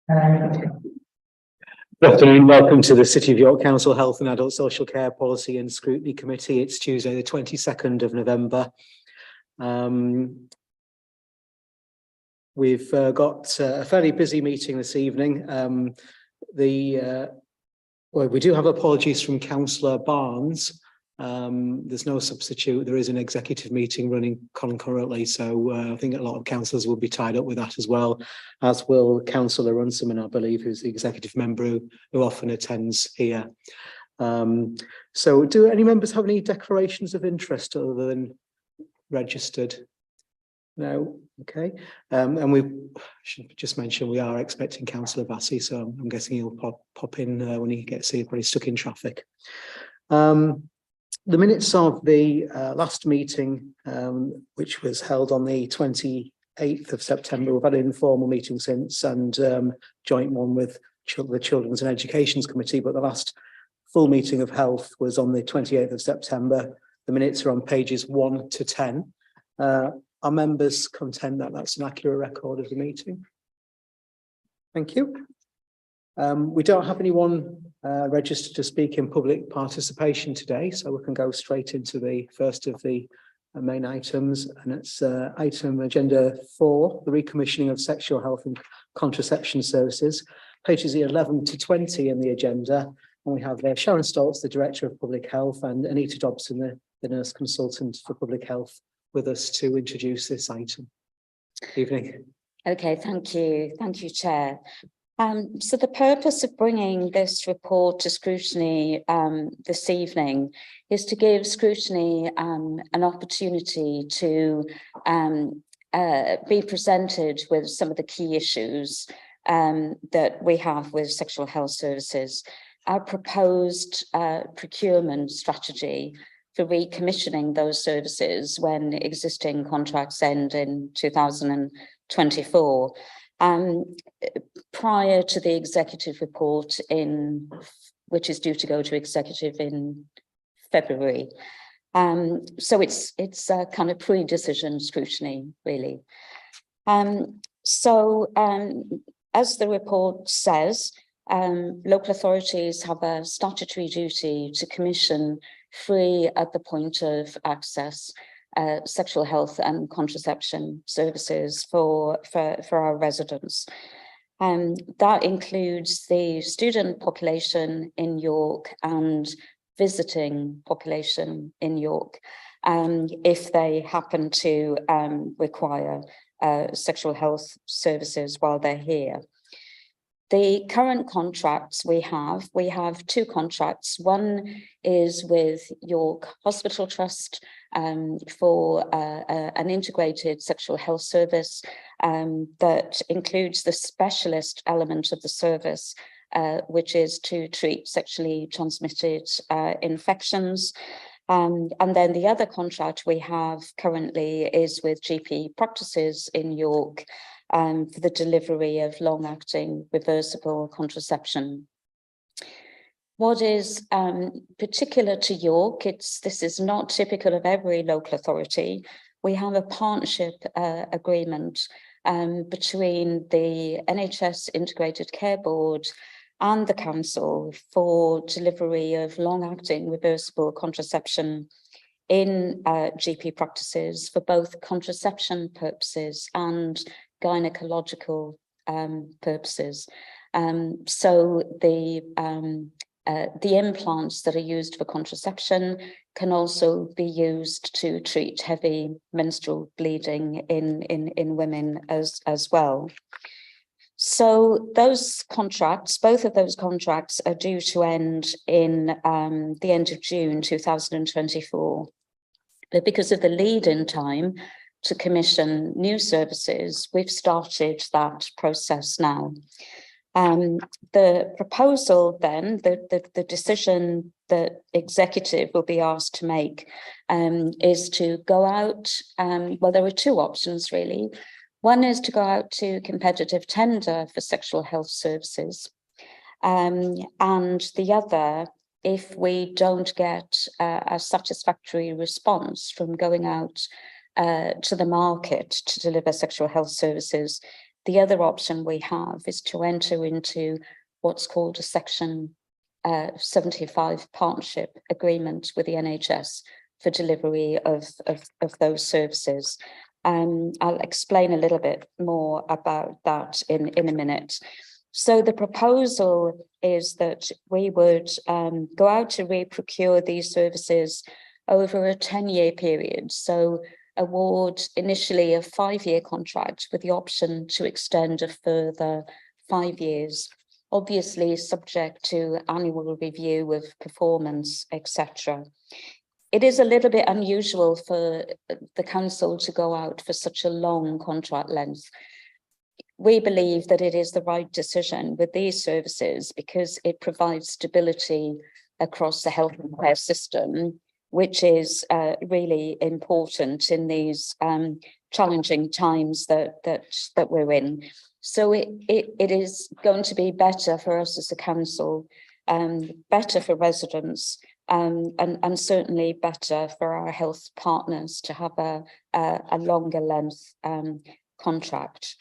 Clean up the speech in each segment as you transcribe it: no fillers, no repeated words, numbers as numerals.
Good afternoon, welcome to the City of York Council Health and Adult Social Care Policy and Scrutiny Committee. It's Tuesday the 22nd of November. We've got a fairly busy meeting this evening. We do have apologies from Councillor Barnes. There's no substitute. There is an executive meeting running concurrently, so I think a lot of councillors will be tied up with that as well, as will Councillor Runciman, I believe, who's the executive member who often attends here. So do any members have any declarations of interest other than registered? No. Okay. And we should just mention we are expecting Councillor Bassey, so I'm guessing he'll pop in when he gets here, probably stuck in traffic. The minutes of the last meeting, which was held on the 28th of September, we've had an informal meeting since and joint one with the Children's and Educations Committee, but the last full meeting of health was on the 28th of September. The minutes are on pages 1 to 10. Are members content that that's an accurate record of the meeting? Thank you. We don't have anyone registered to speak in public participation today, so we can go straight into the first of the main items, and it's item agenda 4, the recommissioning of sexual health and contraception services, pages 11 to 20 in the agenda. And we have Sharon Stoltz, the Director of Public Health, and Anita Dobson, the Nurse Consultant for Public Health, with us to introduce this item. Evening. Okay, thank you. Thank you, Chair. So the purpose of bringing this report to Scrutiny this evening is to give Scrutiny an opportunity to be presented with some of the key issues that we have with sexual health services. Our proposed procurement strategy for recommissioning those services when existing contracts end in 2024. Prior to the executive report which is due to go to executive in February. So it's a kind of pre-decision scrutiny, really. As the report says, local authorities have a statutory duty to commission free at the point of access sexual health and contraception services for our residents. That includes the student population in York and visiting population in York, if they happen to require sexual health services while they're here. The current contracts we have 2 contracts. One is with York Hospital Trust for an integrated sexual health service that includes the specialist element of the service, which is to treat sexually transmitted infections. And then the other contract we have currently is with GP practices in York for the delivery of long-acting reversible contraception. What is particular to York, this is not typical of every local authority. We have a partnership agreement between the NHS Integrated Care Board and the Council for delivery of long-acting reversible contraception in GP practices for both contraception purposes and gynecological purposes. So the implants that are used for contraception can also be used to treat heavy menstrual bleeding in women as well. So those contracts, both of those contracts, are due to end in the end of June 2024. But because of the lead-in time to commission new services, we've started that process now. The proposal then, the decision that executive will be asked to make is to go out, well, there are 2 options really. One is to go out to competitive tender for sexual health services. And the other, if we don't get a satisfactory response from going out to the market to deliver sexual health services, the other option we have is to enter into what's called a Section 75 partnership agreement with the NHS for delivery of those services. I'll explain a little bit more about that in a minute. So the proposal is that we would go out to re-procure these services over a 10-year period. So award initially a 5-year contract with the option to extend a further 5 years, obviously subject to annual review of performance, etc. It is a little bit unusual for the council to go out for such a long contract length. We believe that it is the right decision with these services because it provides stability across the health and care system, which is really important in these challenging times that we're in. So it is going to be better for us as a council, better for residents, and certainly better for our health partners to have a longer length contract.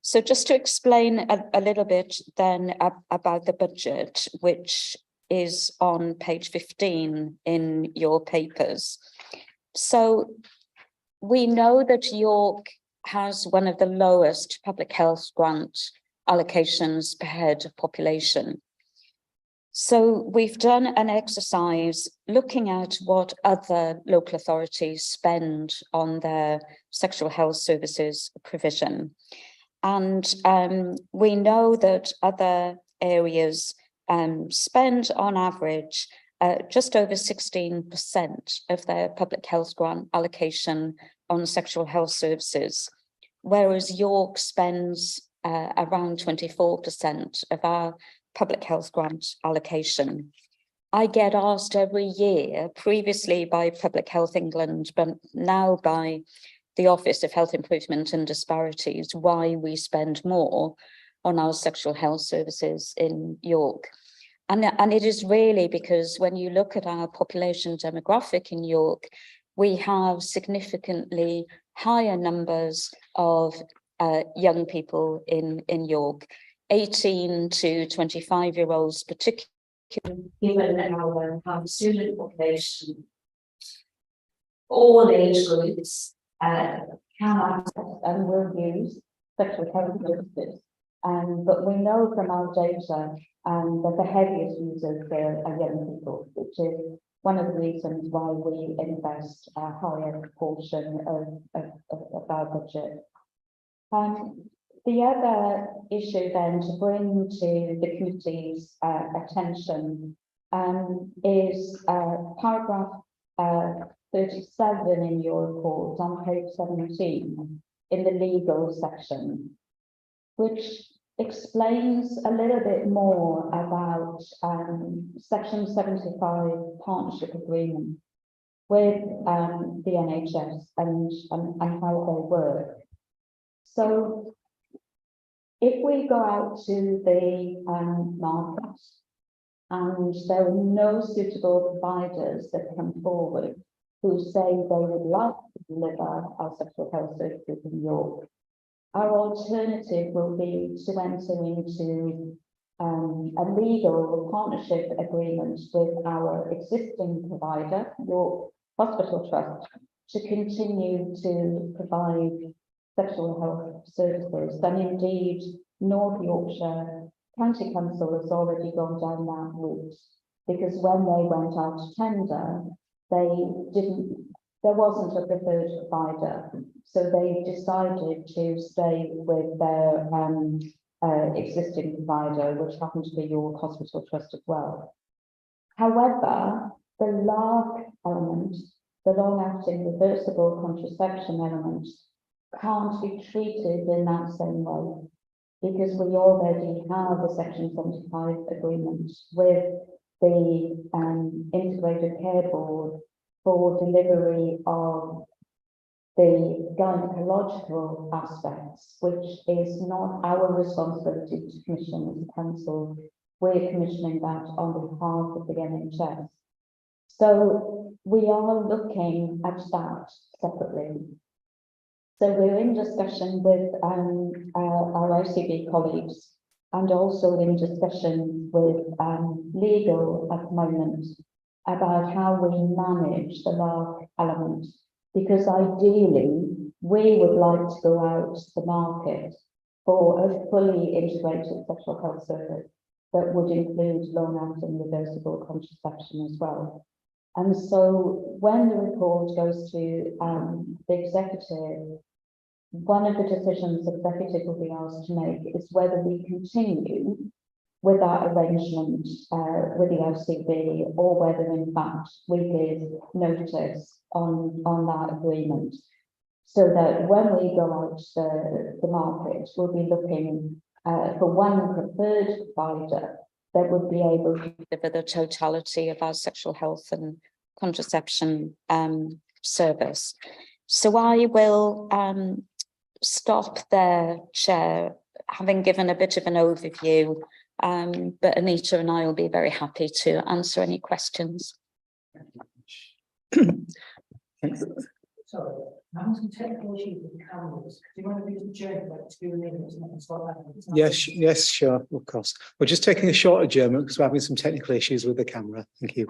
So just to explain a little bit then about the budget, which is on page 15 in your papers. So we know that York has one of the lowest public health grant allocations per head of population. So we've done an exercise looking at what other local authorities spend on their sexual health services provision. And we know that other areas spend on average just over 16% of their public health grant allocation on sexual health services, whereas York spends around 24% of our public health grant allocation. I get asked every year, previously by Public Health England, but now by the Office of Health Improvement and Disparities, why we spend more on our sexual health services in York. And it is really because when you look at our population demographic in York, we have significantly higher numbers of young people in York, 18 to 25-year-olds, particularly given our student population. All age groups can access and will use sexual health services. But we know from our data that the heaviest users are young people, which is one of the reasons why we invest a higher proportion of our budget. The other issue then to bring to the committee's attention is paragraph 37 in your report on page 17 in the legal section, which explains a little bit more about Section 75 partnership agreement with the NHS and how they work. So if we go out to the market and there are no suitable providers that come forward who say they would like to deliver our sexual health services in York, our alternative will be to enter into a legal partnership agreement with our existing provider, York Hospital Trust, to continue to provide sexual health services. And indeed, North Yorkshire County Council has already gone down that route, because when they went out to tender, there wasn't a preferred provider. So they decided to stay with their existing provider, which happened to be York Hospital Trust as well. However, the LARC element, the long-acting reversible contraception element, can't be treated in that same way, because we already have a Section 75 agreement with the Integrated Care Board for delivery of the gynecological aspects, which is not our responsibility to commission as a council. We're commissioning that on behalf of the NHS. So we are looking at that separately. So we're in discussion with our OCB colleagues, and also in discussion with legal at the moment about how we manage the LARC element, because ideally we would like to go out to the market for a fully integrated sexual health service that would include long-acting reversible contraception as well. And so when the report goes to the executive, one of the decisions the executive will be asked to make is whether we continue with that arrangement with the OCB, or whether in fact we give notice on that agreement, so that when we go out to the market, we'll be looking for one preferred provider that would be able to deliver the totality of our sexual health and contraception service. So I will stop there, Chair, having given a bit of an overview, but Anita and I will be very happy to answer any questions. Sorry, I'm some technical issues with the cameras. Do you want to be adjourned like 2 minutes and then start that? Yes, sure, of course. We're just taking a short adjournment because we're having some technical issues with the camera. Thank you.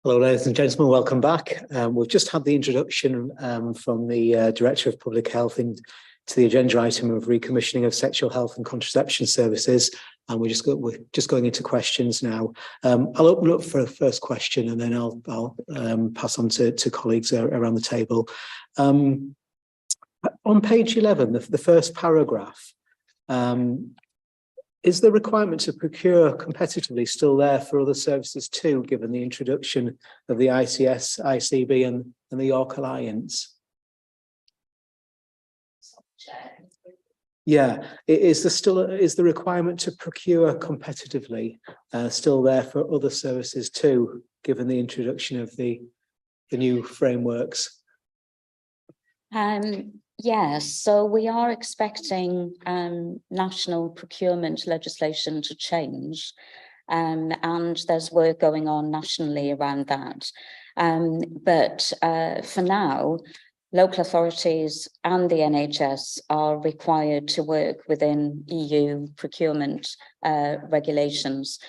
Hello, ladies and gentlemen, welcome back. We've just had the introduction from the Director of Public Health into the agenda item of recommissioning of sexual health and contraception services, and we're just going into questions now. I'll open up for a first question, and then I'll pass on to colleagues around the table. On page 11, the first paragraph, is the requirement to procure competitively still there for other services too, given the introduction of the ICS, ICB and the York Alliance? Yeah, is the requirement to procure competitively still there for other services too, given the introduction of the new frameworks? Yes, so we are expecting national procurement legislation to change, and there's work going on nationally around that. But for now, local authorities and the NHS are required to work within EU procurement regulations.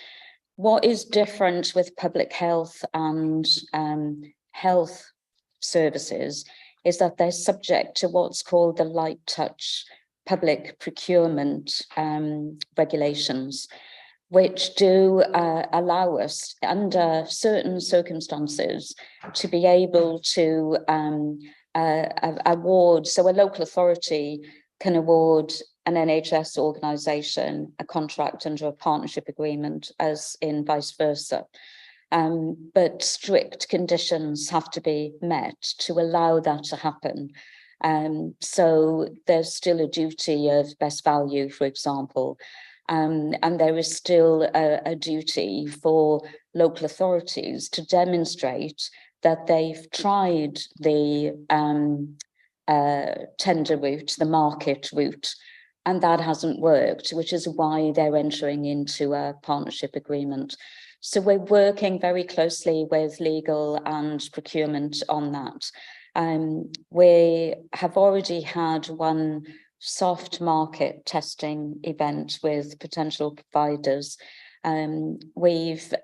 What is different with public health and health services is that they're subject to what's called the light touch public procurement regulations, which do allow us under certain circumstances to be able to award. So a local authority can award an NHS organisation a contract under a partnership agreement, as in vice versa. But strict conditions have to be met to allow that to happen. So there's still a duty of best value, for example, and there is still a duty for local authorities to demonstrate that they've tried the tender route, the market route, and that hasn't worked, which is why they're entering into a partnership agreement. So we're working very closely with legal and procurement on that. We have already had one soft market testing event with potential providers. We've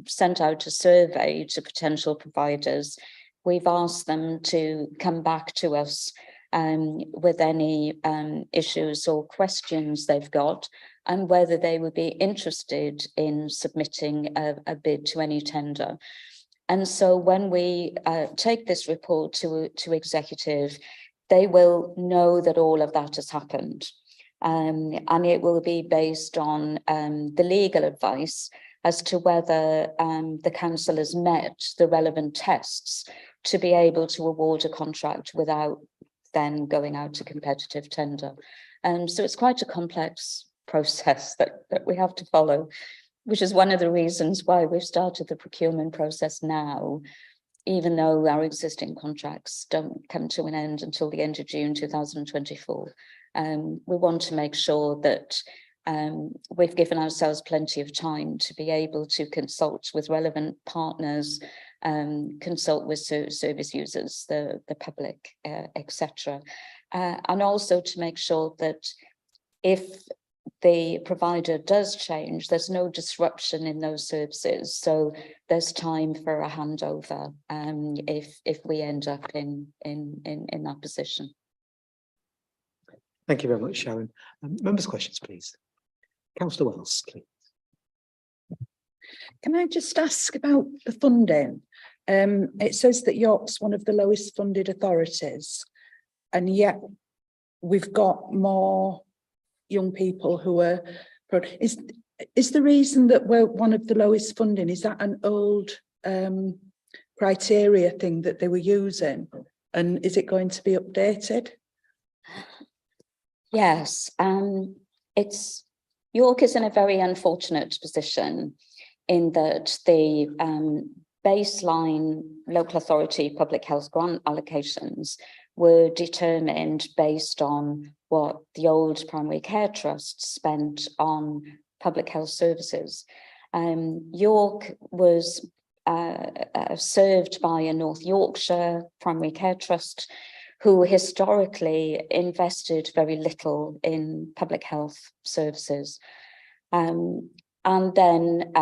sent out a survey to potential providers. We've asked them to come back to us with any issues or questions they've got, and whether they would be interested in submitting a bid to any tender. And so when we take this report to executive, they will know that all of that has happened. And it will be based on the legal advice as to whether the council has met the relevant tests to be able to award a contract without then going out to competitive tender. So it's quite a complex process that we have to follow, which is one of the reasons why we've started the procurement process now, even though our existing contracts don't come to an end until the end of June 2024. We want to make sure that we've given ourselves plenty of time to be able to consult with relevant partners, consult with service users, the public, etc. And also to make sure that if the provider does change, there's no disruption in those services. So there's time for a handover if we end up in that position. Thank you very much, Sharon. Members' questions, please. Councillor Wells, please. Can I just ask about the funding? It says that York's one of the lowest funded authorities, and yet we've got more young people who are. Is the reason that we're one of the lowest funding, is that an old criteria thing that they were using, and is it going to be updated? Yes, York is in a very unfortunate position in that the baseline local authority public health grant allocations were determined based on what the old primary care trust spent on public health services. York was served by a North Yorkshire primary care trust who historically invested very little in public health services. And then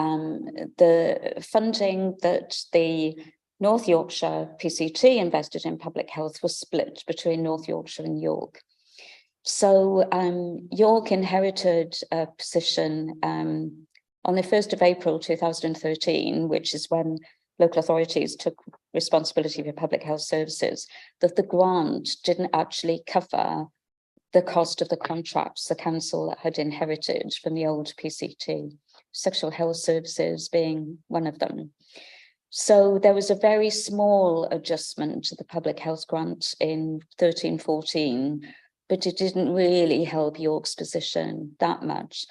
the funding that the North Yorkshire PCT invested in public health was split between North Yorkshire and York. So York inherited a position on the 1st of April 2013, which is when local authorities took responsibility for public health services, that the grant didn't actually cover the cost of the contracts the council had inherited from the old PCT, sexual health services being one of them. So there was a very small adjustment to the public health grant in 13-14, but it didn't really help York's position that much.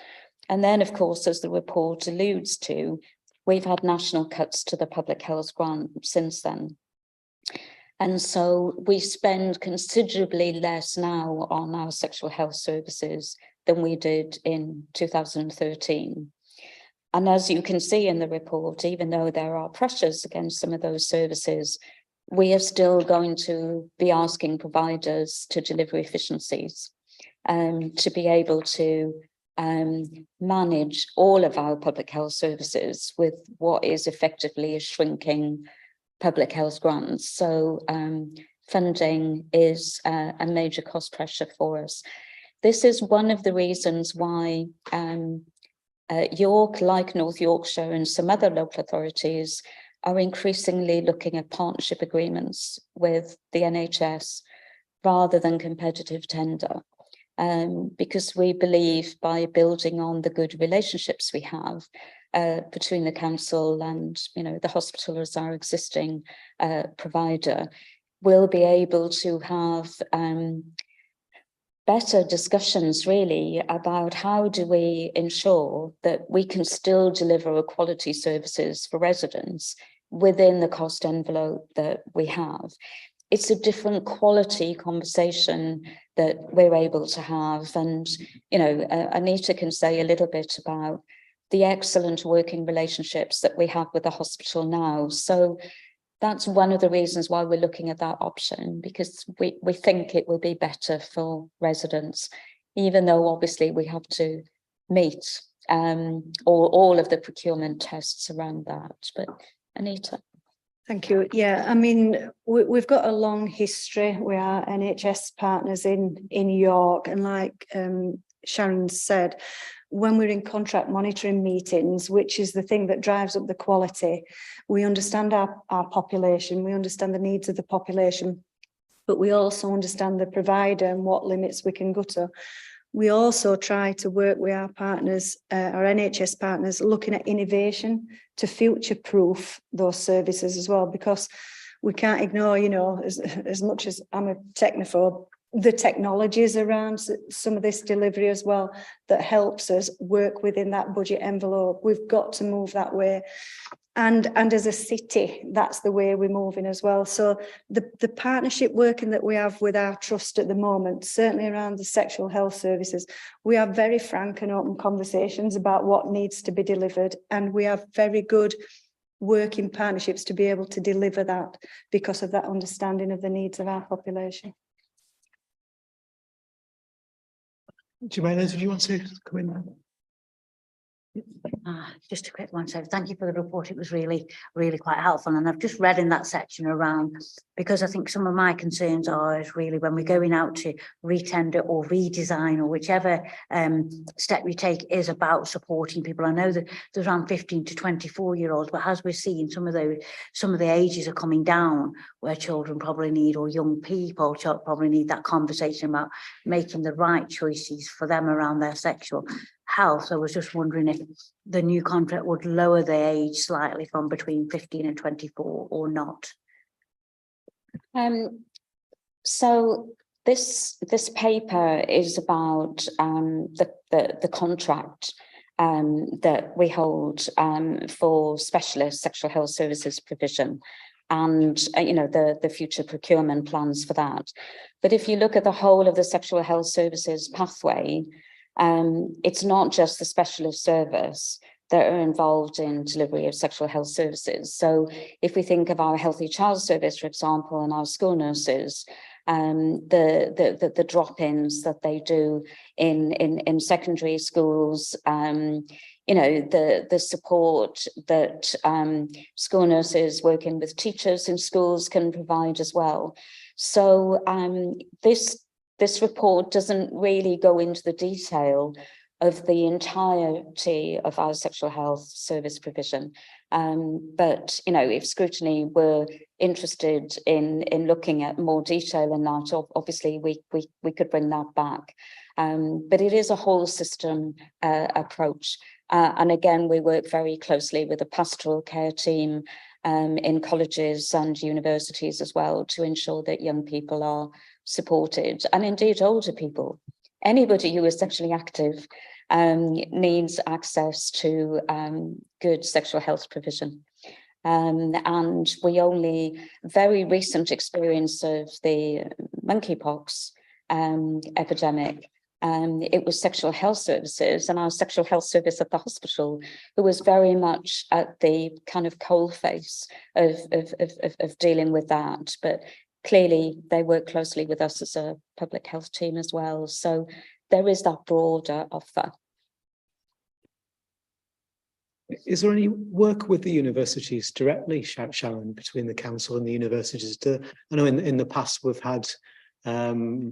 And then, of course, as the report alludes to, we've had national cuts to the public health grant since then. And so we spend considerably less now on our sexual health services than we did in 2013. And as you can see in the report, even though there are pressures against some of those services, we are still going to be asking providers to deliver efficiencies, to be able to manage all of our public health services with what is effectively a shrinking public health grants. So funding is a major cost pressure for us. This is one of the reasons why York, like North Yorkshire and some other local authorities, are increasingly looking at partnership agreements with the NHS rather than competitive tender. Because we believe by building on the good relationships we have between the council and the hospital as our existing provider, we'll be able to have better discussions really about how do we ensure that we can still deliver a quality services for residents within the cost envelope that we have. It's a different quality conversation that we're able to have. And, Anita can say a little bit about the excellent working relationships that we have with the hospital now. So that's one of the reasons why we're looking at that option, because we think it will be better for residents, even though obviously we have to meet all of the procurement tests around that. But Anita. Thank you. Yeah, I mean, we've got a long history. We are NHS partners in York, and like Sharon said, when we're in contract monitoring meetings, which is the thing that drives up the quality, we understand our population, we understand the needs of the population, but we also understand the provider and what limits we can go to. We also try to work with our partners, our NHS partners, looking at innovation to future-proof those services as well, because we can't ignore, as much as I'm a technophobe, the technologies around some of this delivery as well that helps us work within that budget envelope. We've got to move that way. And as a city, that's the way we're moving as well. So the partnership working that we have with our trust at the moment, certainly around the sexual health services, we have very frank and open conversations about what needs to be delivered. And we have very good working partnerships to be able to deliver that because of that understanding of the needs of our population. Jemima, did you want to come in? Just a quick one. So thank you for the report. It was really quite helpful. And I've just read in that section around, because I think some of my concerns are is really when we're going out to retender or redesign or whichever step we take is about supporting people. I know that there's around 15 to 24-year-olds, but as we're seeing some of the ages are coming down where children probably need, or young people probably need that conversation about making the right choices for them around their sexual health. I was just wondering if the new contract would lower the age slightly from between 15 and 24 or not. So this paper is about the contract that we hold for specialist sexual health services provision, and the future procurement plans for that. But if you look at the whole of the sexual health services pathway, it's not just the specialist service that are involved in delivery of sexual health services. So if we think of our Healthy Child Service, for example, and our school nurses, the drop-ins that they do in secondary schools, the support that school nurses working with teachers in schools can provide as well. So this report doesn't really go into the detail of the entirety of our sexual health service provision. But, if Scrutiny were interested in looking at more detail in that, obviously we could bring that back. But it is a whole system approach. And again, we work very closely with the pastoral care team in colleges and universities as well to ensure that young people are supported, and indeed older people. Anybody who is sexually active needs access to good sexual health provision. And we only very recent experience of the monkeypox epidemic It was sexual health services and our sexual health service at the hospital who was very much at the kind of coalface of dealing with that. But clearly they work closely with us as a public health team as well. So there is that broader offer. Is there any work with the universities directly, Sharon, between the council and the universities? I know in the past we've had, for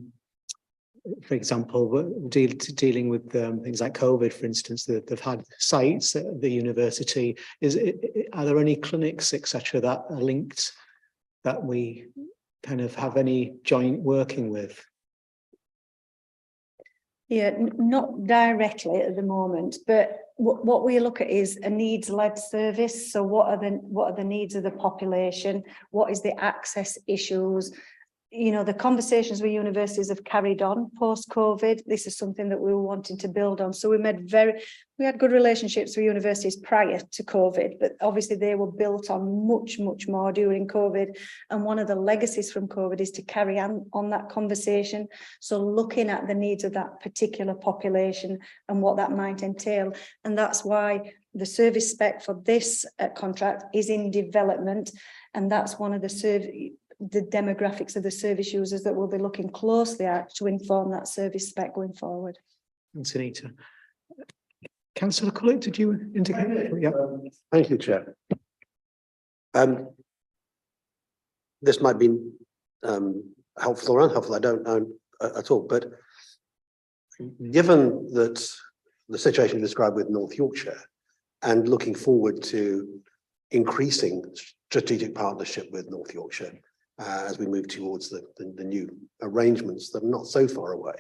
example, dealing with things like COVID, for instance, they've had sites at the university. Are there any clinics, etc., that are linked that we kind of have any joint working with? Yeah, not directly at the moment, but what we look at is a needs-led service. So what are the needs of the population? What is the access issues? You know, the conversations with universities have carried on post-COVID. This is something that we were wanting to build on. So we had good relationships with universities prior to COVID, but obviously they were built on much more during COVID. And one of the legacies from COVID is to carry on that conversation. So looking at the needs of that particular population and what that might entail. And that's why the service spec for this contract is in development. And that's one of the demographics of the service users that we'll be looking closely at to inform that service spec going forward. Thanks, Anita. Councillor Cullick, did you indicate? Yeah. Thank you, Chair. This might be helpful or unhelpful, I don't know at all, but given that the situation described with North Yorkshire and looking forward to increasing strategic partnership with North Yorkshire, as we move towards the new arrangements that are not so far away.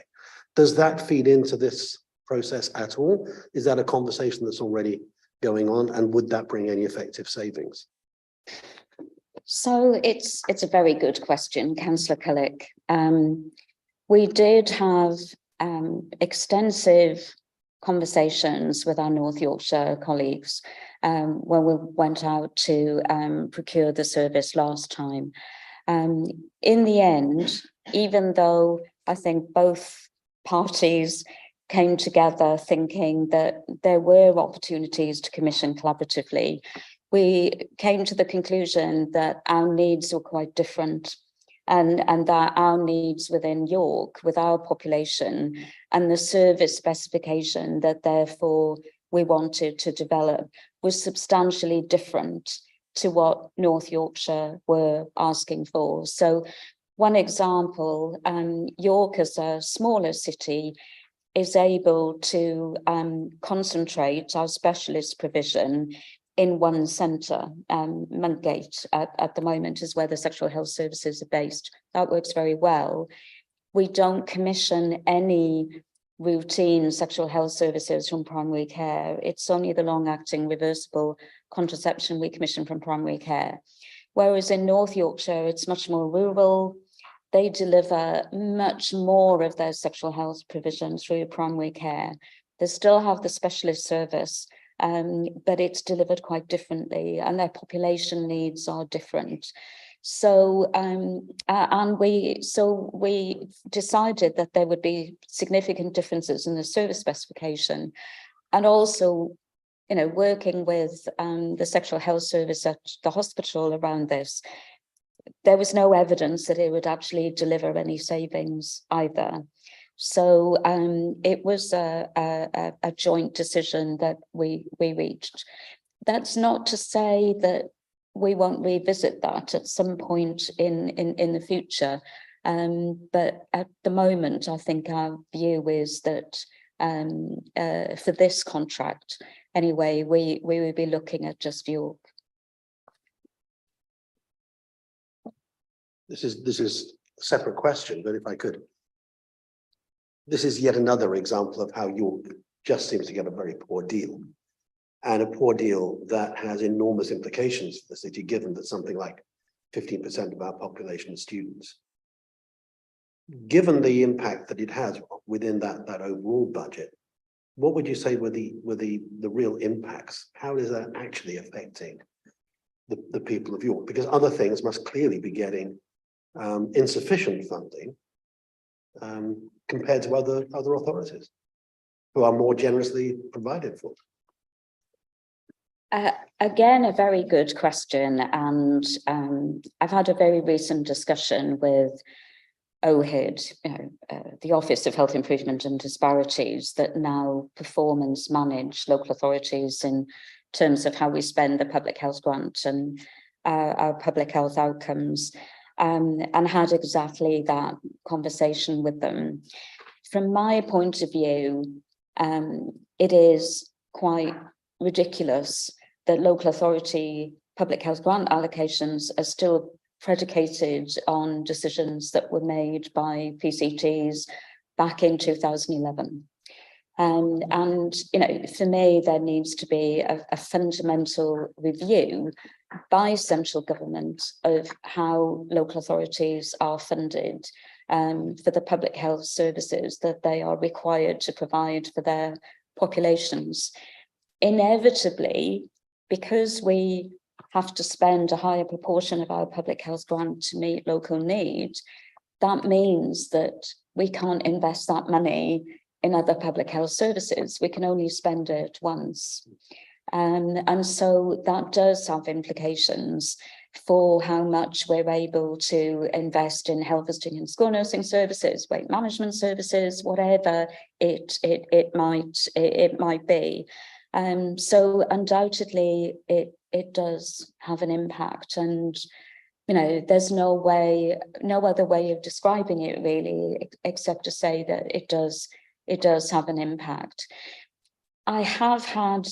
Does that feed into this process at all? Is that a conversation that's already going on, and would that bring any effective savings? So it's a very good question, Councillor Cullick. We did have extensive conversations with our North Yorkshire colleagues when we went out to procure the service last time. In the end, even though I think both parties came together thinking that there were opportunities to commission collaboratively, we came to the conclusion that our needs were quite different, and that our needs within York, with our population, and the service specification that therefore we wanted to develop was substantially different to what North Yorkshire were asking for. So one example, York as a smaller city is able to concentrate our specialist provision in one centre. Monkgate at the moment is where the sexual health services are based. That works very well. We don't commission any routine sexual health services from primary care. It's only the long-acting reversible contraception we commission from primary care. Whereas in North Yorkshire, it's much more rural. They deliver much more of their sexual health provision through primary care. They still have the specialist service, but it's delivered quite differently, and their population needs are different. So we decided that there would be significant differences in the service specification, and also, you know, working with the sexual health service at the hospital around this, there was no evidence that it would actually deliver any savings either. So it was a joint decision that we reached. That's not to say that we won't revisit that at some point in the future. But at the moment, I think our view is that for this contract, anyway, we will be looking at just York. This is a separate question, but if I could, this is yet another example of how York just seems to get a very poor deal, and a poor deal that has enormous implications for the city, given that something like 15% of our population is students. Given the impact that it has within that overall budget, what would you say were the real impacts? How is that actually affecting the people of York? Because other things must clearly be getting insufficient funding, compared to other authorities who are more generously provided for? Again, a very good question, and I've had a very recent discussion with OHID, the Office of Health Improvement and Disparities, that now performance manage local authorities in terms of how we spend the public health grant and our public health outcomes, and had exactly that conversation with them. From my point of view, it is quite ridiculous that local authority public health grant allocations are still predicated on decisions that were made by PCTs back in 2011. And for me, there needs to be a fundamental review by central government of how local authorities are funded for the public health services that they are required to provide for their populations. Inevitably, because we have to spend a higher proportion of our public health grant to meet local need, that means that we can't invest that money in other public health services. We can only spend it once. And so that does have implications for how much we're able to invest in health visiting and school nursing services, weight management services, whatever it might be. So undoubtedly it does have an impact, and there's no other way of describing it really, except to say that it does have an impact. I have had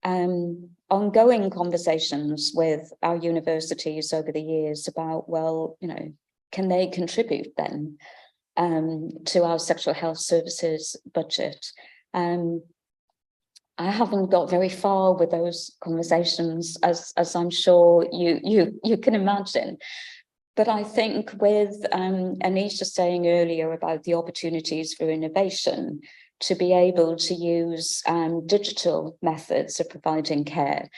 ongoing conversations with our universities over the years about, well, can they contribute then to our sexual health services budget? I haven't got very far with those conversations, as I'm sure you can imagine. But I think with Anisha saying earlier about the opportunities for innovation, to be able to use digital methods of providing care,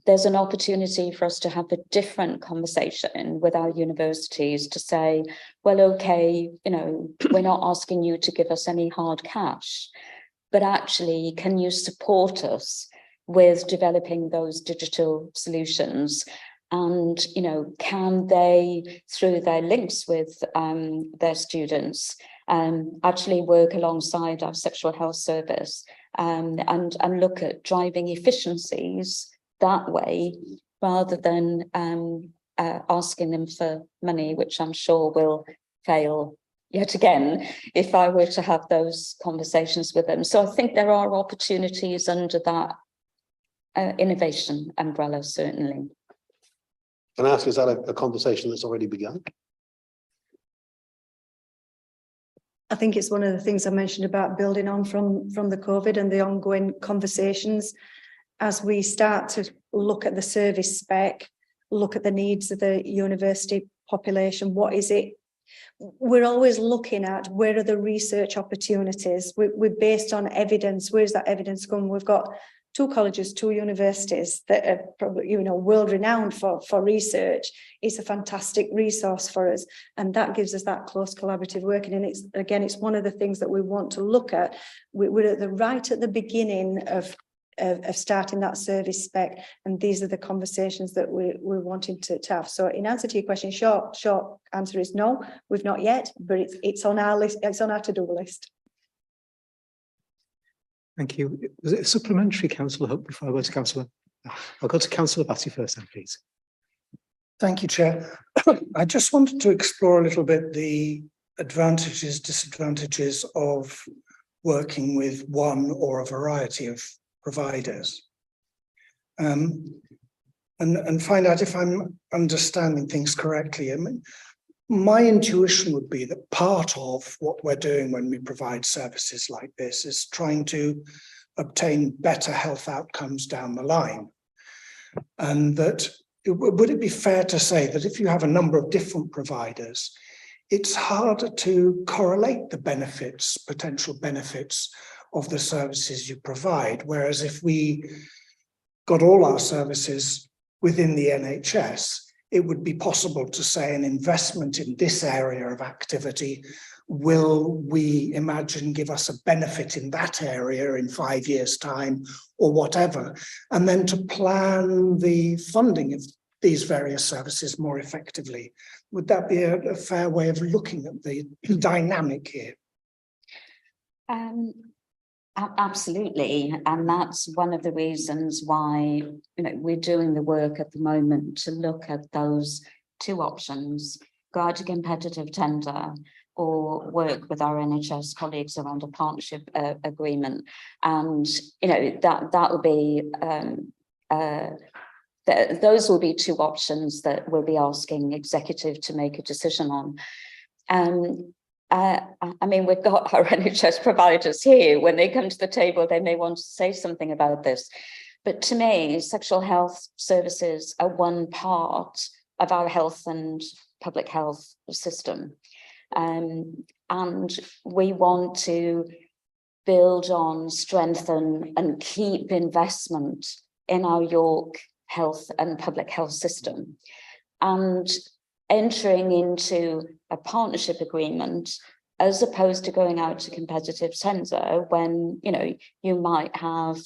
there's an opportunity for us to have a different conversation with our universities to say, well, okay, we're not asking you to give us any hard cash, but actually, can you support us with developing those digital solutions? And, can they, through their links with their students, actually work alongside our sexual health service and look at driving efficiencies that way, rather than asking them for money, which I'm sure will fail yet again if I were to have those conversations with them. So I think there are opportunities under that innovation umbrella, certainly. Can I ask, is that a conversation that's already begun? I think it's one of the things I mentioned about building on from the COVID and the ongoing conversations. As we start to look at the service spec, look at the needs of the university population, what is it? We're always looking at where are the research opportunities. We're based on evidence. Where's that evidence going? We've got 2 colleges, 2 universities that are probably, world renowned for research. It's a fantastic resource for us. And that gives us that close collaborative working. And it's one of the things that we want to look at. We're right at the beginning of starting that service spec, and these are the conversations that we're wanting to have. So in answer to your question, short answer is no, we've not yet, but it's on our list, it's on our to-do list. Thank you. Was it a supplementary, Councillor Hope, before I go to Councillor? I'll go to Councillor Batty first then, please. Thank you, Chair. I just wanted to explore a little bit the advantages, disadvantages of working with one or a variety of providers, and find out if I'm understanding things correctly. I mean, my intuition would be that part of what we're doing when we provide services like this is trying to obtain better health outcomes down the line. And that, would it be fair to say that if you have a number of different providers, it's harder to correlate the benefits, potential benefits of the services you provide? Whereas if we got all our services within the NHS, it would be possible to say an investment in this area of activity will we imagine give us a benefit in that area in 5 years' time or whatever, and then to plan the funding of these various services more effectively. Would that be a fair way of looking at the dynamic here? Absolutely, and that's one of the reasons why we're doing the work at the moment to look at those two options: go out to competitive tender or work with our NHS colleagues around a partnership agreement. And that will be those will be two options that we'll be asking executive to make a decision on. I mean, we've got our NHS providers here. When they come to the table, they may want to say something about this. But to me, sexual health services are one part of our health and public health system. And we want to build on, strengthen and keep investment in our York health and public health system. And entering into a partnership agreement, as opposed to going out to competitive tender, when you might have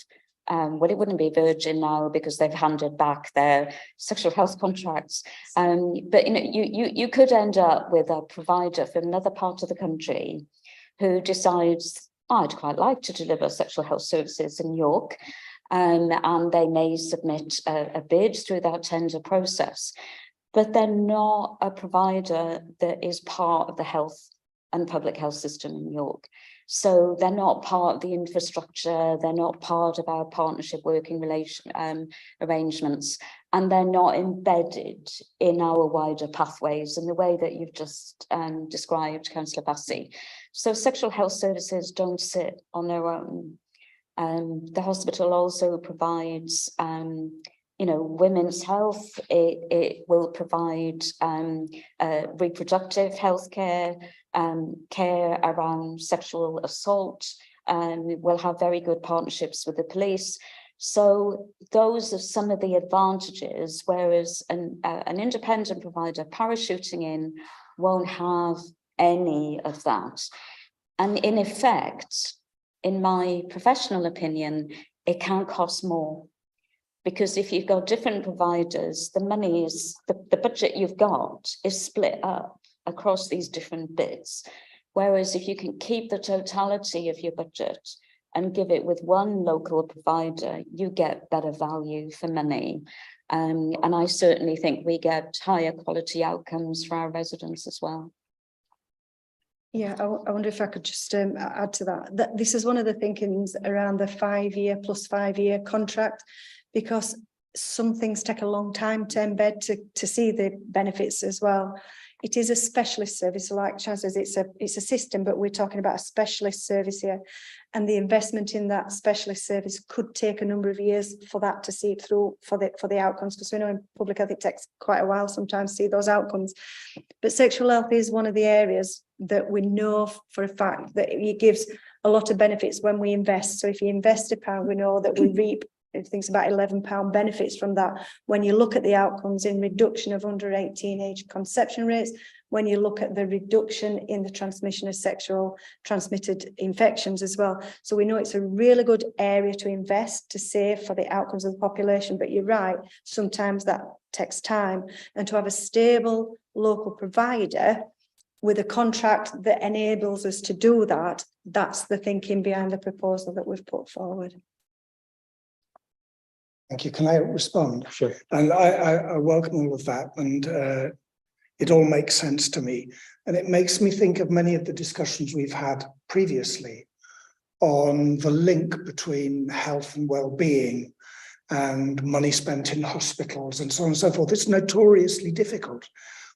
well, it wouldn't be Virgin now because they've handed back their sexual health contracts, but you could end up with a provider from another part of the country who decides, I'd quite like to deliver sexual health services in York, and they may submit a bid through that tender process. But they're not a provider that is part of the health and public health system in York. So they're not part of the infrastructure, they're not part of our partnership working arrangements, and they're not embedded in our wider pathways in the way that you've just described, Councillor Bassey. So sexual health services don't sit on their own. The hospital also provides women's health. It will provide reproductive health care, care around sexual assault. We'll have very good partnerships with the police. So those are some of the advantages, whereas an independent provider parachuting in won't have any of that. And in effect, in my professional opinion, it can cost more. Because if you've got different providers, the money is, the budget you've got is split up across these different bits. Whereas if you can keep the totality of your budget and give it with one local provider, you get better value for money. And I certainly think we get higher quality outcomes for our residents as well. Yeah, I wonder if I could just add to that. This is one of the thinkings around the 5 year plus 5 year contract, because some things take a long time to embed to see the benefits as well. It is a specialist service, like Chaz says, it's a system, but we're talking about a specialist service here. And the investment in that specialist service could take a number of years for that to see through for the outcomes, because we know in public health it takes quite a while sometimes to see those outcomes. But sexual health is one of the areas that we know for a fact that it gives a lot of benefits when we invest. So if you invest £1, we know that we reap, I think it's about £11 benefits from that. When you look at the outcomes in reduction of under 18 age conception rates, when you look at the reduction in the transmission of sexual transmitted infections as well. So we know it's a really good area to invest to save for the outcomes of the population. But you're right, sometimes that takes time. And to have a stable local provider with a contract that enables us to do that, that's the thinking behind the proposal that we've put forward. Thank you. Can I respond? Sure. And I welcome all of that, and it all makes sense to me. And it makes me think of many of the discussions we've had previously on the link between health and well-being and money spent in hospitals and so on and so forth. It's notoriously difficult.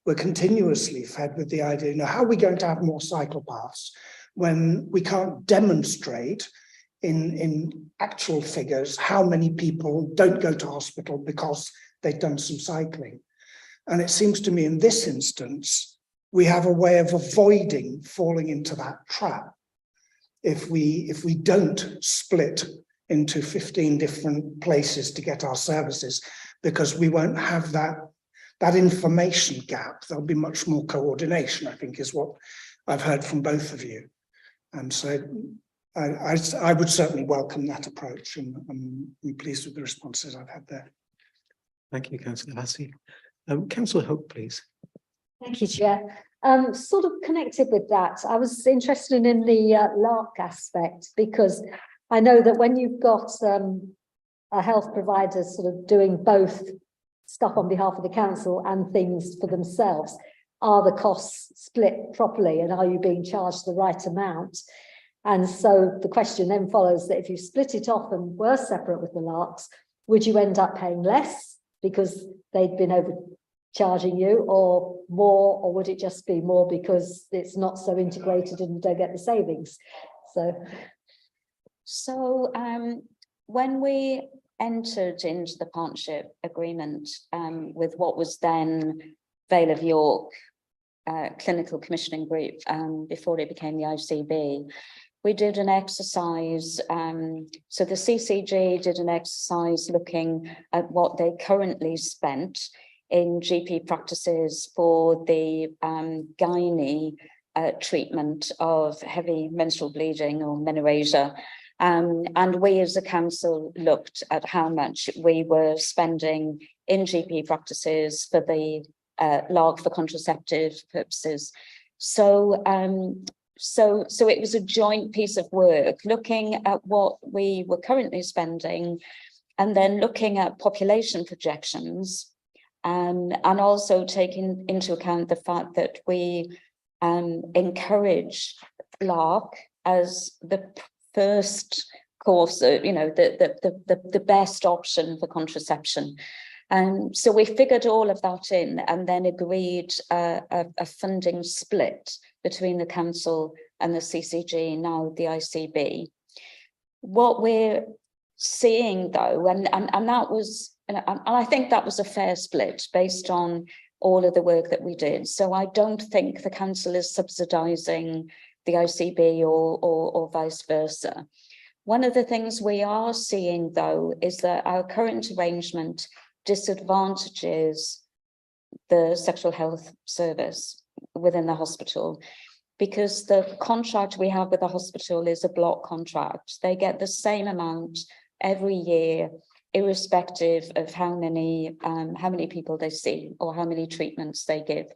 We're continuously fed with the idea, how are we going to have more cyclopaths when we can't demonstrate in actual figures how many people don't go to hospital because they've done some cycling. And it seems to me in this instance, we have a way of avoiding falling into that trap. If we don't split into 15 different places to get our services, because we won't have that information gap, there'll be much more coordination, I think is what I've heard from both of you. And so I would certainly welcome that approach, and I'm pleased with the responses I've had there. Thank you, Councillor Massey. Councillor Hope, please. Thank you, Chair. Sort of connected with that, I was interested in the LARC aspect, because I know that when you've got a health provider sort of doing both stuff on behalf of the council and things for themselves, are the costs split properly and are you being charged the right amount? And so the question then follows that if you split it off and were separate with the LARCs, would you end up paying less because they'd been overcharging you, or more, or would it just be more because it's not so integrated and you don't get the savings? So when we entered into the partnership agreement with what was then Vale of York Clinical Commissioning Group, before it became the ICB, we did an exercise. So the CCG did an exercise looking at what they currently spent in GP practices for the gynae treatment of heavy menstrual bleeding or menorrhagia. And we as a council looked at how much we were spending in GP practices for the LARC for contraceptive purposes. So it was a joint piece of work, looking at what we were currently spending and then looking at population projections, and also taking into account the fact that we encourage LARC as the first course, the best option for contraception. So we figured all of that in and then agreed a funding split between the council and the CCG, now the ICB. What we're seeing though, and that was, and I think that was a fair split based on all of the work that we did. So I don't think the council is subsidising the ICB or vice versa. One of the things we are seeing though is that our current arrangement disadvantages the sexual health service within the hospital, because the contract we have with the hospital is a block contract. They get the same amount every year, irrespective of how many people they see or how many treatments they give.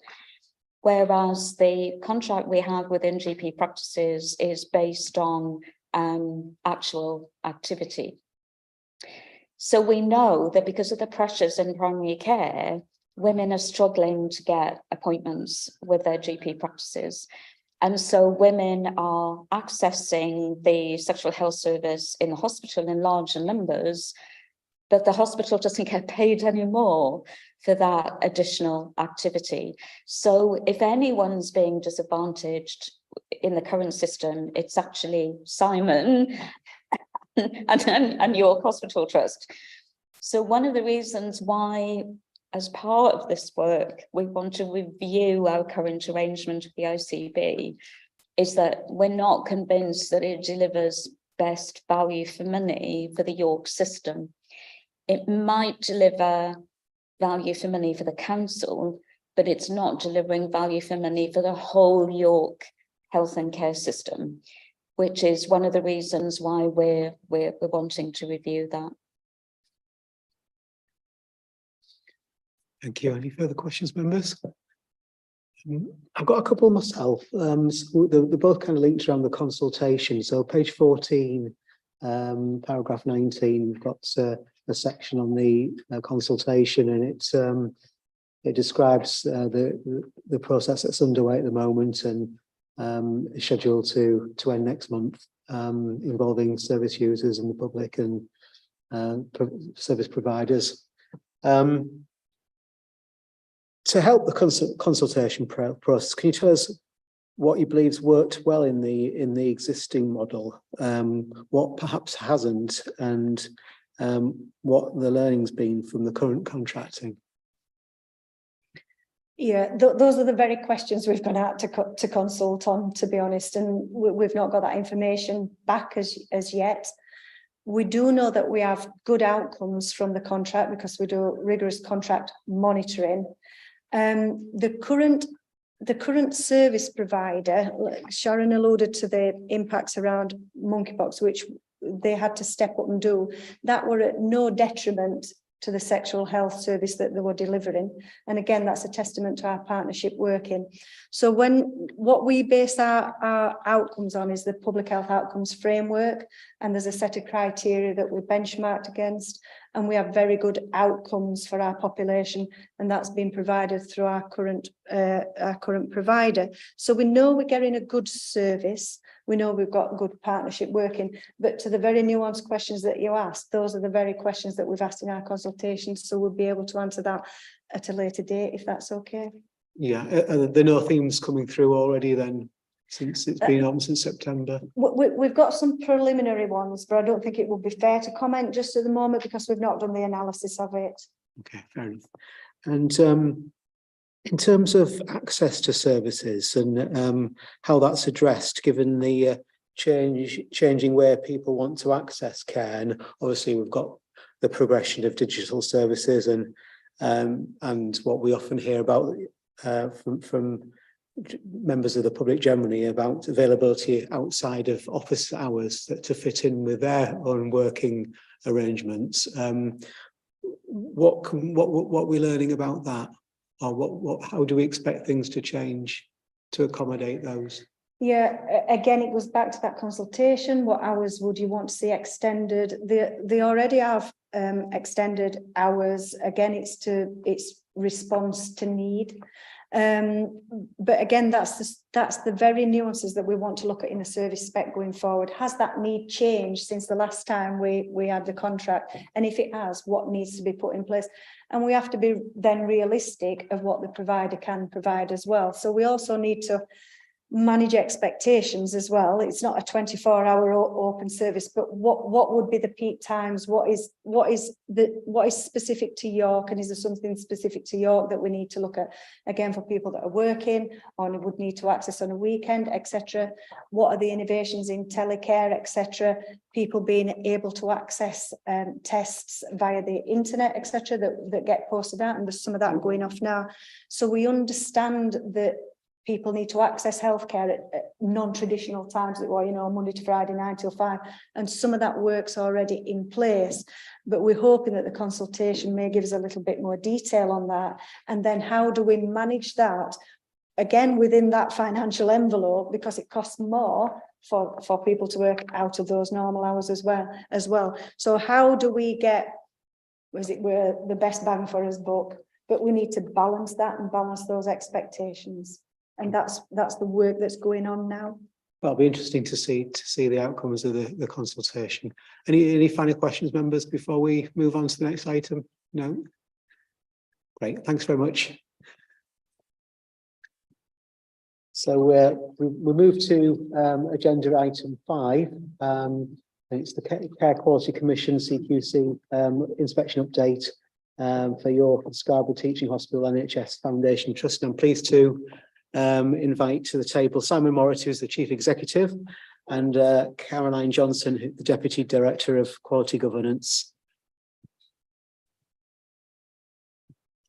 Whereas the contract we have within GP practices is based on actual activity. So we know that because of the pressures in primary care, women are struggling to get appointments with their GP practices. And so women are accessing the sexual health service in the hospital in larger numbers, but the hospital doesn't get paid anymore for that additional activity. So if anyone's being disadvantaged in the current system, it's actually Simon and York Hospital Trust. So one of the reasons why, as part of this work, we want to review our current arrangement with the ICB is that we're not convinced that it delivers best value for money for the York system. It might deliver value for money for the council, but it's not delivering value for money for the whole York health and care system, which is one of the reasons why we're wanting to review that. Thank you. Any further questions, members? I've got a couple myself. So they're both kind of linked around the consultation. So page 14, paragraph 19, we've got a section on the consultation, and it describes the process that's underway at the moment and is scheduled to end next month, involving service users and the public and service providers. To help the consultation process, can you tell us what you believe's worked well in the existing model, what perhaps hasn't, and what the learning's been from the current contracting? Yeah, those are the very questions we've gone out to consult on, to be honest, and we've not got that information back as yet. We do know that we have good outcomes from the contract because we do rigorous contract monitoring. The the current service provider, like Sharon alluded to the impacts around monkeypox, which they had to step up and do, that were at no detriment to the sexual health service that they were delivering. And again, that's a testament to our partnership working. So what we base our outcomes on is the public health outcomes framework, and there's a set of criteria that we benchmarked against, and we have very good outcomes for our population, and that's been provided through our current provider. So we know we're getting a good service. We know we've got good partnership working, but to the very nuanced questions that you asked, those are the very questions that we've asked in our consultations. So we'll be able to answer that at a later date, if that's okay. Yeah, there are no themes coming through already then, since it's been on since September? We've got some preliminary ones, but I don't think it would be fair to comment just at the moment because we've not done the analysis of it. Okay, fair enough. And in terms of access to services and how that's addressed, given the changing where people want to access care, and obviously we've got the progression of digital services and what we often hear about from members of the public generally about availability outside of office hours to fit in with their own working arrangements. What are we learning about that? Or how do we expect things to change to accommodate those? Yeah, again, it goes back to that consultation. What hours would you want to see extended? They already have extended hours. Again, it's response to need. But again, that's the very nuances that we want to look at in a service spec going forward. Has that need changed since the last time we had the contract? And if it has, what needs to be put in place? And we have to be then realistic of what the provider can provide as well. So we also need to manage expectations as well. It's not a 24-hour open service, but what would be the peak times? What is specific to York, and is there something specific to York that we need to look at again for people that are working or would need to access on a weekend, etc.? What are the innovations in telecare, etc.? People being able to access tests via the internet, etc., that get posted out, and there's some of that going off now. So we understand that people need to access healthcare at non-traditional times, Monday to Friday, 9 till 5. And some of that work's already in place, but we're hoping that the consultation may give us a little bit more detail on that. And then how do we manage that, again, within that financial envelope, because it costs more for people to work out of those normal hours as well. So how do we get, we're the best bang for his buck, but we need to balance that and balance those expectations. And that's the work that's going on now. Well, it'll be interesting to see the outcomes of the consultation. Any final questions, members, before we move on to the next item? No? Great, thanks very much. So we move to agenda item 5. And it's the Care Quality Commission CQC inspection update for York and Scarborough Teaching Hospital NHS Foundation Trust. And I'm pleased to invite to the table Simon Morris, who's the Chief Executive, and Caroline Johnson, the Deputy Director of Quality Governance.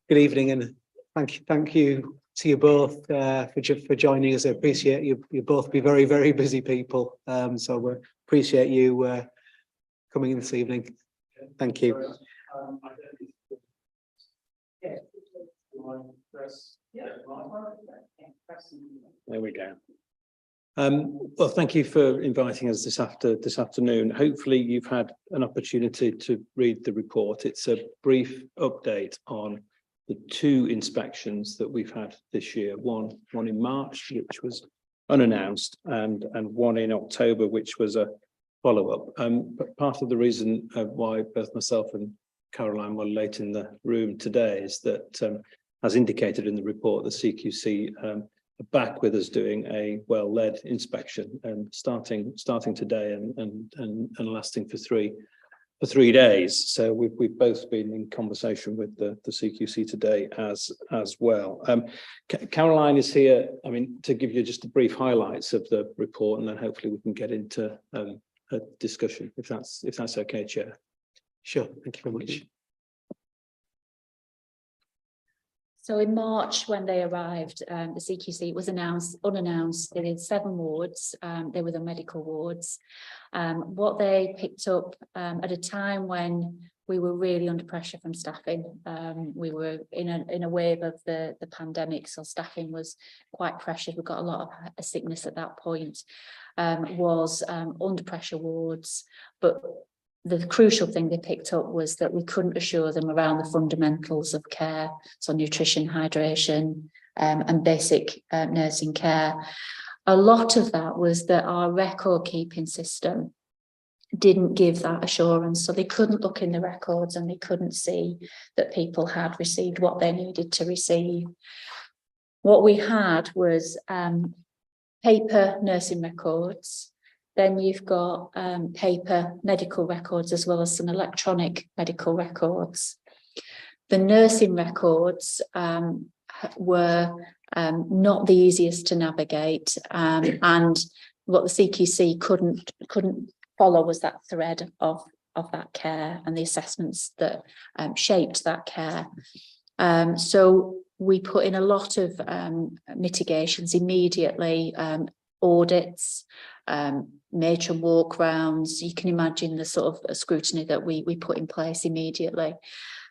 Good evening, and thank you to you both for joining us. I appreciate you both be very, very busy people, so we appreciate you coming in this evening. Thank you. There we go. Well, thank you for inviting us this afternoon. Hopefully you've had an opportunity to read the report. It's a brief update on the 2 inspections that we've had this year. One in March, which was unannounced, and one in October, which was a follow-up. But part of the reason why both myself and Caroline were late in the room today is that, as indicated in the report, the CQC are back with us doing a well-led inspection, and starting today and lasting for three days. So we've both been in conversation with the CQC today as well. Caroline is here, to give you just the brief highlights of the report, and then hopefully we can get into a discussion, if that's okay, Chair. Sure, thank you very much. So in March, when they arrived, the CQC was unannounced. They did 7 wards. They were the medical wards. What they picked up at a time when we were really under pressure from staffing. We were in a wave of the pandemic, so staffing was quite pressured. We got a lot of sickness at that point. Was under pressure wards, but the crucial thing they picked up was that we couldn't assure them around the fundamentals of care, so nutrition, hydration, and basic nursing care. A lot of that was that our record keeping system didn't give that assurance, so they couldn't look in the records and they couldn't see that people had received what they needed to receive. What we had was paper nursing records. Then you've got paper medical records as well as some electronic medical records. The nursing records were not the easiest to navigate, and what the CQC couldn't follow was that thread of that care and the assessments that shaped that care. So we put in a lot of mitigations immediately, audits, matron walk rounds. You can imagine the sort of scrutiny that we put in place immediately.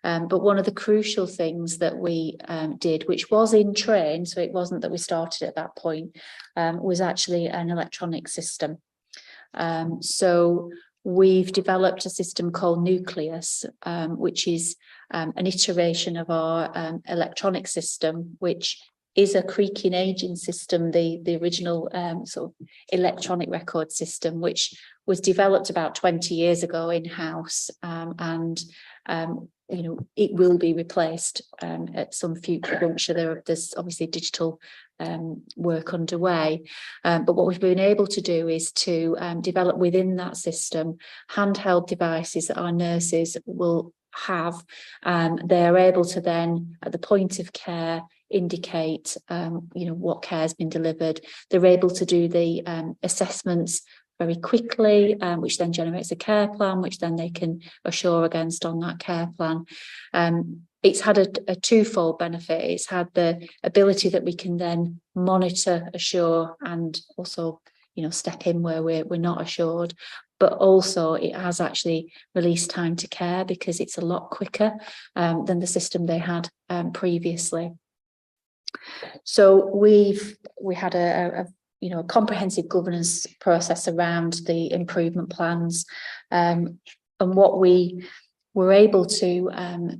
But one of the crucial things that we did, which was in train, so it wasn't that we started at that point, was actually an electronic system. So we've developed a system called Nucleus, which is an iteration of our electronic system, which is a creaking aging system, the original sort of electronic record system, which was developed about 20 years ago in-house, and you know, it will be replaced at some future juncture. There's obviously digital work underway, but what we've been able to do is to develop within that system handheld devices that our nurses will have. They are able to then, at the point of care, indicate you know, what care has been delivered. They're able to do the assessments very quickly, which then generates a care plan, which then they can assure against on that care plan. It's had a twofold benefit. It's had the ability that we can then monitor, assure, and also, you know, step in where we're not assured. But also it has actually released time to care because it's a lot quicker than the system they had previously. So we had a you know, a comprehensive governance process around the improvement plans, and what we were able to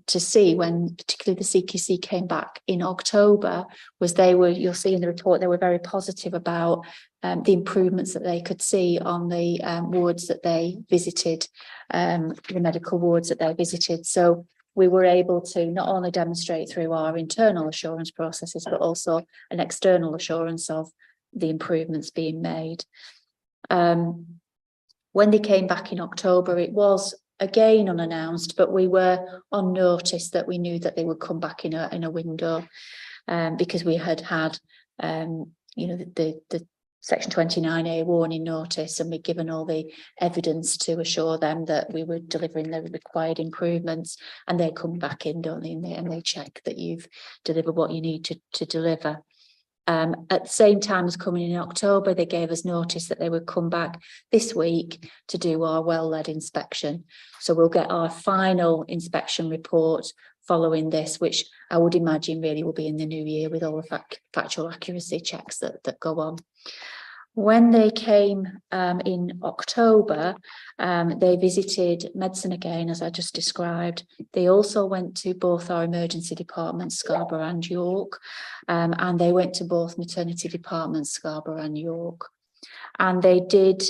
see when particularly the CQC came back in October was you'll see in the report, they were very positive about the improvements that they could see on the wards that they visited, the medical wards that they visited. So we were able to not only demonstrate through our internal assurance processes, but also an external assurance of the improvements being made. When they came back in October, it was again unannounced, but we were on notice that we knew that they would come back in a window, because we had you know, the Section 29A warning notice, and we'd given all the evidence to assure them that we were delivering the required improvements, and they come back in, don't they, and they check that you've delivered what you need to deliver. At the same time as coming in October, they gave us notice that they would come back this week to do our well-led inspection. So we'll get our final inspection report following this, which I would imagine really will be in the new year with all the factual accuracy checks that go on. When they came in October, they visited medicine again, as I just described. They also went to both our emergency departments, Scarborough and York, and they went to both maternity departments, Scarborough and York. And they did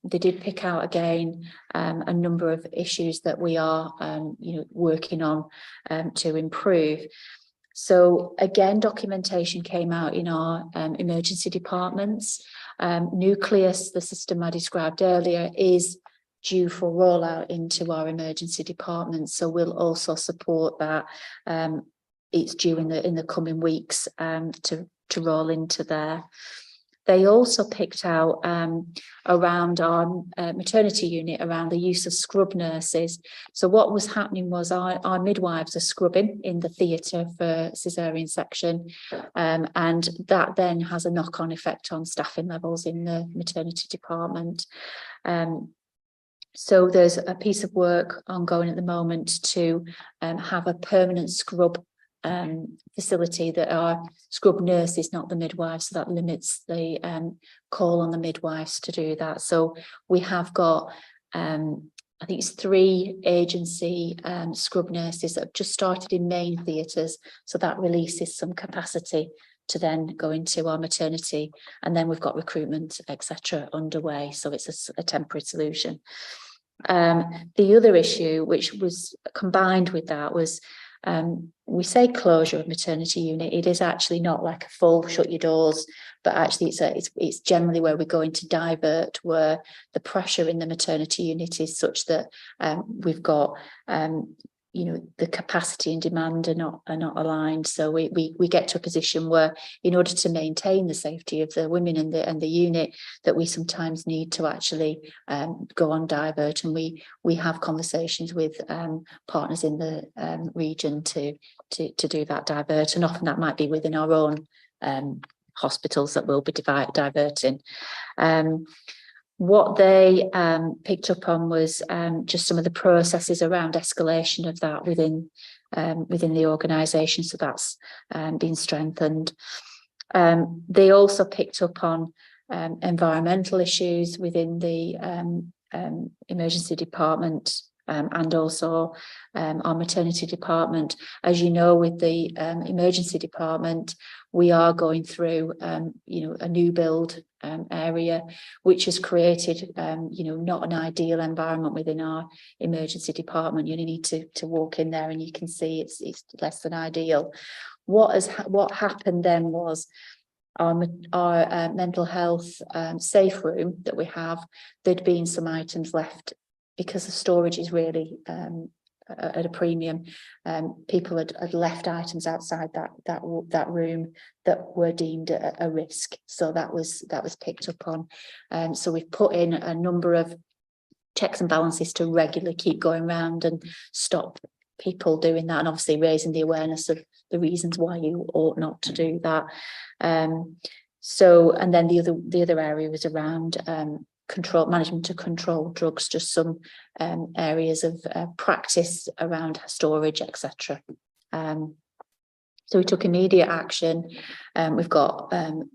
pick out again a number of issues that we are you know, working on to improve. So again, documentation came out in our emergency departments. Nucleus, the system I described earlier, is due for rollout into our emergency departments. So we'll also support that. It's due in the coming weeks to roll into there. They also picked out around our maternity unit around the use of scrub nurses. So what was happening was our midwives are scrubbing in the theatre for caesarean section, and that then has a knock-on effect on staffing levels in the maternity department. So there's a piece of work ongoing at the moment to have a permanent scrub facility that are scrub nurses, not the midwives, so that limits the call on the midwives to do that. So we have got I think it's 3 agency scrub nurses that have just started in main theatres, so that releases some capacity to then go into our maternity, and then we've got recruitment etc. underway, so it's a temporary solution. The other issue which was combined with that was we say closure of maternity unit. It is actually not like a full shut your doors, but actually it's generally where we're going to divert, where the pressure in the maternity unit is such that we've got you know, the capacity and demand are not aligned. So we get to a position where, in order to maintain the safety of the women and the unit, that we sometimes need to actually go on divert, and we have conversations with partners in the region to do that divert, and often that might be within our own hospitals that will be diverting. What they picked up on was just some of the processes around escalation of that within the organisation, so that's been strengthened. They also picked up on environmental issues within the emergency department, and also our maternity department. As you know, with the emergency department, we are going through you know, a new build area, which has created you know, not an ideal environment within our emergency department. You need to walk in there and you can see it's less than ideal. What happened then was our mental health safe room that we have, there'd been some items left because the storage is really at a premium. People had left items outside that room that were deemed a risk, so that was picked up on. So we've put in a number of checks and balances to regularly keep going around and stop people doing that, and obviously raising the awareness of the reasons why you ought not to do that. So, and then the other area was around management to control drugs, just some areas of practice around storage, etc. So we took immediate action. We've got an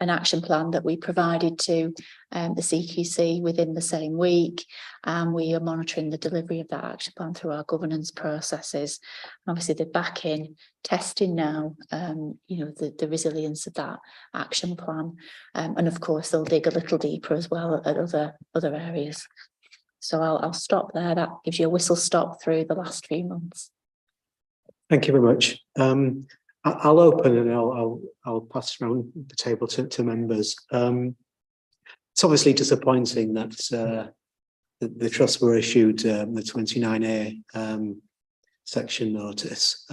action plan that we provided to the CQC within the same week, and we are monitoring the delivery of that action plan through our governance processes. And obviously they're back in testing now, you know, the resilience of that action plan, and of course they'll dig a little deeper as well at other areas. So I'll stop there. That gives you a whistle stop through the last few months. Thank you very much. I'll open and I'll pass around the table to members. It's obviously disappointing that the trusts were issued the 29A section notice,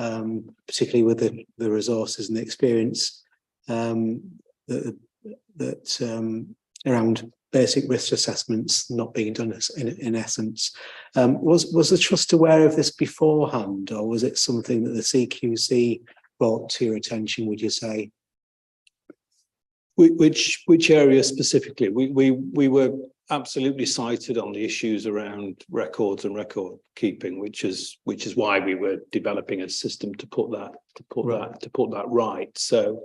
particularly with the resources and the experience that around basic risk assessments not being done in essence. Was the trust aware of this beforehand, or was it something that the CQC brought to your attention, would you say? Which area specifically? We were absolutely cited on the issues around records and record keeping, which is why we were developing a system to put that right. So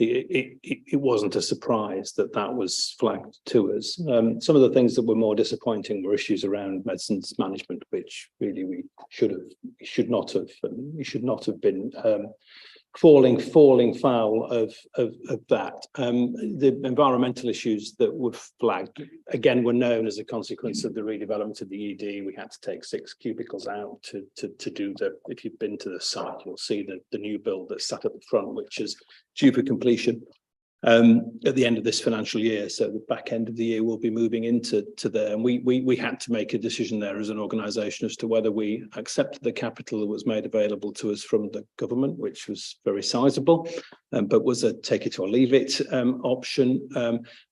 it wasn't a surprise that was flagged to us. Some of the things that were more disappointing were issues around medicines management, which really we should not have been falling foul of that. The environmental issues that were flagged again were known as a consequence of the redevelopment of the ED. We had to take 6 cubicles out to do if you've been to the site, you'll see the new build that's sat at the front, which is due for completion at the end of this financial year. So the back end of the year we'll be moving into there, and we had to make a decision there as an organisation as to whether we accepted the capital that was made available to us from the government, which was very sizable, but was a take it or leave it option,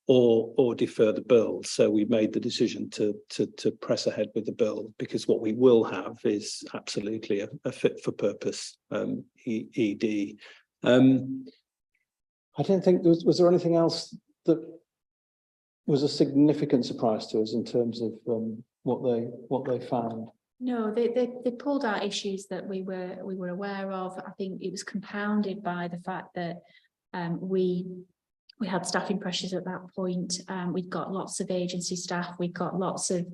or defer the build. So we made the decision to press ahead with the build, because what we will have is absolutely a fit for purpose ED. I don't think was there anything else that was a significant surprise to us in terms of what they found. No, they pulled out issues that we were aware of. I think it was compounded by the fact that we had staffing pressures at that point. We'd got lots of agency staff. We'd got lots of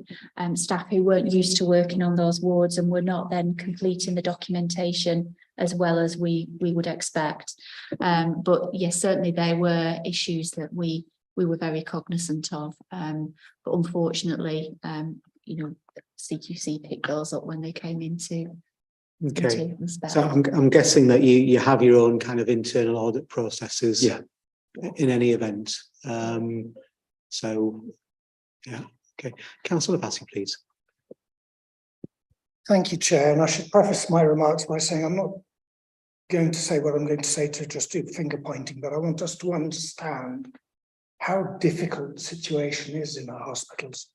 staff who weren't used to working on those wards and were not then completing the documentation as well as we would expect. But yes, certainly there were issues that we were very cognizant of. But unfortunately, CQC picked those up when they came into. Okay, so I'm guessing that you have your own kind of internal audit processes. Yeah. In any event. So, yeah, okay. Councillor Passy, please. Thank you, Chair. And I should preface my remarks by saying I'm not going to say what I'm going to say to just do finger pointing, but I want us to understand how difficult the situation is in our hospitals.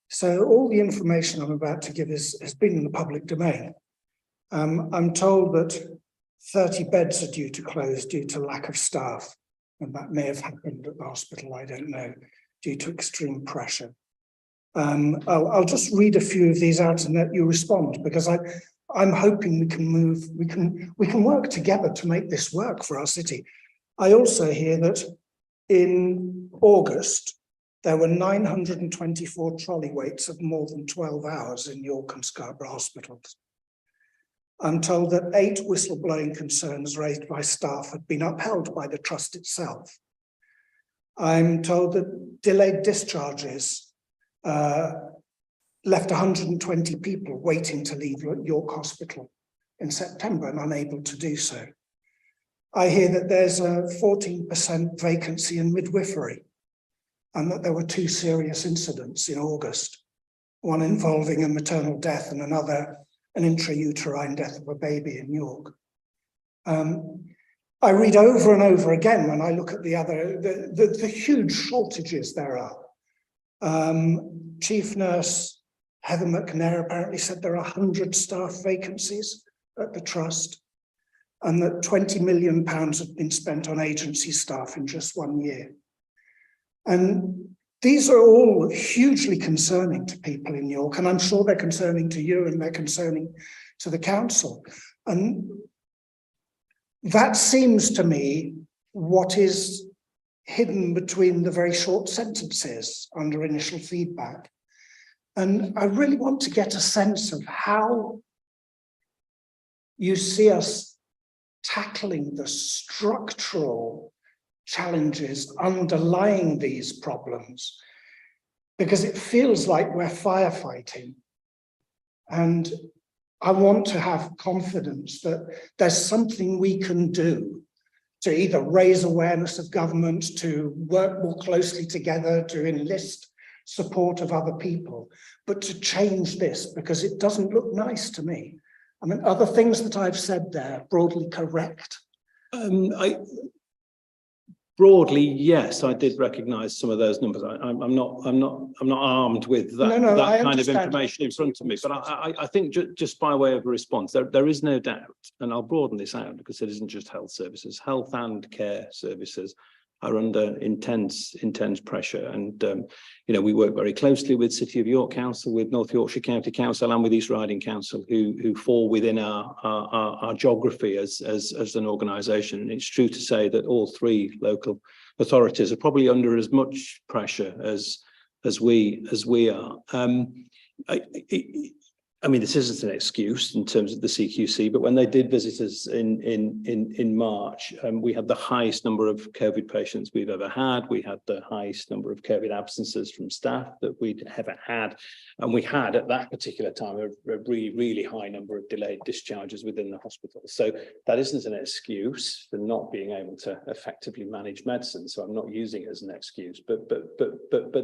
So all the information I'm about to give has been in the public domain. I'm told that 30 beds are due to close due to lack of staff. And that may have happened at the hospital, I don't know, due to extreme pressure. I'll just read a few of these out and let you respond, because I'm hoping we can work together to make this work for our city. I also hear that in August, there were 924 trolley waits of more than 12 hours in York and Scarborough hospitals. I'm told that 8 whistleblowing concerns raised by staff had been upheld by the trust itself. I'm told that delayed discharges left 120 people waiting to leave York Hospital in September and unable to do so. I hear that there's a 14% vacancy in midwifery, and that there were 2 serious incidents in August, one involving a maternal death and another an intrauterine death of a baby in York. I read over and over again when I look at the huge shortages there are. Chief Nurse Heather McNair apparently said there are 100 staff vacancies at the trust, and that £20 million have been spent on agency staff in just 1 year. And these are all hugely concerning to people in York, and I'm sure they're concerning to you and they're concerning to the council. And that seems to me what is hidden between the very short sentences under initial feedback. And I really want to get a sense of how you see us tackling the structural challenges underlying these problems, because it feels like we're firefighting. And I want to have confidence that there's something we can do to either raise awareness of government, to work more closely together, to enlist support of other people, but to change this, because it doesn't look nice to me. I mean, are the things that I've said there broadly correct? Broadly, yes, I did recognise some of those numbers. I'm not armed with that, that kind of information in front of me. But I think just by way of a response, there is no doubt, and I'll broaden this out because it isn't just health services. Health and care services are under intense pressure, and we work very closely with City of York Council, with North Yorkshire County Council, and with East Riding Council, who fall within our geography as an organisation. And it's true to say that all 3 local authorities are probably under as much pressure as we are. I mean, this isn't an excuse in terms of the CQC, but when they did visit us in March, we had the highest number of COVID patients we've ever had. We had the highest number of COVID absences from staff that we'd ever had. And we had at that particular time a really, really high number of delayed discharges within the hospital. So that isn't an excuse for not being able to effectively manage medicine. So I'm not using it as an excuse, but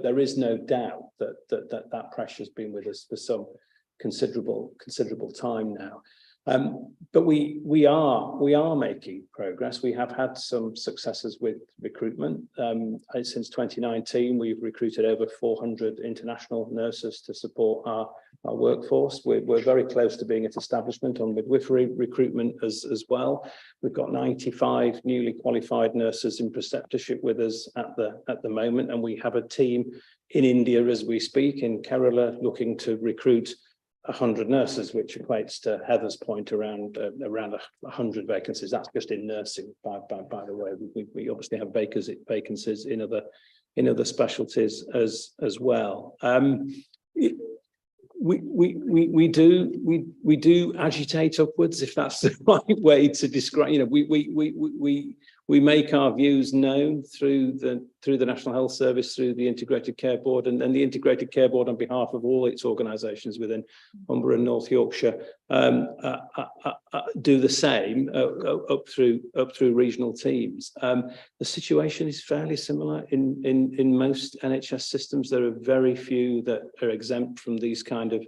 there is no doubt that pressure has been with us for some considerable time now. But we are making progress. We have had some successes with recruitment. Since 2019, we've recruited over 400 international nurses to support our workforce. We're very close to being at establishment on midwifery recruitment as well. We've got 95 newly qualified nurses in preceptorship with us at the moment, and we have a team in India as we speak, in Kerala, looking to recruit 100 nurses, which equates to Heather's point around 100 vacancies. That's just in nursing, by the way. We obviously have vacancies in other specialties as well. We do agitate upwards, if that's the right way to describe. You know, we make our views known through the National Health Service, through the Integrated Care Board, and the Integrated Care Board, on behalf of all its organisations within Humber and North Yorkshire, do the same up through regional teams. The situation is fairly similar in most NHS systems. There are very few that are exempt from these kind of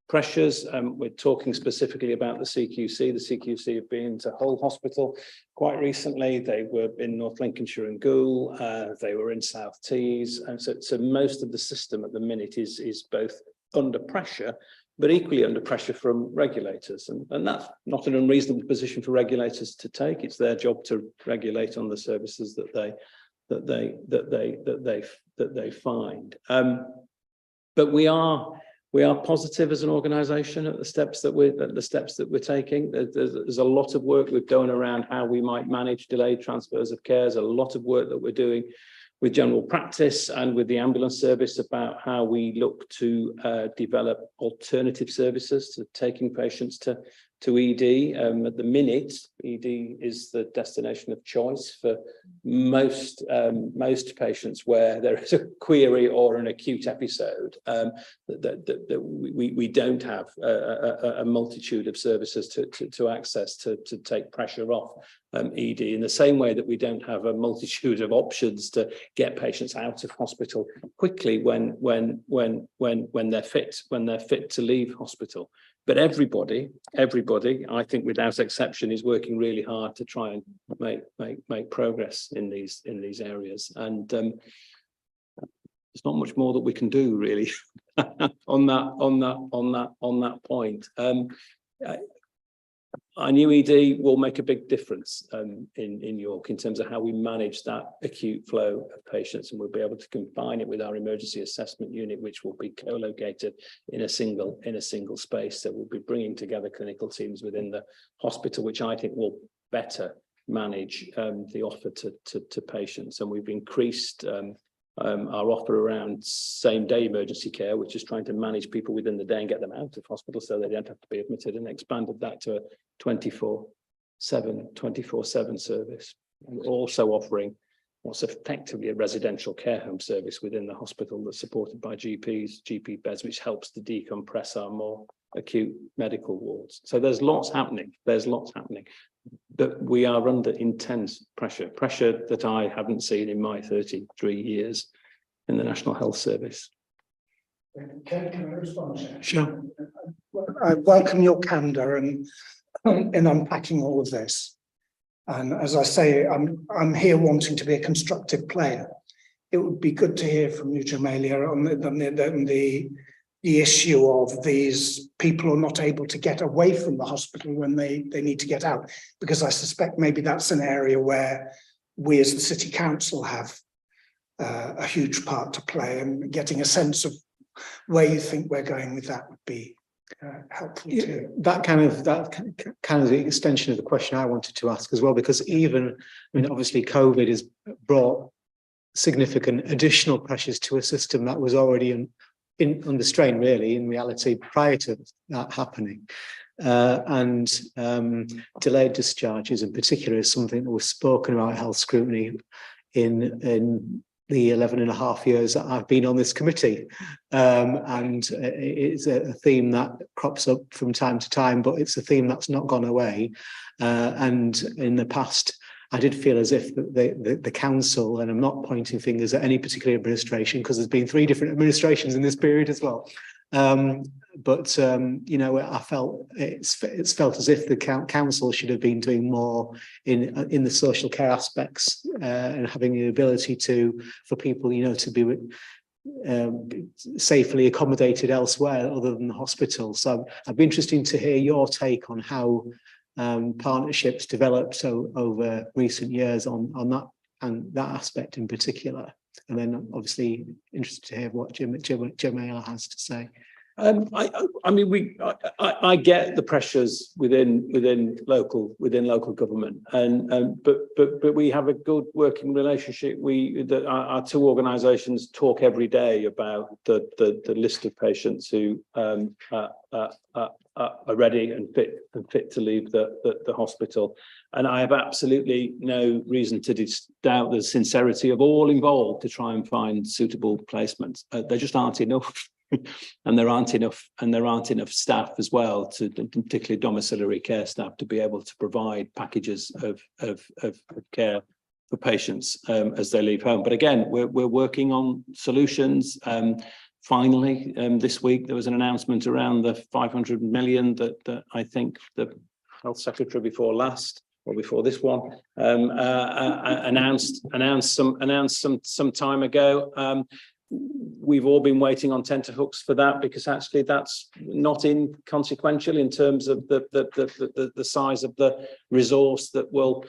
pressures. We're talking specifically about the CQC. The CQC have been to Hull Hospital quite recently. They were in North Lincolnshire and Goole. They were in South Tees. And so most of the system at the minute is both under pressure, but equally under pressure from regulators. And that's not an unreasonable position for regulators to take. It's their job to regulate on the services that they find. But we are positive as an organisation at the steps that we're taking. There's a lot of work we've done around how we might manage delayed transfers of care. There's a lot of work that we're doing with general practice and with the ambulance service about how we look to develop alternative services to taking patients to ED. At the minute, ED is the destination of choice for most patients where there is a query or an acute episode. We don't have a multitude of services to access to take pressure off ED, in the same way that we don't have a multitude of options to get patients out of hospital quickly when they're fit to leave hospital. But everybody, I think without exception, is working really hard to try and make progress in these areas. And there's not much more that we can do really on that point. I knew ED will make a big difference in York in terms of how we manage that acute flow of patients, and we'll be able to combine it with our emergency assessment unit, which will be co-located in a single space. So we'll be bringing together clinical teams within the hospital, which I think will better manage the offer to patients. And we've increased our offer around same-day emergency care, which is trying to manage people within the day and get them out of hospital so they don't have to be admitted, and expanded that to a 24/7 service. And also offering what's effectively a residential care home service within the hospital that's supported by GP beds, which helps to decompress our more acute medical wards. So there's lots happening. But we are under intense pressure that I haven't seen in my 33 years in the National Health Service. Can I respond? Sure. I welcome your candour in unpacking all of this. And as I say, I'm here wanting to be a constructive player. It would be good to hear from you, Jamelia, on the issue of these people who are not able to get away from the hospital when they need to get out, because I suspect maybe that's an area where we as the City Council have a huge part to play, and getting a sense of where you think we're going with that would be helpful too. That kind of the extension of the question I wanted to ask as well, because obviously COVID has brought significant additional pressures to a system that was already under strain, really, in reality, prior to that happening. And delayed discharges in particular is something that was spoken about health scrutiny in the 11.5 years that I've been on this committee. And it's a theme that crops up from time to time, but it's a theme that's not gone away. And in the past, I did feel as if the council, and I'm not pointing fingers at any particular administration, because there's been 3 different administrations in this period as well. But you know, I felt it's felt as if the council should have been doing more in the social care aspects, and having the ability for people, you know, to be safely accommodated elsewhere other than the hospital. So I'd be interested to hear your take on how partnerships developed over recent years on that, and that aspect in particular. And then obviously interested to hear what Jamila has to say. I mean, I get the pressures within local government, and but we have a good working relationship. Our 2 organisations talk every day about the list of patients who are ready and fit to leave the hospital, and I have absolutely no reason to doubt the sincerity of all involved to try and find suitable placements. There just aren't enough. And there aren't enough staff as well, particularly domiciliary care staff, to be able to provide packages of care for patients as they leave home. But again, we're working on solutions. Finally, this week there was an announcement around the 500 million that I think the Health Secretary before this one announced some time ago. We've all been waiting on tenterhooks for that, because actually that's not inconsequential in terms of the size of the resource that will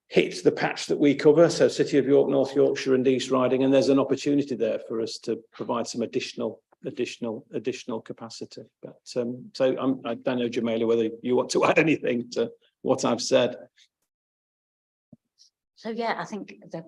hit the patch that we cover. So City of York, North Yorkshire and East Riding, and there's an opportunity there for us to provide some additional capacity. But I don't know, Jamila, whether you want to add anything to what I've said. So yeah, I think the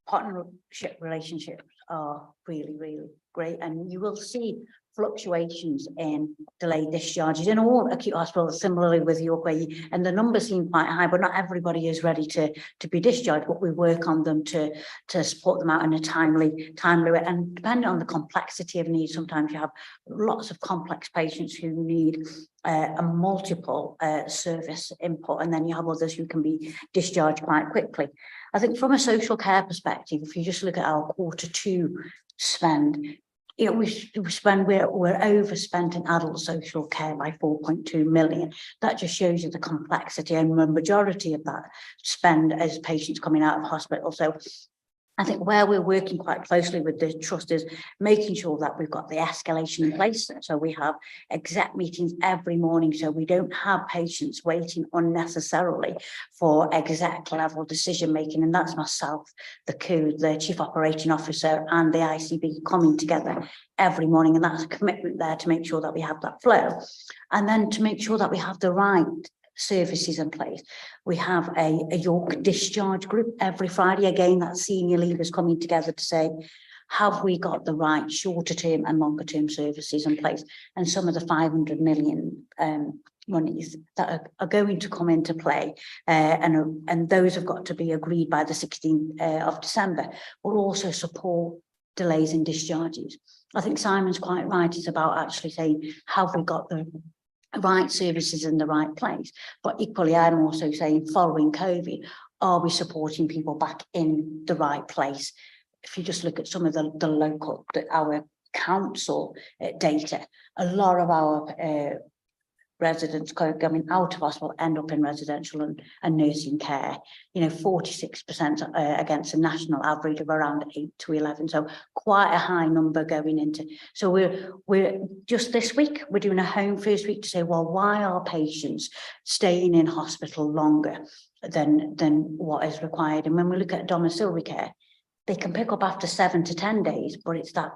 partnership relationships are really, really great, and you will see fluctuations in delayed discharges in all acute hospitals, similarly with York, and the numbers seem quite high, but not everybody is ready to be discharged. But we work on them to support them out in a timely way, and depending on the complexity of needs, sometimes you have lots of complex patients who need a multiple service input, and then you have others who can be discharged quite quickly. I think from a social care perspective, if you just look at our Q2 spend, you know, we're overspent in adult social care by 4.2 million. That just shows you the complexity, and the majority of that spend is patients coming out of hospital. So I think where we're working quite closely with the trust is making sure that we've got the escalation in place. So we have exec meetings every morning, so we don't have patients waiting unnecessarily for exec level decision making. And that's myself, the COO, the Chief Operating Officer, and the ICB coming together every morning. And that's a commitment there to make sure that we have that flow, and then to make sure that we have the right services in place. We have a York discharge group every Friday. Again, that senior leaders coming together to say, have we got the right shorter term and longer term services in place? And some of the 500 million monies that are going to come into play, and those have got to be agreed by the 16th of December, will also support delays in discharges. I think Simon's quite right. It's about actually saying, have we got the right services in the right place? But equally, I'm also saying, following COVID, are we supporting people back in the right place? If you just look at some of our council data, a lot of our residents coming out of hospital end up in residential and nursing care, 46% against a national average of around 8 to 11. So quite a high number going into. So we're just this week, we're doing a home first week to say, well, why are patients staying in hospital longer than what is required? And when we look at domiciliary care, they can pick up after 7 to 10 days, but it's that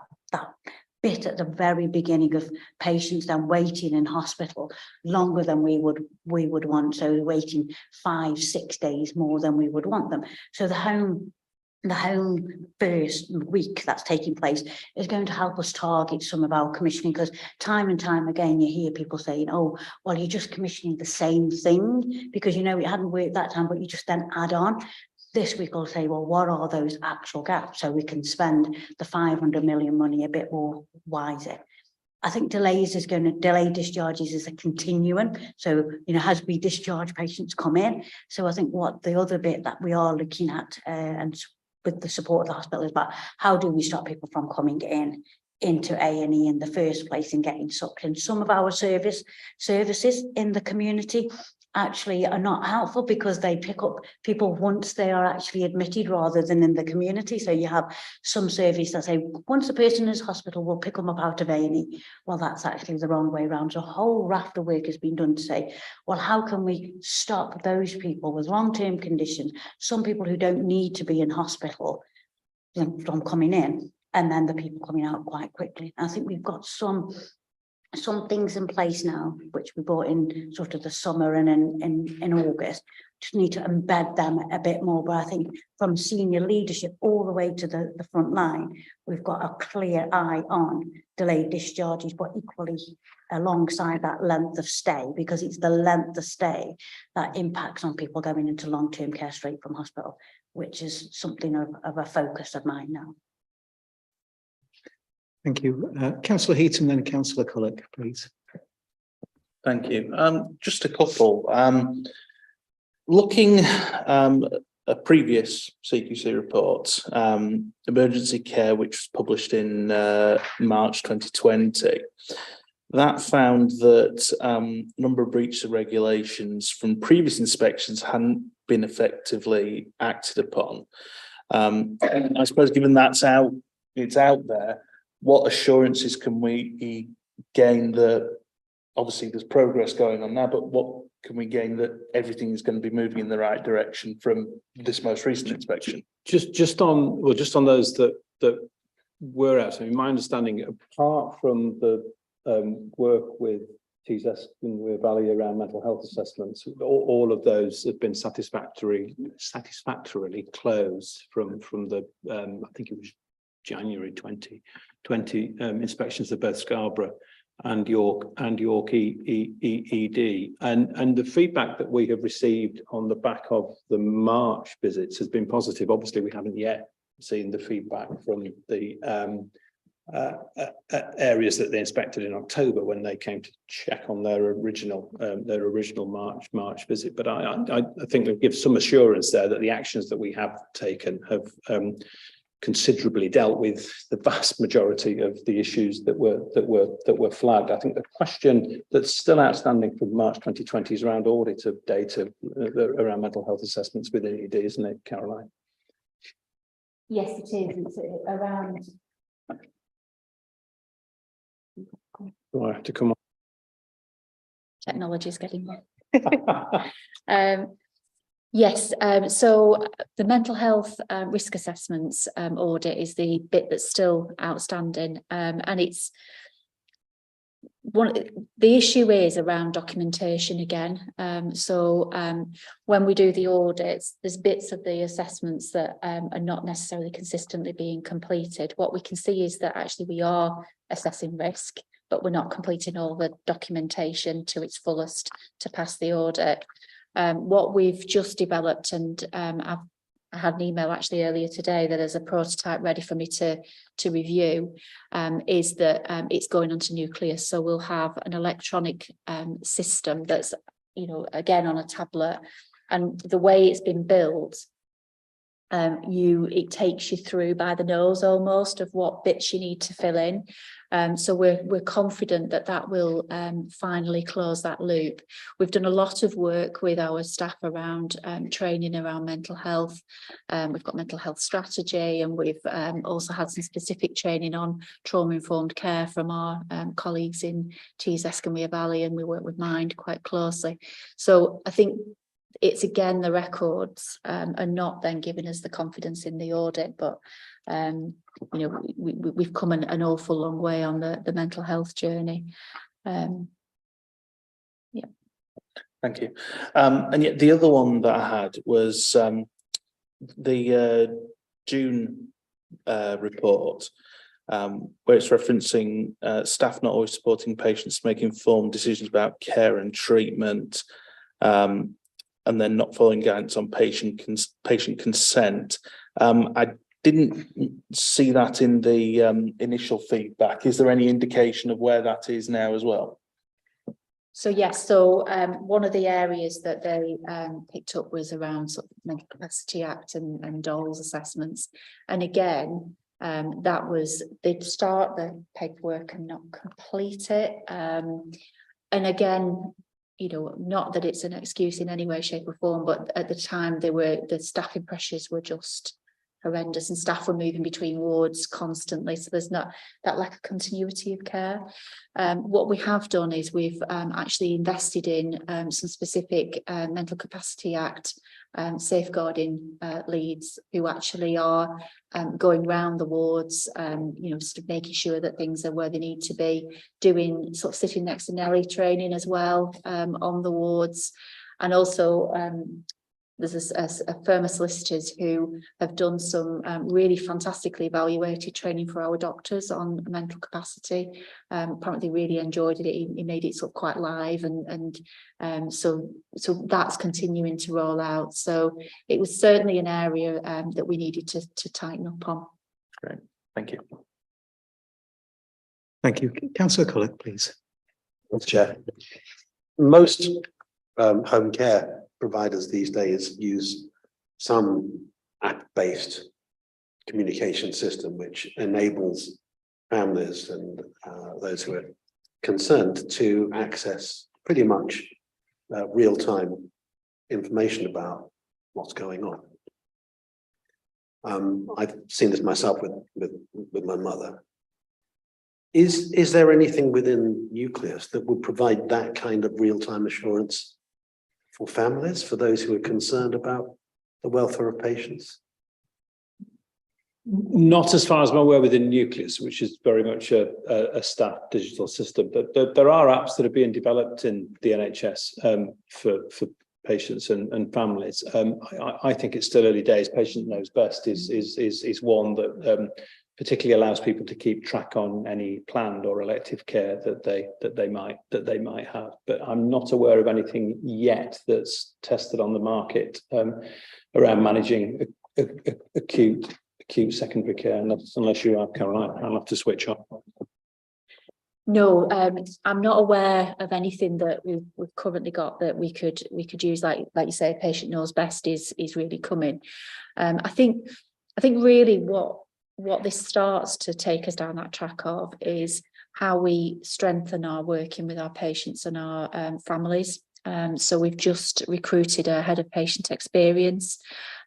bit at the very beginning of patients then waiting in hospital longer than we would want. So waiting 5-6 days more than we would want them. So the home the home first week that's taking place is going to help us target some of our commissioning, because time and time again you hear people saying, oh, well, you're just commissioning the same thing because you know it hadn't worked that time, but you just then add on. This week will say, well, what are those actual gaps, so we can spend the 500 million money a bit more wiser. I think delayed discharges is a continuum. So, you know, as we discharge, patients come in. So I think what the other bit that we are looking at and with the support of the hospital is about how do we stop people from coming into A&E in the first place and getting sucked in. Some of our services in the community actually are not helpful because they pick up people once they are actually admitted rather than in the community. So you have some service that say once the person is hospital, we'll pick them up out of A&E. Well, that's actually the wrong way around. So a whole raft of work has been done to say, well, how can we stop those people with long-term conditions, some people who don't need to be in hospital, from coming in, and then the people coming out quite quickly. I think we've got some things in place now, which we brought in sort of the summer and in August. Just need to embed them a bit more. But I think from senior leadership all the way to the front line, we've got a clear eye on delayed discharges, but equally alongside that length of stay, because it's the length of stay that impacts on people going into long-term care straight from hospital, which is something of a focus of mine now. Thank you. Councillor Heaton, then Councillor Culloch, please. Thank you. Just a couple. Looking at previous CQC reports, emergency care, which was published in March 2020, that found that number of breaches of regulations from previous inspections hadn't been effectively acted upon. I suppose given it's out there, what assurances can we gain that obviously there's progress going on now, but what can we gain that everything is going to be moving in the right direction from this most recent inspection? Just on those that were out. I mean, my understanding, apart from the work with TZESC and Weir Valley around mental health assessments, all of those have been satisfactorily closed from the I think it was January 2020 inspections of both Scarborough and York ED, and the feedback that we have received on the back of the March visits has been positive. Obviously, we haven't yet seen the feedback from the areas that they inspected in October when they came to check on their original March visit. But I think that gives some assurance there that the actions that we have taken have considerably dealt with the vast majority of the issues that were flagged. I think the question that's still outstanding from March 2020 is around audit of data around mental health assessments within ED, isn't it, Caroline? Yes, it is. It's around. Do I have to come on? Technology is getting there. Yes, so the mental health risk assessments audit is the bit that's still outstanding, and it's the issue is around documentation again. When we do the audits, there's bits of the assessments that are not necessarily consistently being completed. What we can see is that actually we are assessing risk, but we're not completing all the documentation to its fullest to pass the audit. What we've just developed, and I had an email actually earlier today that there's a prototype ready for me to review, is that it's going onto Nucleus. So we'll have an electronic system that's, you know, again on a tablet, and the way it's been built, it takes you through by the nose almost of what bits you need to fill in. So we're confident that will finally close that loop. We've done a lot of work with our staff around training around mental health. We've got mental health strategy, and we've also had some specific training on trauma-informed care from our colleagues in TZESC and Weir Valley, and we work with Mind quite closely. So I think it's again the records are not then giving us the confidence in the audit, but you know, we've come an awful long way on the mental health journey. Yeah. Thank you. And yet the other one that I had was the June report, where it's referencing staff not always supporting patients to make informed decisions about care and treatment, and then not following guidance on patient consent. I didn't see that in the initial feedback. Is there any indication of where that is now as well? So yes, so one of the areas that they picked up was around sort of Mental Capacity Act and DOLS assessments. And again, that was, they'd start the paperwork and not complete it. And again, you know, not that it's an excuse in any way, shape or form, but at the time the staffing pressures were just horrendous and staff were moving between wards constantly. So there's not that lack of continuity of care. What we have done is we've actually invested in some specific Mental Capacity Act safeguarding leads who actually are going round the wards, you know, sort of making sure that things are where they need to be, doing sort of sitting next to Nelly training as well on the wards. And also there's a firm of solicitors who have done some really fantastically evaluated training for our doctors on mental capacity. Apparently really enjoyed it. He made it sort of quite live, and so that's continuing to roll out. So it was certainly an area that we needed to tighten up on. Great, thank you. Thank you. Councillor Culloch, please. Thanks, Chair. Most home care providers these days use some app-based communication system which enables families and those who are concerned to access pretty much real-time information about what's going on. I've seen this myself with my mother. Is there anything within Nucleus that would provide that kind of real-time assurance for families, for those who are concerned about the welfare of patients? Not as far as I'm aware within Nucleus, which is very much a staff digital system, but there are apps that are being developed in the NHS for patients and families. I think it's still early days. Patient Knows Best is one that particularly allows people to keep track on any planned or elective care that they might have. But I'm not aware of anything yet that's tested on the market around managing acute secondary care, unless you are, Caroline. I'll have to switch on. No, I'm not aware of anything that we've currently got that we could use. Like you say, Patient Knows Best is really coming. I think really what this starts to take us down that track of is how we strengthen our working with our patients and our families. So we've just recruited a head of patient experience.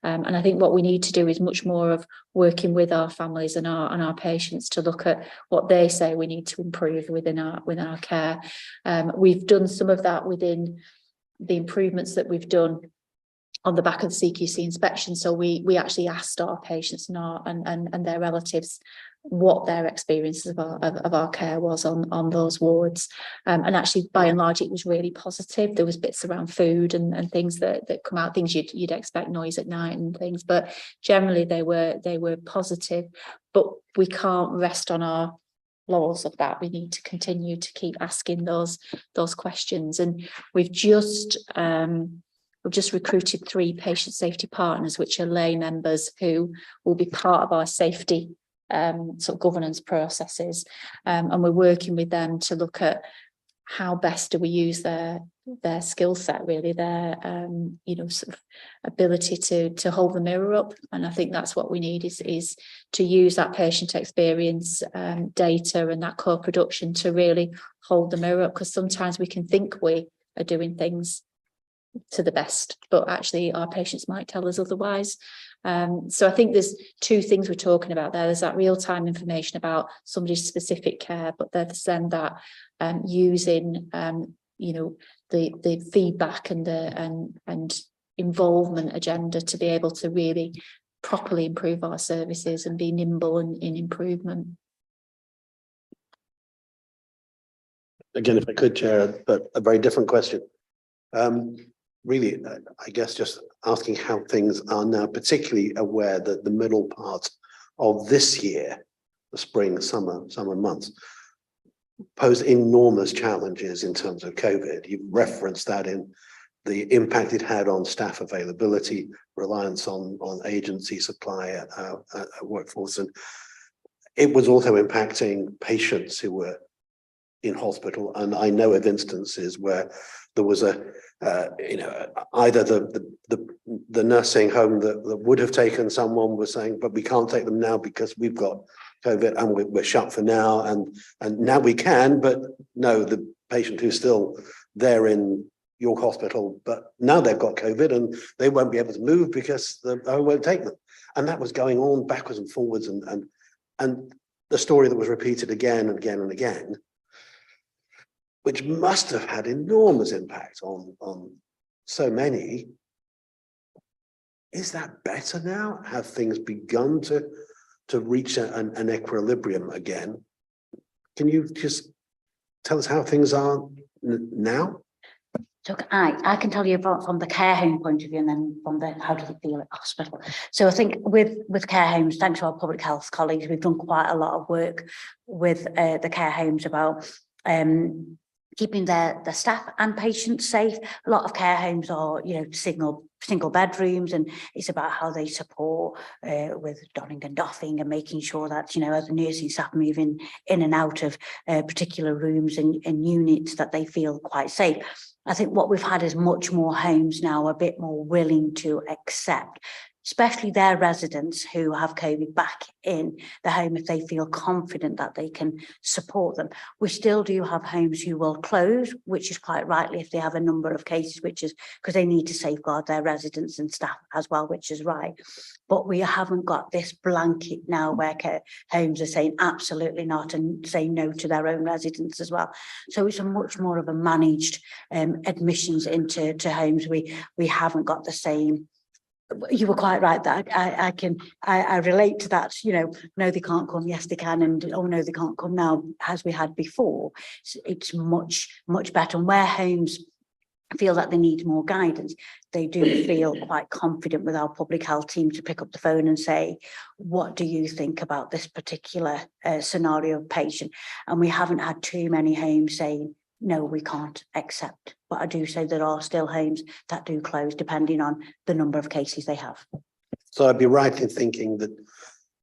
And I think what we need to do is much more of working with our families and our patients to look at what they say we need to improve within our care. We've done some of that within the improvements that we've done on the back of the CQC inspection. So we actually asked our patients and their relatives what their experiences of our care was on those wards. And actually, by and large, it was really positive. There was bits around food and things that come out, things you'd expect, noise at night and things, but generally they were positive. But we can't rest on our laurels of that. We need to continue to keep asking those questions. And we've just recruited 3 patient safety partners, which are lay members who will be part of our safety sort of governance processes, and we're working with them to look at how best do we use their skill set, really, their sort of ability to hold the mirror up. And I think that's what we need is to use that patient experience data and that co-production to really hold the mirror up, because sometimes we can think we are doing things to the best, but actually our patients might tell us otherwise. So I think there's 2 things we're talking about there. There's that real-time information about somebody's specific care, but there's then that using the feedback and involvement agenda to be able to really properly improve our services and be nimble in improvement. Again, if I could, Chair, but a very different question. really, I guess, just asking how things are now, particularly aware that the middle part of this year, the spring, summer months, posed enormous challenges in terms of COVID. You've referenced that in the impact it had on staff availability, reliance on agency supply workforce, and it was also impacting patients who were in hospital. And I know of instances where there was either the nursing home that would have taken someone was saying, but we can't take them now because we've got COVID and we're shut for now, and now we can, but no, the patient who's still there in York Hospital, but now they've got COVID and they won't be able to move because the home won't take them. And that was going on backwards and forwards, and the story that was repeated again and again and again, which must have had enormous impact on so many. Is that better now? Have things begun to reach an equilibrium again? Can you just tell us how things are now? So I can tell you from the care home point of view, and then from the how does it feel at hospital. So I think with care homes, thanks to our public health colleagues, we've done quite a lot of work with the care homes about keeping their staff and patients safe. A lot of care homes are, single bedrooms, and it's about how they support with donning and doffing and making sure that, as the nursing staff move in and out of particular rooms and units, that they feel quite safe. I think what we've had is much more homes now a bit more willing to accept, especially their residents who have COVID back in the home if they feel confident that they can support them. We still do have homes who will close, which is quite rightly if they have a number of cases, which is because they need to safeguard their residents and staff as well, which is right. But we haven't got this blanket now where care homes are saying absolutely not and saying no to their own residents as well. So it's a much more of a managed admissions into homes. We haven't got the same. You were quite right that I relate to that, no, they can't come, yes, they can, and oh no, they can't come now, as we had before. It's much better. And where homes feel that they need more guidance, they do feel quite confident with our public health team to pick up the phone and say, what do you think about this particular scenario of patient? And we haven't had too many homes saying, no, we can't accept. But I do say there are still homes that do close depending on the number of cases they have. So I'd be right in thinking that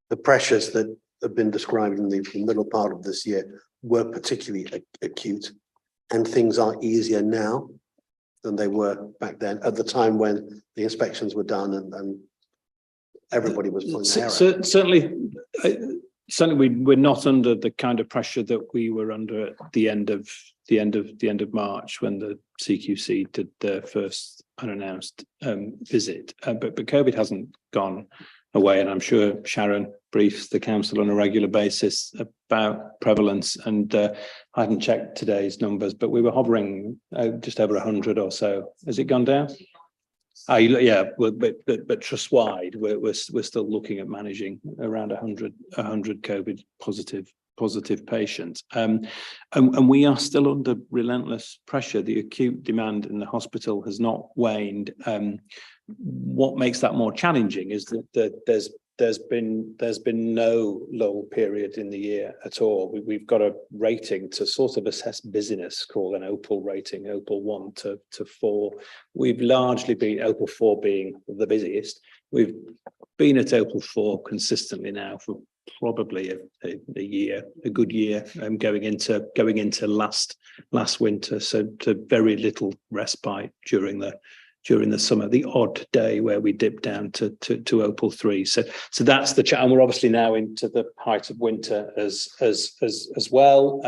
the pressures that have been described in the middle part of this year were particularly acute, and things are easier now than they were back then at the time when the inspections were done and everybody was pulling their hair out. Certainly, we're not under the kind of pressure that we were under at the end of March when the CQC did their first unannounced visit. But COVID hasn't gone away, and I'm sure Sharon briefs the council on a regular basis about prevalence. And I haven't checked today's numbers, but we were hovering just over 100 or so. Has it gone down? Yeah, but trust-wide, we're still looking at managing around 100 COVID positive patients, and we are still under relentless pressure. The acute demand in the hospital has not waned. What makes that more challenging is that there's been no lull period in the year at all. We've got a rating to sort of assess busyness called an Opal rating, Opal 1 to 4. We've largely been Opal 4 being the busiest. We've been at Opal 4 consistently now for probably a year, a good year, going into last winter. So to very little respite during the summer, the odd day where we dip down to Opal 3. So that's the challenge. And we're obviously now into the height of winter as well.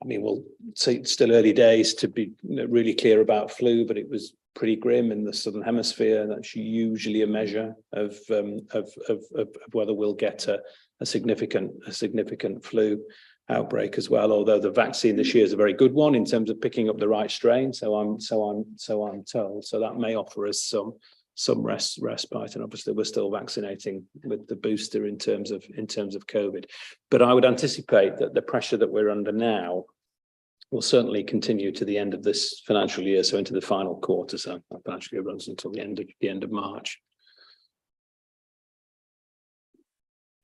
We'll see, it's still early days to be really clear about flu, but it was pretty grim in the Southern Hemisphere. That's usually a measure of whether we'll get a significant flu outbreak as well. Although the vaccine this year is a very good one in terms of picking up the right strain, so I'm told. So that may offer us some respite, and obviously we're still vaccinating with the booster in terms of COVID. But I would anticipate that the pressure that we're under now will certainly continue to the end of this financial year, so into the final quarter. So our financial year runs until the end of March.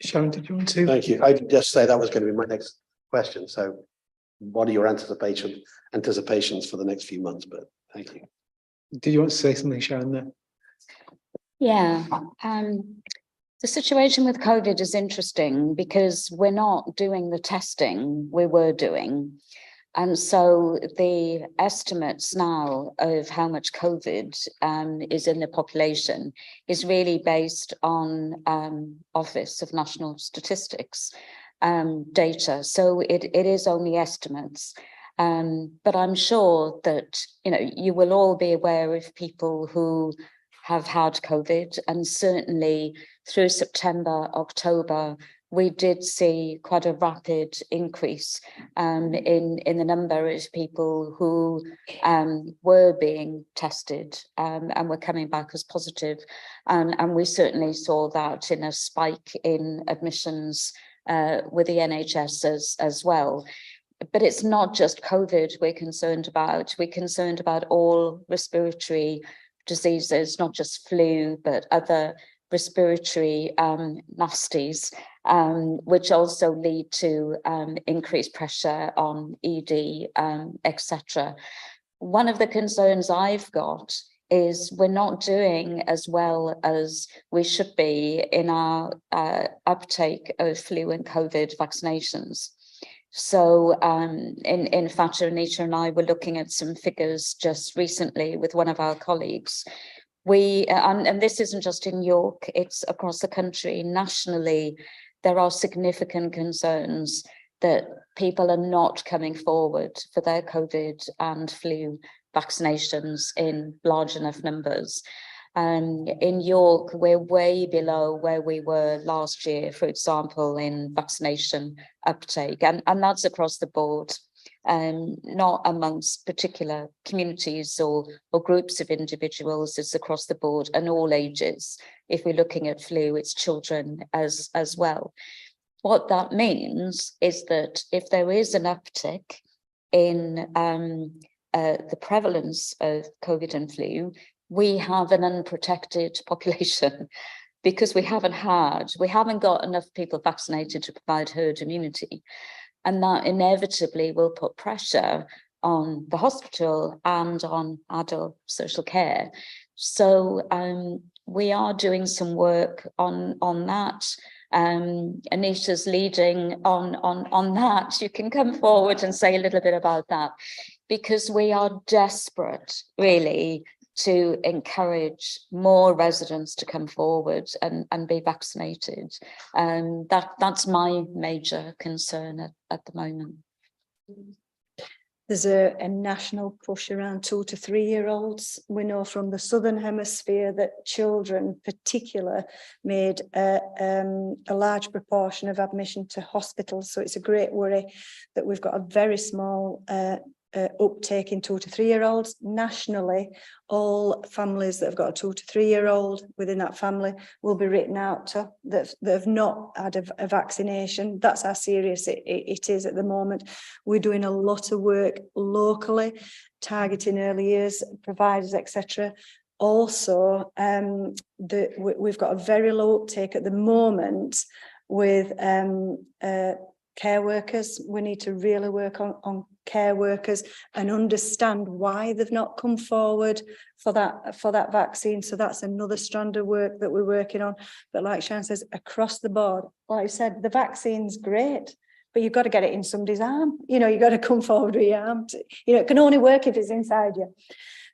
Sharon, did you want to? Thank you. I'd just say that was going to be my next question. So what are your anticipations for the next few months? But thank you. Did you want to say something, Sharon, there? Yeah, the situation with COVID is interesting because we're not doing the testing we were doing. And so the estimates now of how much COVID is in the population is really based on Office of National Statistics data. So it is only estimates. But I'm sure that, you know, you will all be aware of people who have had COVID, and certainly through September, October, we did see quite a rapid increase in the number of people who were being tested and were coming back as positive. And we certainly saw that in a spike in admissions with the NHS as well. But it's not just COVID we're concerned about. We're concerned about all respiratory diseases, not just flu, but other respiratory nasties, which also lead to increased pressure on ED, etc. One of the concerns I've got is we're not doing as well as we should be in our uptake of flu and COVID vaccinations. So in fact, Anita and I were looking at some figures just recently with one of our colleagues. And this isn't just in York, it's across the country. Nationally, there are significant concerns that people are not coming forward for their COVID and flu vaccinations in large enough numbers. In York, we're way below where we were last year, for example, in vaccination uptake, and that's across the board, not amongst particular communities or groups of individuals. It's across the board and all ages. If we're looking at flu, it's children as well. What that means is that if there is an uptick in the prevalence of COVID and flu, we have an unprotected population because we haven't got enough people vaccinated to provide herd immunity. And that inevitably will put pressure on the hospital and on adult social care. So we are doing some work on that. Anita's leading on that. You can come forward and say a little bit about that, because we are desperate, really, to encourage more residents to come forward and be vaccinated. That's my major concern at the moment. There's a national push around 2 to 3 year olds. We know from the Southern Hemisphere that children in particular made a large proportion of admission to hospitals. So it's a great worry that we've got a very small uptake in 2 to 3 year olds. Nationally, all families that have got a 2 to 3 year old within that family will be written out to that have not had a vaccination. That's how serious it is at the moment. We're doing a lot of work locally, targeting early years providers, etc. Also, we've got a very low uptake at the moment with care workers. We need to really work on care workers and understand why they've not come forward for that vaccine. So that's another strand of work that we're working on. But like Sharon says, across the board, like I said, the vaccine's great, but you've got to get it in somebody's arm. You know, you've got to come forward with your arm. You know, it can only work if it's inside you.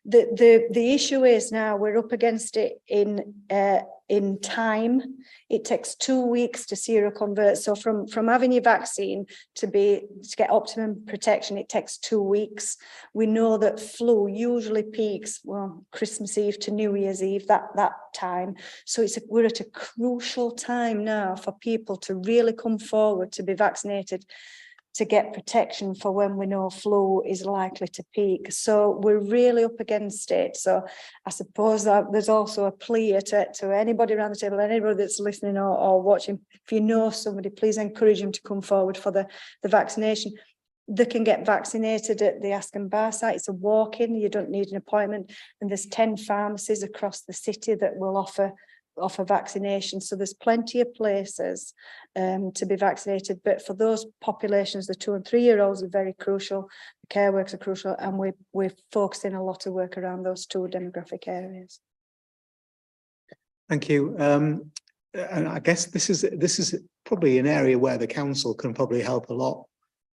The issue is now we're up against it in time. It takes 2 weeks to seroconvert. So from having your vaccine to get optimum protection, it takes 2 weeks. We know that flu usually peaks, well, Christmas Eve to New Year's Eve, that time. So we're at a crucial time now for people to really come forward to be vaccinated, to get protection for when we know flu is likely to peak. So we're really up against it. So I suppose that there's also a plea to anybody around the table, anybody that's listening or watching, if you know somebody, please encourage them to come forward for the vaccination. they can get vaccinated at the Askham Bar site. It's a walk-in, you don't need an appointment. And there's 10 pharmacies across the city that will offer vaccination. So there's plenty of places to be vaccinated. But for those populations, the 2 and 3 year olds are very crucial. The care workers are crucial, and we're focusing a lot of work around those 2 demographic areas. Thank you. And I guess this is probably an area where the council can probably help a lot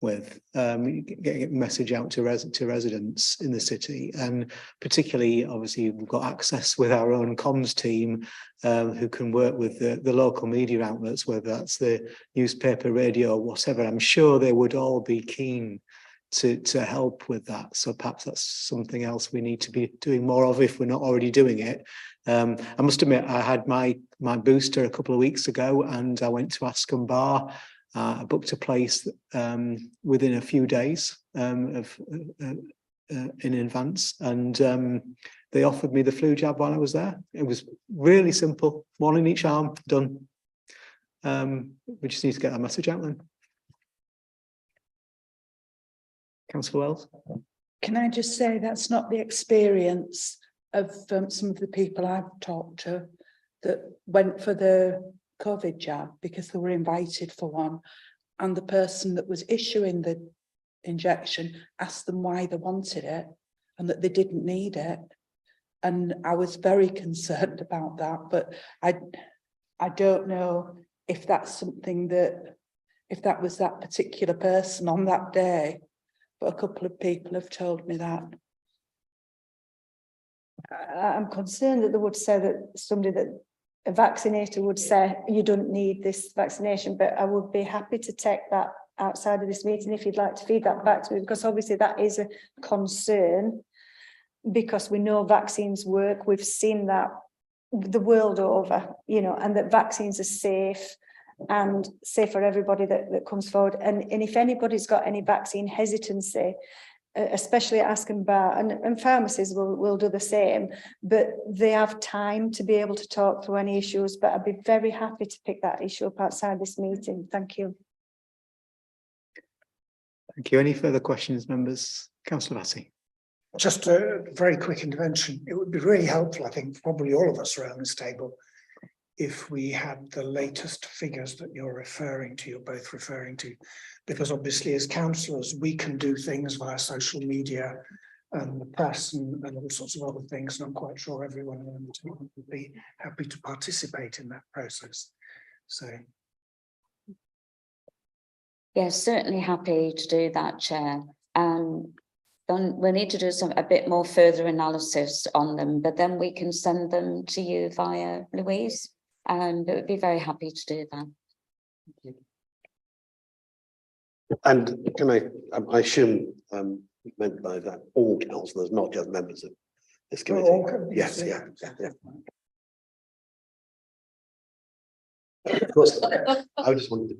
with getting a message out to residents in the city, and particularly obviously we've got access with our own comms team who can work with the local media outlets, whether that's the newspaper, radio, whatever. I'm sure they would all be keen to help with that. So perhaps that's something else we need to be doing more of if we're not already doing it. I must admit, I had my booster a couple of weeks ago, and I went to Askham Bar. I booked a place within a few days in advance, and they offered me the flu jab while I was there. It was really simple, 1 in each arm, done. We just need to get that message out then. Councillor Wells. Can I just say that's not the experience of some of the people I've talked to that went for the COVID jab because they were invited for one, and the person that was issuing the injection asked them why they wanted it and that they didn't need it. And I was very concerned about that, but I don't know if that's something that, if that was that particular person on that day, but a couple of people have told me that. I'm concerned that they would say that somebody that a vaccinator would say you don't need this vaccination, but I would be happy to take that outside of this meeting if you'd like to feed that back to me, because obviously that is a concern, because we know vaccines work. We've seen that the world over, you know, and that vaccines are safe and safe for everybody that comes forward. And if anybody's got any vaccine hesitancy, especially at Askham Bar, and pharmacies will do the same, but they have time to be able to talk through any issues. But I'd be very happy to pick that issue up outside this meeting. Thank you. Thank you. Any further questions, members? Councillor Massey. Just a very quick intervention. It would be really helpful, I think, probably all of us around this table, if we had the latest figures that you're both referring to, because obviously as councillors, we can do things via social media and the press and all sorts of other things. And I'm quite sure everyone around the table would be happy to participate in that process. So. Yes, certainly happy to do that, Chair. Then we need to do a bit more further analysis on them, but then we can send them to you via Louise. But we'd be very happy to do that. And can I assume meant by that all councillors, not just members of this committee? Yes, yeah. Of course, I just wanted to.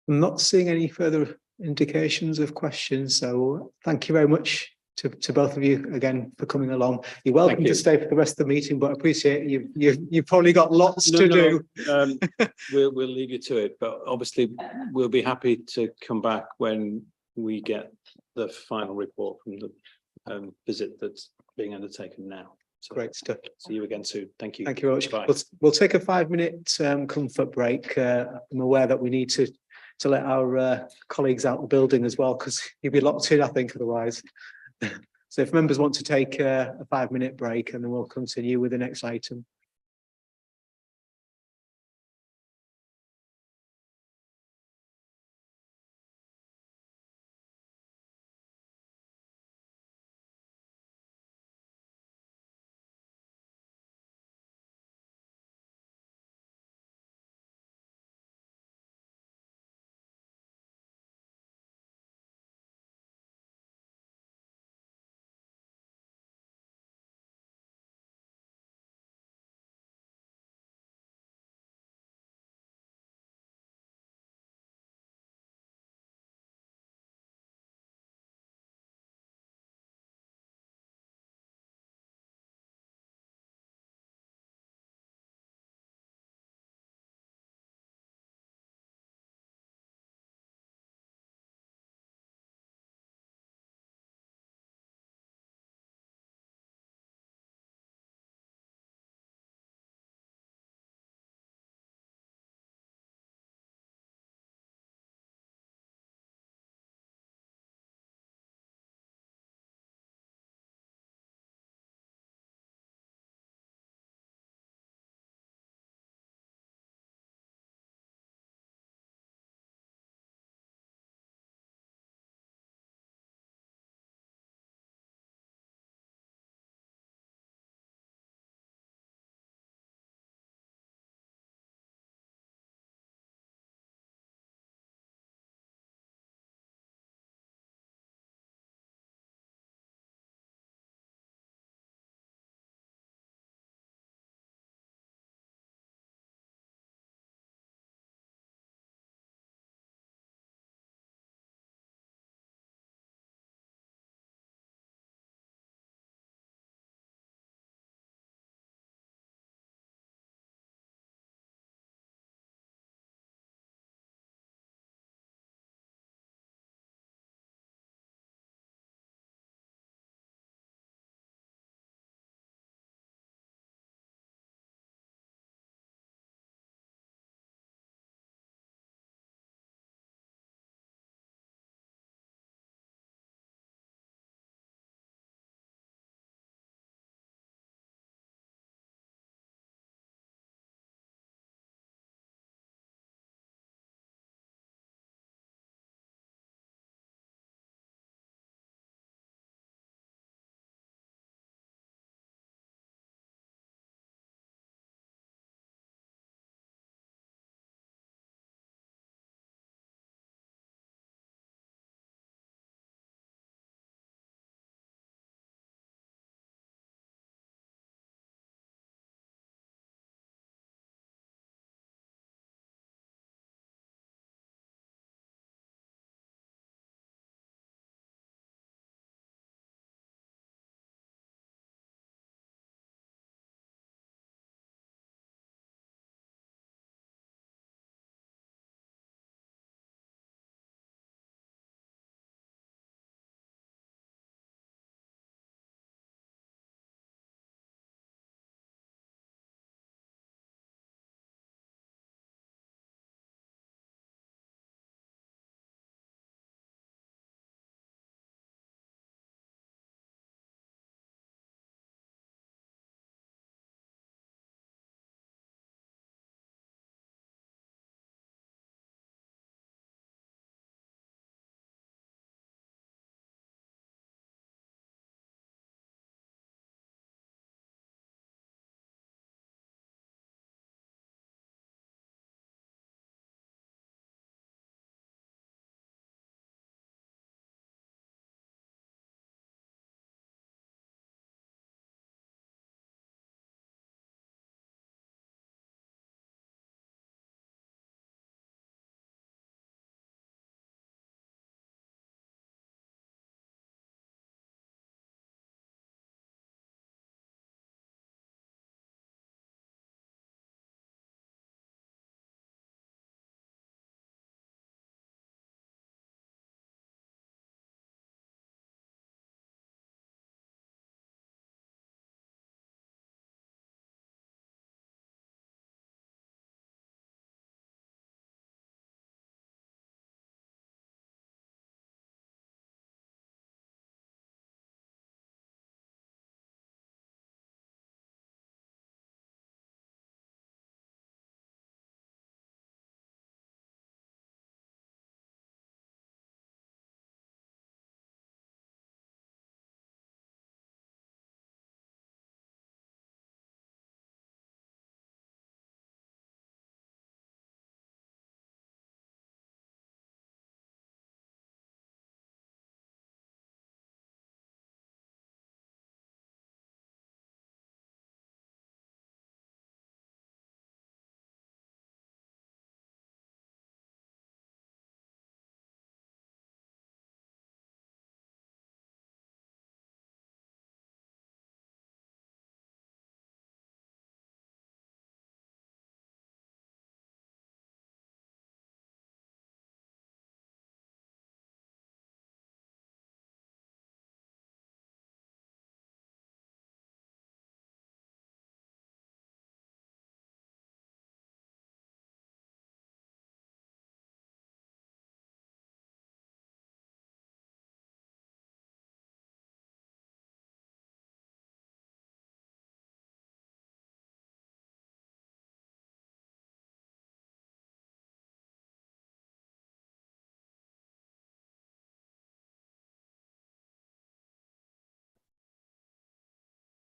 I'm not seeing any further indications of questions, so thank you very much to both of you again for coming along. You're welcome to stay for the rest of the meeting, but I appreciate you've probably got lots to do. We'll leave you to it, but obviously we'll be happy to come back when we get the final report from the visit that's being undertaken now. So, great stuff. See you again soon. Thank you. Thank you very much. We'll take a 5-minute comfort break. I'm aware that we need to let our colleagues out the building as well, because you'll be locked in, I think, otherwise. So if members want to take a 5-minute break, and then we'll continue with the next item.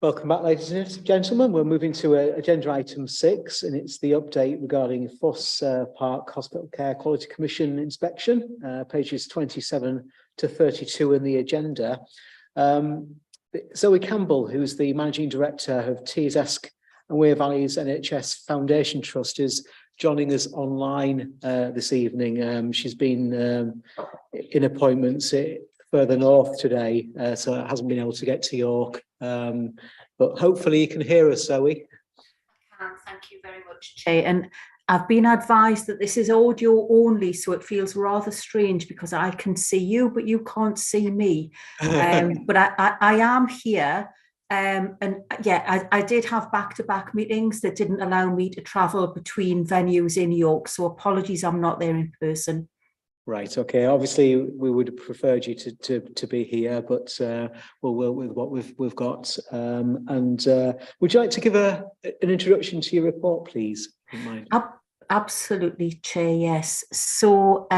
Welcome back, ladies and gentlemen. We're moving to agenda item 6, and it's the update regarding Foss Park Hospital Care Quality Commission inspection, pages 27 to 32 in the agenda. Zoe Campbell, who's the Managing Director of Tees-esque and Wear Valleys NHS Foundation Trust, is joining us online this evening. She's been in appointments further north today, so hasn't been able to get to York. But hopefully you can hear us, Zoe. Thank you very much, Chair. And I've been advised that this is audio only, so it feels rather strange because I can see you, but you can't see me. But I am here. And yeah, I did have back-to-back meetings that didn't allow me to travel between venues in York. So apologies, I'm not there in person. Right. Okay. Obviously, we would have preferred you to be here, but we'll work with what we've got. And would you like to give an introduction to your report, please? Absolutely, Chair. Yes. So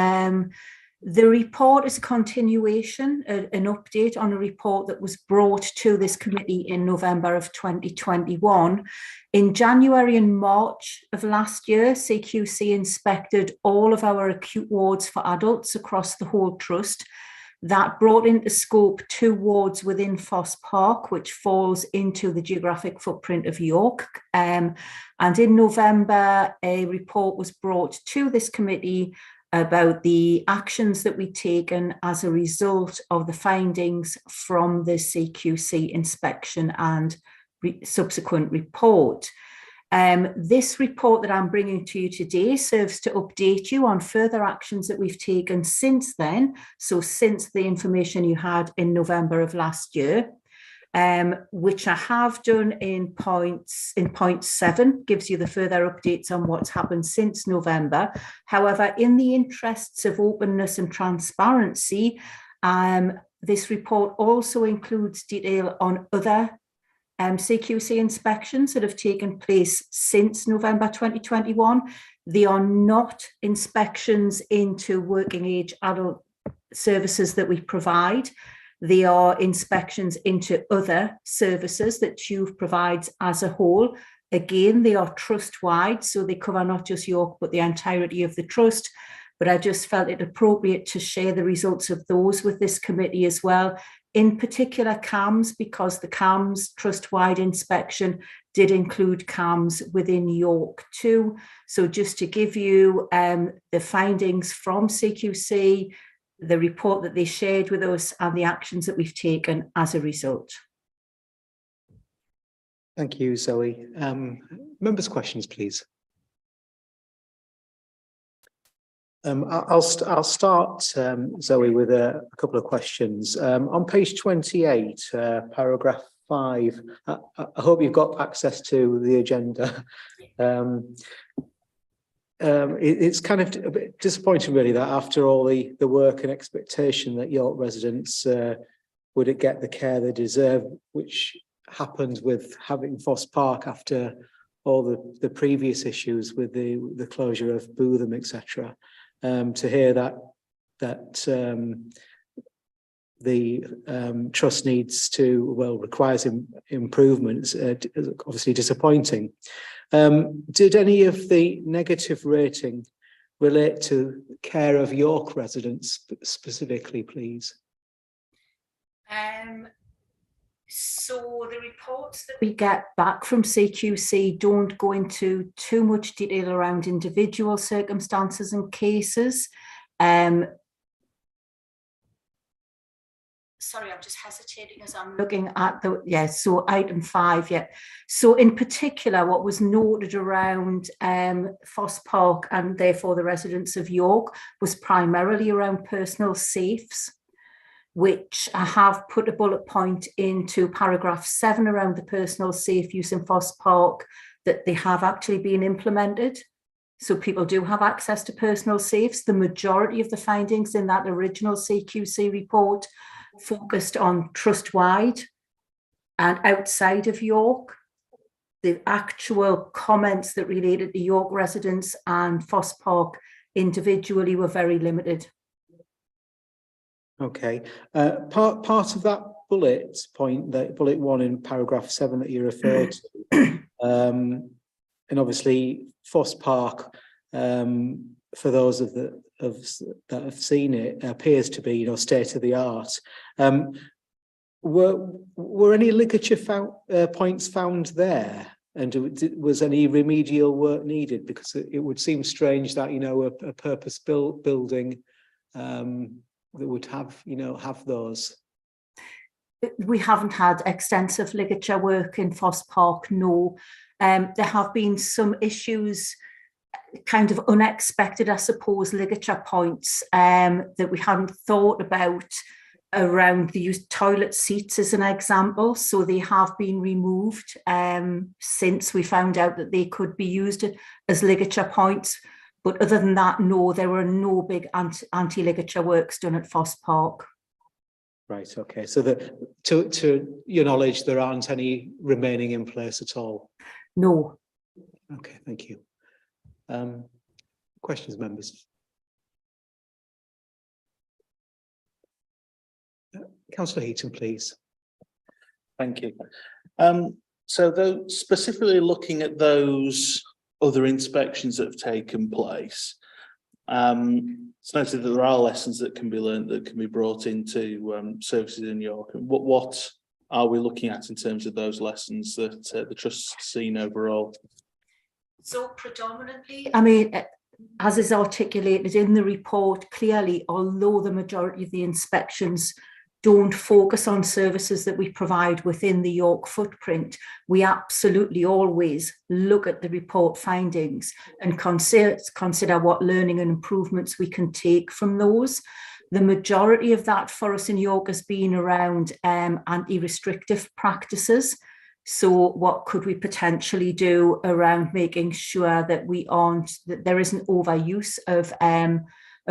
the report is a continuation, an update on a report that was brought to this committee in November of 2021. In January and March of last year, CQC inspected all of our acute wards for adults across the whole trust. That brought into scope 2 wards within Foss Park, which falls into the geographic footprint of York. And in November, a report was brought to this committee about the actions that we'd taken as a result of the findings from the CQC inspection and subsequent report. This report that I'm bringing to you today serves to update you on further actions that we've taken since then, so since the information you had in November of last year, which I have done in point 7, gives you the further updates on what's happened since November. However, in the interests of openness and transparency, this report also includes detail on other CQC inspections that have taken place since November 2021. They are not inspections into working age adult services that we provide. They are inspections into other services that TUV provides as a whole. Again, they are trust-wide, so they cover not just York, but the entirety of the trust. But I just felt it appropriate to share the results of those with this committee as well. In particular, CAMS, because the CAMS trust-wide inspection did include CAMS within York too. So just to give you the findings from CQC, the report that they shared with us, and the actions that we've taken as a result. Thank you, Zoe. Members' questions, please. I'll start, Zoe, with a couple of questions. On page 28, paragraph 5, I hope you've got access to the agenda. It's kind of a bit disappointing, really, that after all the work and expectation that York residents would get the care they deserve, which happened with having Foss Park after all the previous issues with the closure of Bootham, etc. To hear that the trust requires improvements, obviously disappointing. Did any of the negative rating relate to care of York residents specifically, please? So the reports that we get back from CQC don't go into too much detail around individual circumstances and cases. Sorry, I'm just hesitating as I'm looking at so item 5, So in particular, what was noted around Foss Park and therefore the residents of York was primarily around personal safes, which I have put a bullet point into paragraph 7 around the personal safe use in Foss Park, that they have actually been implemented. So people do have access to personal safes. The majority of the findings in that original CQC report focused on trust-wide and outside of York. The actual comments that related to York residents and Foss Park individually were very limited. Okay. Part of that bullet point, that bullet 1 in paragraph 7 that you referred to, and obviously Foss Park, for those that have seen it, appears to be, state of the art. Were any ligature points found there? And was any remedial work needed? Because it would seem strange that, a purpose-built building that would have those. We haven't had extensive ligature work in Foss Park, no. There have been some issues, kind of unexpected, I suppose, ligature points that we hadn't thought about, around the use toilet seats as an example. So they have been removed since we found out that they could be used as ligature points. But other than that, no, there were no big anti-ligature works done at Foss Park. Right, okay. So to your knowledge, there aren't any remaining in place at all? No. Okay, thank you. Questions, members? Councillor Heaton, please. Thank you. So though specifically looking at those other inspections that have taken place, it's noted that there are lessons that can be learned that can be brought into services in York. What are we looking at in terms of those lessons that the Trust's seen overall? So predominantly, I mean, as is articulated in the report, clearly, although the majority of the inspections don't focus on services that we provide within the York footprint, we absolutely always look at the report findings and consider what learning and improvements we can take from those. The majority of that for us in York has been around anti-restrictive practices. So what could we potentially do around making sure that that there isn't overuse of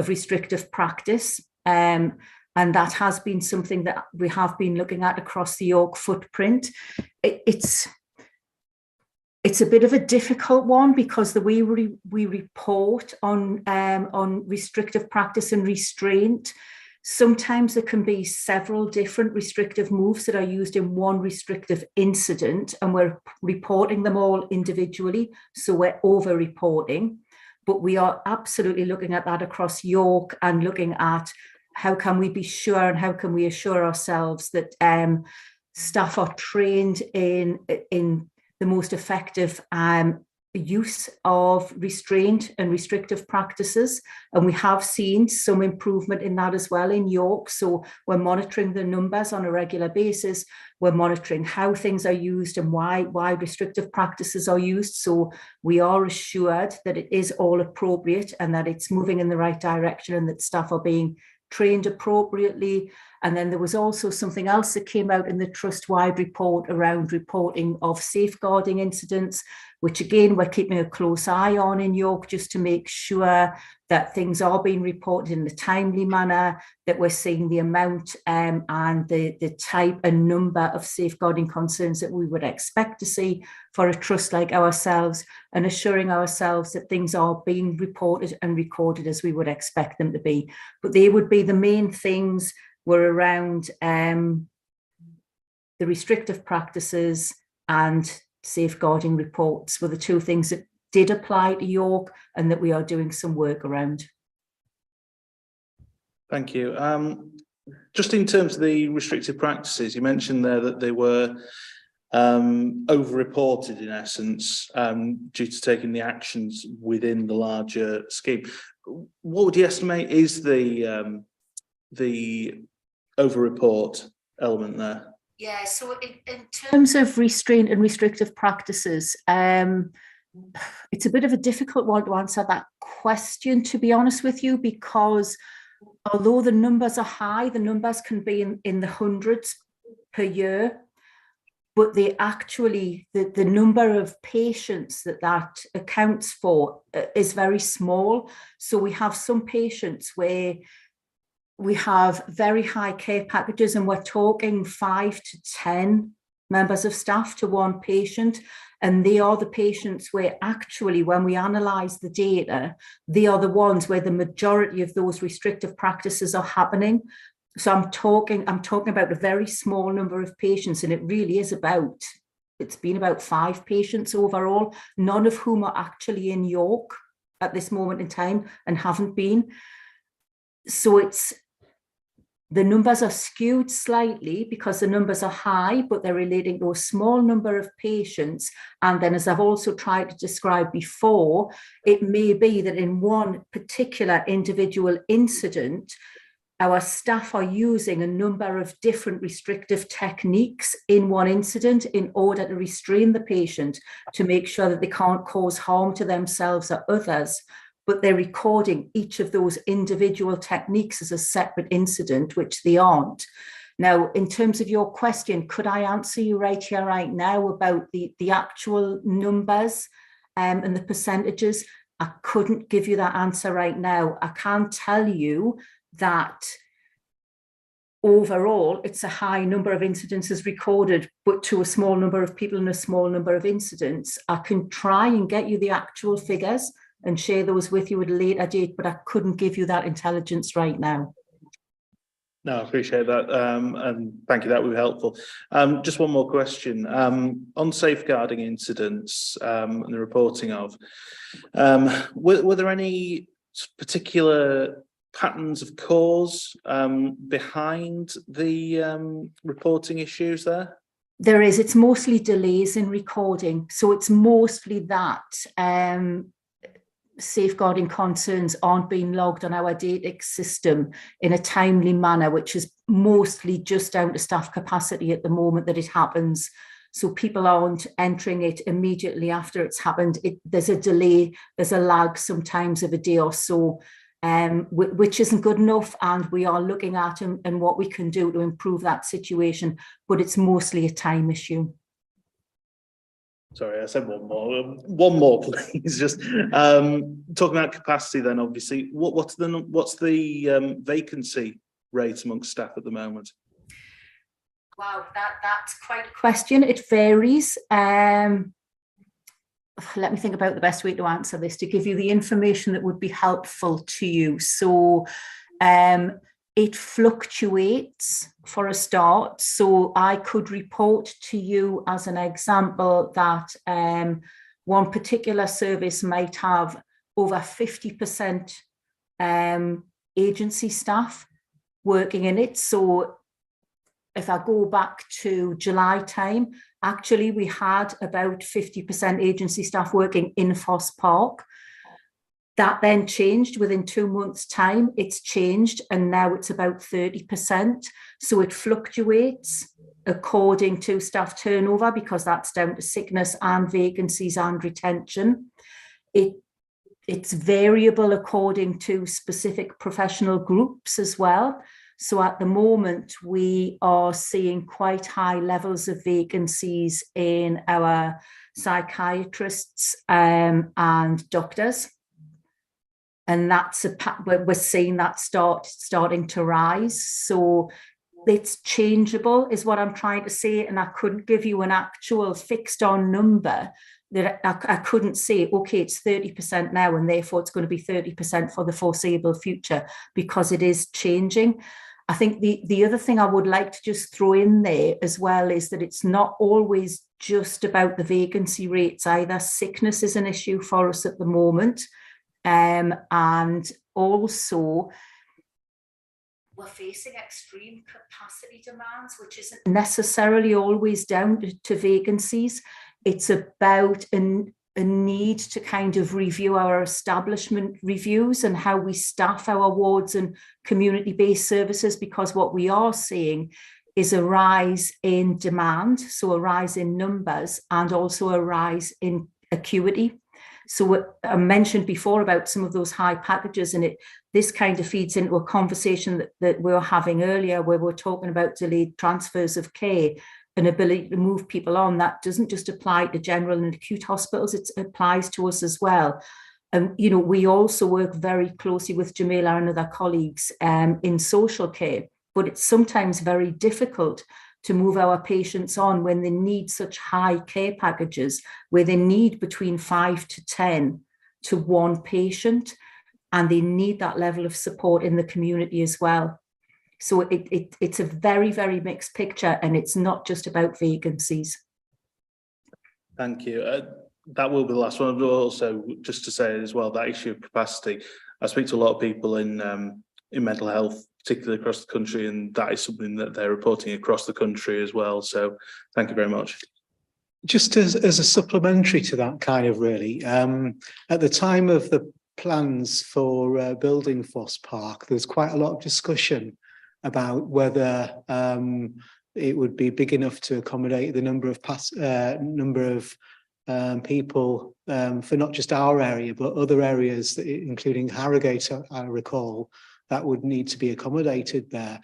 restrictive practice? And that has been something that we have been looking at across the York footprint. It's a bit of a difficult one because the way we report on restrictive practice and restraint, sometimes there can be several different restrictive moves that are used in one restrictive incident, and we're reporting them all individually, so we're over-reporting. But we are absolutely looking at that across York and looking at how can we be sure and how can we assure ourselves that staff are trained in the most effective use of restraint and restrictive practices. And we have seen some improvement in that as well in York. So we're monitoring the numbers on a regular basis. We're monitoring how things are used and why restrictive practices are used. So we are assured that it is all appropriate and that it's moving in the right direction and that staff are being trained appropriately. And then there was also something else that came out in the trust-wide report around reporting of safeguarding incidents, which again, we're keeping a close eye on in York just to make sure that things are being reported in a timely manner, that we're seeing the amount and the type and number of safeguarding concerns that we would expect to see for a trust like ourselves, and assuring ourselves that things are being reported and recorded as we would expect them to be. But they would be the main things were around the restrictive practices and safeguarding reports were the two things that did apply to York and that we are doing some work around. Thank you. Just in terms of the restrictive practices, you mentioned there that they were over-reported in essence due to taking the actions within the larger scheme. What would you estimate is the over-report element there? Yeah, so in terms of restraint and restrictive practices, it's a bit of a difficult one to answer that question, to be honest with you, because although the numbers are high, the numbers can be in the hundreds per year, but they actually, the number of patients that accounts for is very small. So we have some patients where we have very high care packages and we're talking 5 to 10 members of staff to one patient. And they are the patients where actually when we analyse the data, they are the ones where the majority of those restrictive practices are happening. So I'm talking about a very small number of patients, and it really is it's been about 5 patients overall, none of whom are actually in York at this moment in time and haven't been. So the numbers are skewed slightly because the numbers are high, but they're relating to a small number of patients. And then, as I've also tried to describe before, it may be that in one particular individual incident, our staff are using a number of different restrictive techniques in one incident in order to restrain the patient to make sure that they can't cause harm to themselves or others. But they're recording each of those individual techniques as a separate incident, which they aren't. Now, in terms of your question, could I answer you right here, right now about the actual numbers and the percentages? I couldn't give you that answer right now. I can tell you that overall, it's a high number of incidences recorded, but to a small number of people and a small number of incidents. I can try and get you the actual figures and share those with you at a later date, but I couldn't give you that intelligence right now. No, I appreciate that, and thank you, that would be helpful. Just one more question. On safeguarding incidents and the reporting of, were there any particular patterns of cause behind the reporting issues there? There is. It's mostly delays in recording. So it's mostly that safeguarding concerns aren't being logged on our data system in a timely manner, which is mostly just down to staff capacity at the moment that it happens. So people aren't entering it immediately after it's happened. There's a delay, there's a lag sometimes of a day or so, which isn't good enough, and we are looking at and what we can do to improve that situation, but it's mostly a time issue. Sorry, I said one more, please. Just talking about capacity, then obviously, what's the vacancy rate amongst staff at the moment? Wow, that's quite a question. It varies. Let me think about the best way to answer this, to give you the information that would be helpful to you. So it fluctuates for a start. So I could report to you as an example that one particular service might have over 50% agency staff working in it. So if I go back to July time, actually we had about 50% agency staff working in Foss Park. That then changed within 2 months' time. It's changed, and now it's about 30%. So it fluctuates according to staff turnover, because that's down to sickness and vacancies and retention. It's variable according to specific professional groups as well. So at the moment, we are seeing quite high levels of vacancies in our psychiatrists and doctors. And that's we're seeing that starting to rise. So it's changeable is what I'm trying to say. And I couldn't give you an actual fixed on number that I couldn't say, okay, it's 30% now, and therefore it's going to be 30% for the foreseeable future, because it is changing. I think the other thing I would like to just throw in there as well is that it's not always just about the vacancy rates either. Sickness is an issue for us at the moment. And also we're facing extreme capacity demands, which isn't necessarily always down to vacancies. It's about a need to kind of review our establishment reviews and how we staff our wards and community-based services, because what we are seeing is a rise in demand, so a rise in numbers, and also a rise in acuity. So what I mentioned before about some of those high packages, and this kind of feeds into a conversation that we were having earlier, where we're talking about delayed transfers of care and ability to move people on. That doesn't just apply to general and acute hospitals, it applies to us as well. And, you know, we also work very closely with Jamila and other colleagues in social care, but it's sometimes very difficult to move our patients on when they need such high care packages, where they need between 5 to 10 to one patient, and they need that level of support in the community as well. So it's a very, very mixed picture, and it's not just about vacancies. Thank you. That will be the last one. Also, just to say as well, that issue of capacity, I speak to a lot of people in mental health, particularly across the country, and that is something that they're reporting across the country as well. So thank you very much. Just as a supplementary to that kind of really, at the time of the plans for building Foss Park, there was quite a lot of discussion about whether it would be big enough to accommodate the number of people for not just our area but other areas, including Harrogate, I recall, that would need to be accommodated there.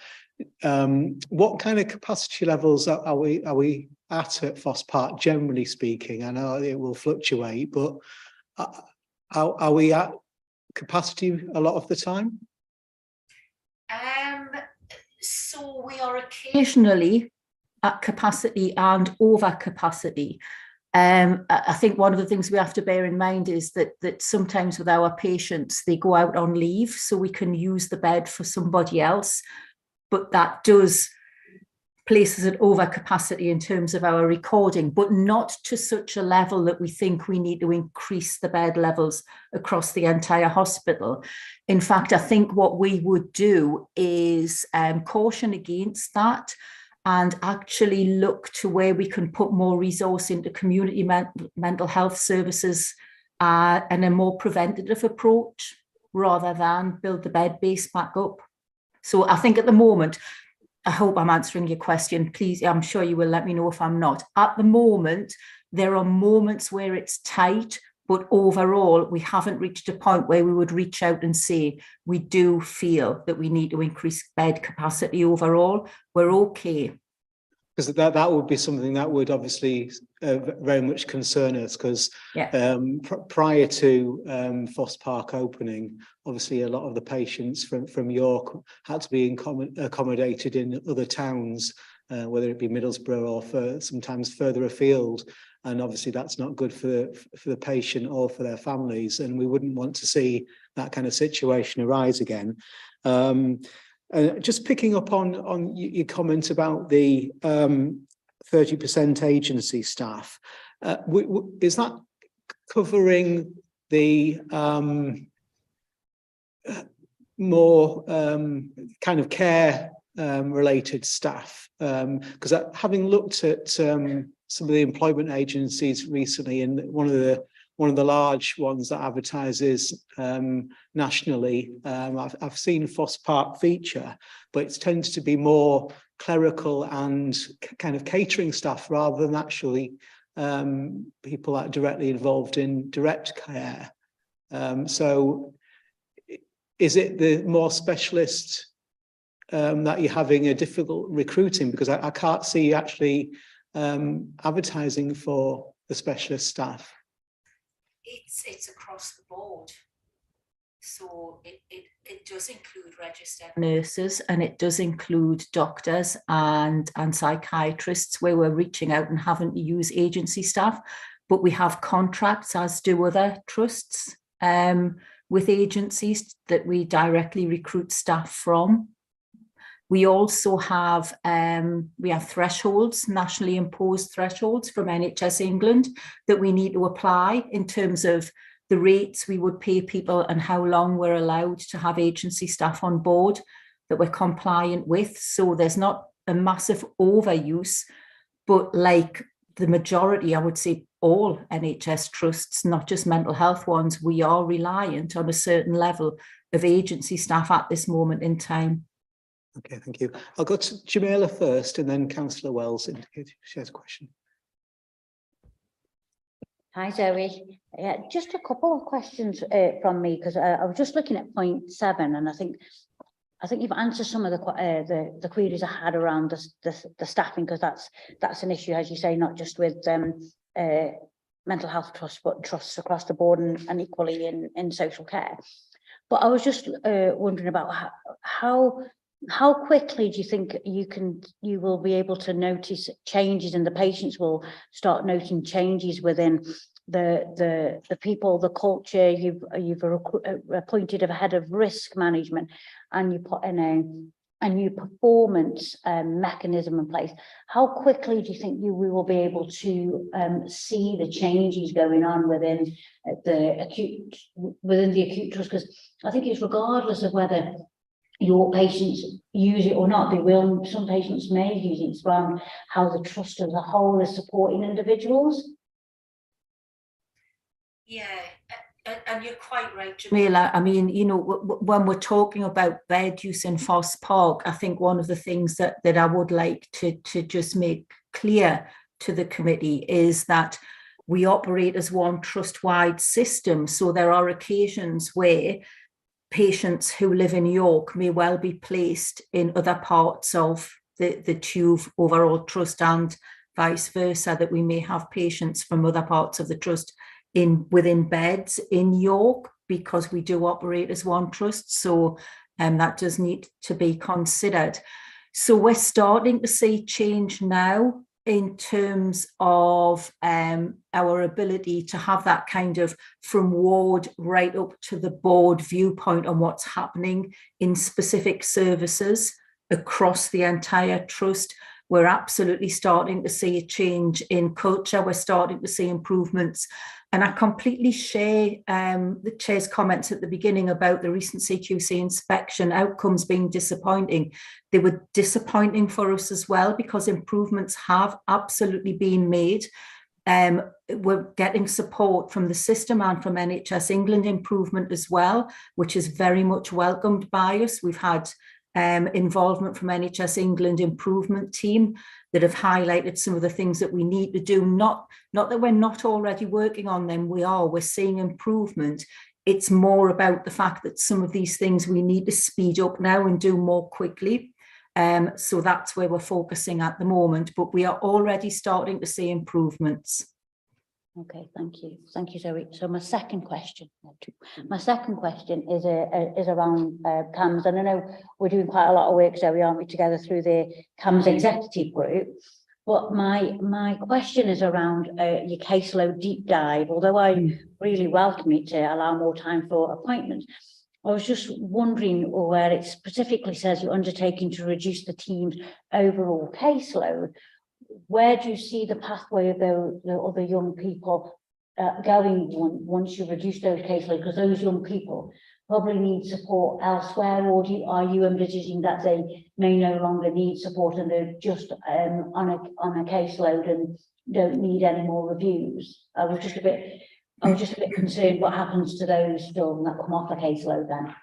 What kind of capacity levels are we at Foss Park, generally speaking? I know it will fluctuate, but are we at capacity a lot of the time? So we are occasionally at capacity and over capacity. I think one of the things we have to bear in mind is that sometimes with our patients, they go out on leave, so we can use the bed for somebody else, but that does places at over capacity in terms of our recording, but not to such a level that we think we need to increase the bed levels across the entire hospital. In fact, I think what we would do is caution against that and actually look to where we can put more resource into community mental health services and a more preventative approach rather than build the bed base back up. So I think at the moment, I hope I'm answering your question. Please, I'm sure you will let me know if I'm not. At the moment, there are moments where it's tight, but overall, we haven't reached a point where we would reach out and say, we do feel that we need to increase bed capacity overall. We're okay. Because that would be something that would obviously very much concern us, because prior to Foss Park opening, obviously a lot of the patients from York had to be accommodated in other towns, whether it be Middlesbrough or sometimes further afield. And obviously that's not good for the patient or for their families, and we wouldn't want to see that kind of situation arise again. Just picking up on your comment about the 30% agency staff, is that covering the more kind of care related staff? Because having looked at some of the employment agencies recently, and one of the large ones that advertises nationally, I've seen Foss Park feature, but it tends to be more clerical and kind of catering staff rather than actually people that are directly involved in direct care. So is it the more specialist that you're having a difficult recruiting? Because I can't see actually advertising for the specialist staff. It's across the board. So it does include registered nurses, and it does include doctors and psychiatrists, where we're reaching out and having to use agency staff. But we have contracts, as do other trusts, with agencies that we directly recruit staff from. We also have thresholds, nationally imposed thresholds from NHS England that we need to apply in terms of the rates we would pay people and how long we're allowed to have agency staff on board that we're compliant with. So there's not a massive overuse, but like the majority, I would say all NHS trusts, not just mental health ones, we are reliant on a certain level of agency staff at this moment in time. Okay, thank you. I'll go to Jamila first, and then Councillor Wells indicated she has a question. Hi, Zoe. Yeah, just a couple of questions from me, because I was just looking at point 7, and I think you've answered some of the queries I had around the staffing, because that's an issue, as you say, not just with mental health trusts, but trusts across the board and equally in social care. But I was just wondering about how quickly do you think you will be able to notice changes, and the patients will start noting changes within the people, the culture? You've appointed a head of risk management, and you put in a new performance mechanism in place, how quickly do you think we will be able to see the changes going on within the acute trust? Because I think it's regardless of whether your patients use it or not, they will. Some patients may use it. It's around how the trust as a whole is supporting individuals. Yeah, and you're quite right, Jamila. I mean, you know, when we're talking about bed use in Foss Park, I think one of the things that I would like to just make clear to the committee is that we operate as one trust-wide system. So there are occasions where patients who live in York may well be placed in other parts of the TUV overall trust, and vice versa, that we may have patients from other parts of the trust within beds in York, because we do operate as one trust. So that does need to be considered. So we're starting to see change now in terms of our ability to have that kind of from ward right up to the board viewpoint on what's happening in specific services across the entire trust. We're absolutely starting to see a change in culture. We're starting to see improvements. And I completely share the Chair's comments at the beginning about the recent CQC inspection outcomes being disappointing. They were disappointing for us as well, because improvements have absolutely been made. We're getting support from the system and from NHS England improvement as well, which is very much welcomed by us. We've had involvement from NHS England improvement team that have highlighted some of the things that we need to do. Not that we're not already working on them, we're seeing improvement. It's more about the fact that some of these things we need to speed up now and do more quickly. So that's where we're focusing at the moment, but we are already starting to see improvements. Okay, thank you. Thank you, Zoe. So my second question is around CAMS. And I know we're doing quite a lot of work, Zoe, aren't we, together through the CAMS executive group. But my question is around your caseload deep dive. Although I really welcome it to allow more time for appointments, I was just wondering where it specifically says you're undertaking to reduce the team's overall caseload. Where do you see the pathway of the other young people going once you reduce those caseload? Because those young people probably need support elsewhere, or are you envisaging that they may no longer need support and they're just on a caseload and don't need any more reviews? I was just a bit concerned what happens to those children that come off a caseload then.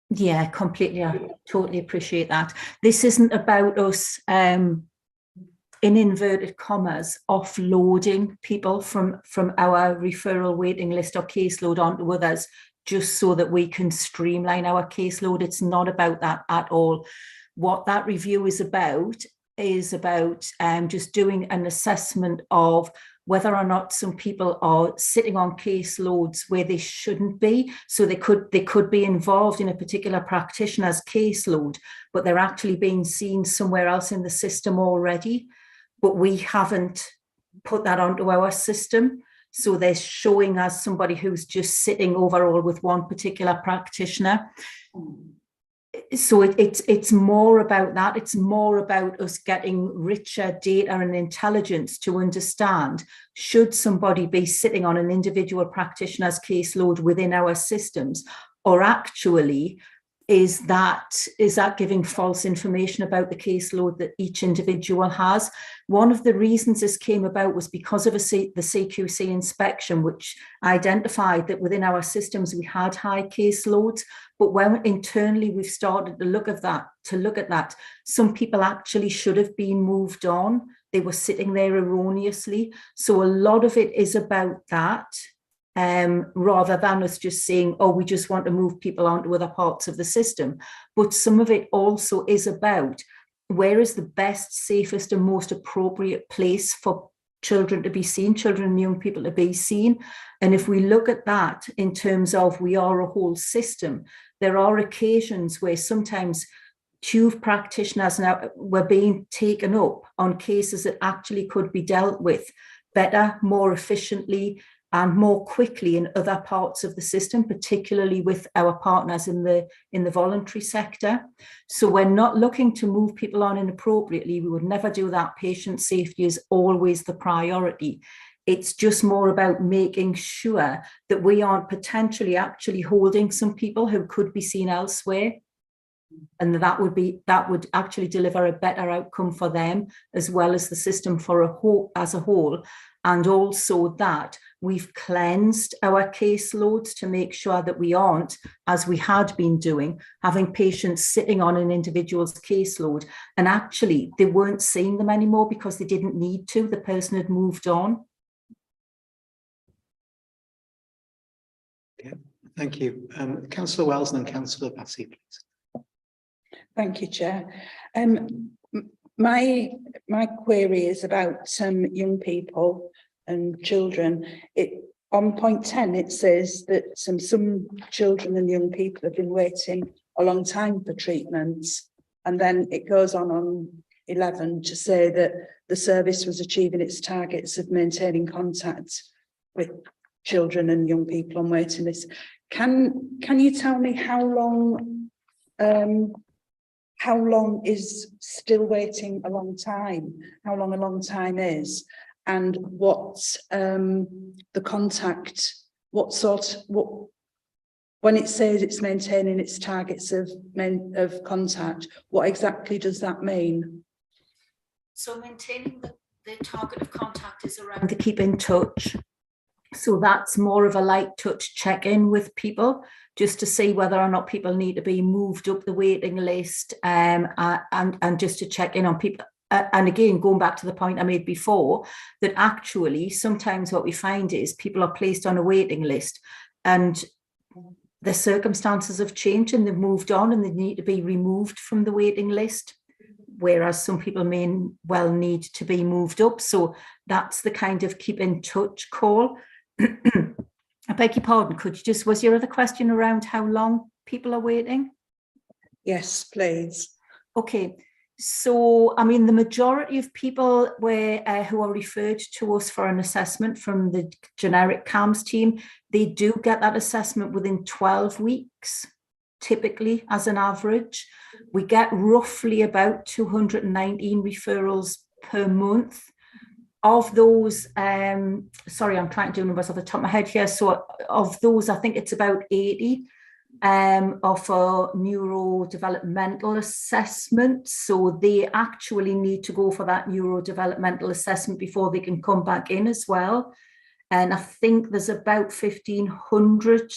Yeah, completely. I totally appreciate that. This isn't about us in inverted commas, offloading people from our referral waiting list or caseload onto others, just so that we can streamline our caseload. It's not about that at all. What that review is about just doing an assessment of whether or not some people are sitting on caseloads where they shouldn't be. So they could be involved in a particular practitioner's caseload, but they're actually being seen somewhere else in the system already. But we haven't put that onto our system. So they're showing us somebody who's just sitting overall with one particular practitioner. So it's more about that. It's more about us getting richer data and intelligence to understand, should somebody be sitting on an individual practitioner's caseload within our systems, or actually is that giving false information about the caseload that each individual has? One of the reasons this came about was because of the CQC inspection, which identified that within our systems we had high caseloads. But when internally we've started to look at that, some people actually should have been moved on. They were sitting there erroneously. So a lot of it is about that. Rather than us just saying, oh, we just want to move people onto other parts of the system. But some of it also is about where is the best, safest and most appropriate place for children to be seen, children and young people to be seen. And if we look at that in terms of we are a whole system, there are occasions where sometimes TUV practitioners now were being taken up on cases that actually could be dealt with better, more efficiently, and more quickly in other parts of the system, particularly with our partners in the voluntary sector. So we're not looking to move people on inappropriately. We would never do that. Patient safety is always the priority. It's just more about making sure that we aren't potentially actually holding some people who could be seen elsewhere. And that would actually deliver a better outcome for them, as well as the system as a whole. And also that we've cleansed our caseloads to make sure that we aren't, as we had been doing, having patients sitting on an individual's caseload and actually they weren't seeing them anymore because they didn't need to. The person had moved on. Yeah, thank you. Councillor Wells and then Councillor Bassey, please. Thank you, Chair. My query is about young people and children. On point 10, it says that some children and young people have been waiting a long time for treatments, and then it goes on 11 to say that the service was achieving its targets of maintaining contact with children and young people on waiting lists. Can you tell me how long is still waiting a long time? How long a long time is? And what the contact, when it says it's maintaining its targets of contact, what exactly does that mean? So maintaining the target of contact is around the keep in touch. So that's more of a light touch check-in with people, just to see whether or not people need to be moved up the waiting list, and just to check in on people. And again, going back to the point I made before, that actually sometimes what we find is people are placed on a waiting list and the circumstances have changed and they've moved on and they need to be removed from the waiting list, whereas some people may well need to be moved up. So that's the kind of keep in touch call. I beg your pardon, was your other question around how long people are waiting? Yes, please. Okay, so I mean, the majority of people who are referred to us for an assessment from the generic CAMS team, they do get that assessment within 12 weeks, typically as an average. We get roughly about 219 referrals per month. Of those, sorry, I'm trying to do numbers off the top of my head here. So of those, I think it's about 80 of a neurodevelopmental assessment. So they actually need to go for that neurodevelopmental assessment before they can come back in as well. And I think there's about 1,500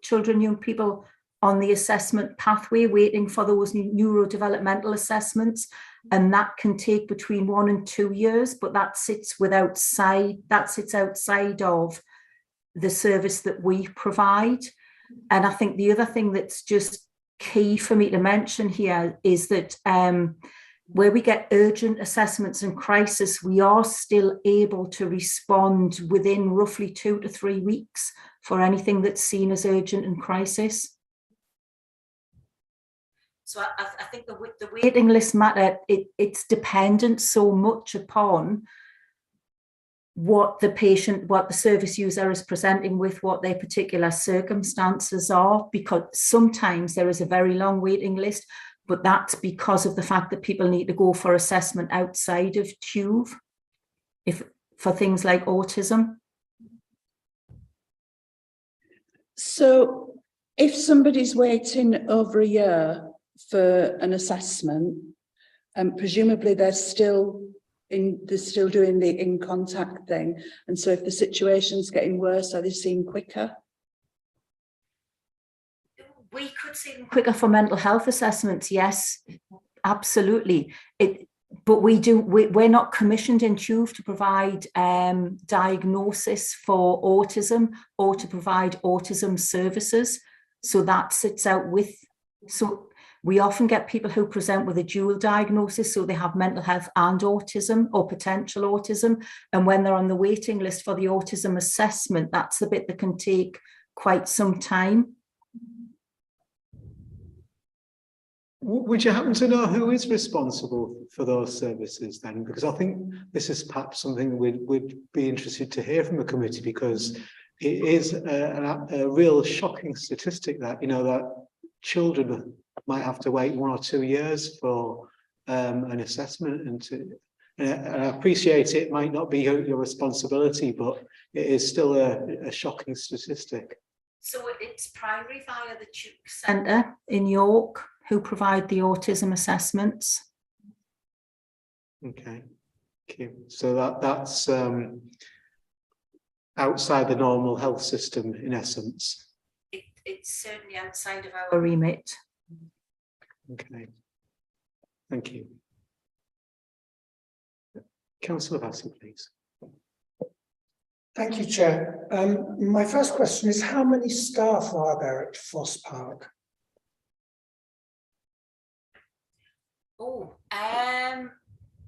children, young people on the assessment pathway waiting for those neurodevelopmental assessments. And that can take between 1 and 2 years, but that sits outside of the service that we provide. And I think the other thing that's just key for me to mention here is that where we get urgent assessments and crisis, we are still able to respond within roughly 2 to 3 weeks for anything that's seen as urgent and crisis. So I think the waiting list matter, it's dependent so much upon what the service user is presenting with, what their particular circumstances are, because sometimes there is a very long waiting list, but that's because of the fact that people need to go for assessment outside of TUV, for things like autism. So if somebody's waiting over a year for an assessment, and presumably they're still doing the in contact thing, and so if the situation's getting worse, are they seen quicker? We could see them quicker for mental health assessments, yes, absolutely. But we're not commissioned in TUV to provide diagnosis for autism or to provide autism services. So that sits out with, so we often get people who present with a dual diagnosis, so they have mental health and autism or potential autism. And when they're on the waiting list for the autism assessment, that's the bit that can take quite some time. Would you happen to know who is responsible for those services then? Because I think this is perhaps something we'd be interested to hear from the committee, because it is a real shocking statistic that, you know, that children might have to wait 1 or 2 years for an assessment, and I appreciate it might not be your responsibility, but it is still a shocking statistic. So it's primary via the Duke Centre in York who provide the autism assessments. Okay, thank you. So that's outside the normal health system, in essence. It's certainly outside of our remit. Okay, thank you. Councillor Vassey, please. Thank you, Chair. My first question is, how many staff are there at Foss Park? Oh,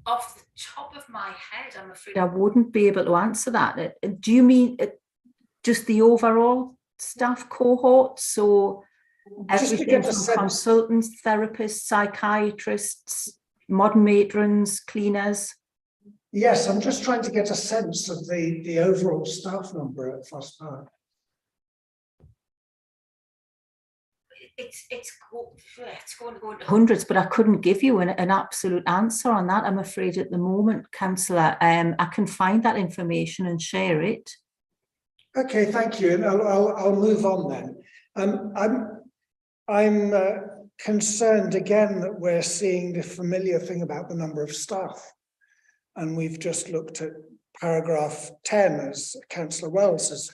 off the top of my head, I'm afraid I wouldn't be able to answer that. Do you mean just the overall staff cohort? So everything from consultants, therapists, psychiatrists, modern matrons, cleaners? Yes, I'm just trying to get a sense of the overall staff number at Foss Park. It's going to go into hundreds, but I couldn't give you an absolute answer on that, I'm afraid, at the moment, Councillor. I can find that information and share it. Okay, thank you. And I'll move on then. I'm concerned again that we're seeing the familiar thing about the number of staff. And we've just looked at paragraph 10, as Councillor Wells has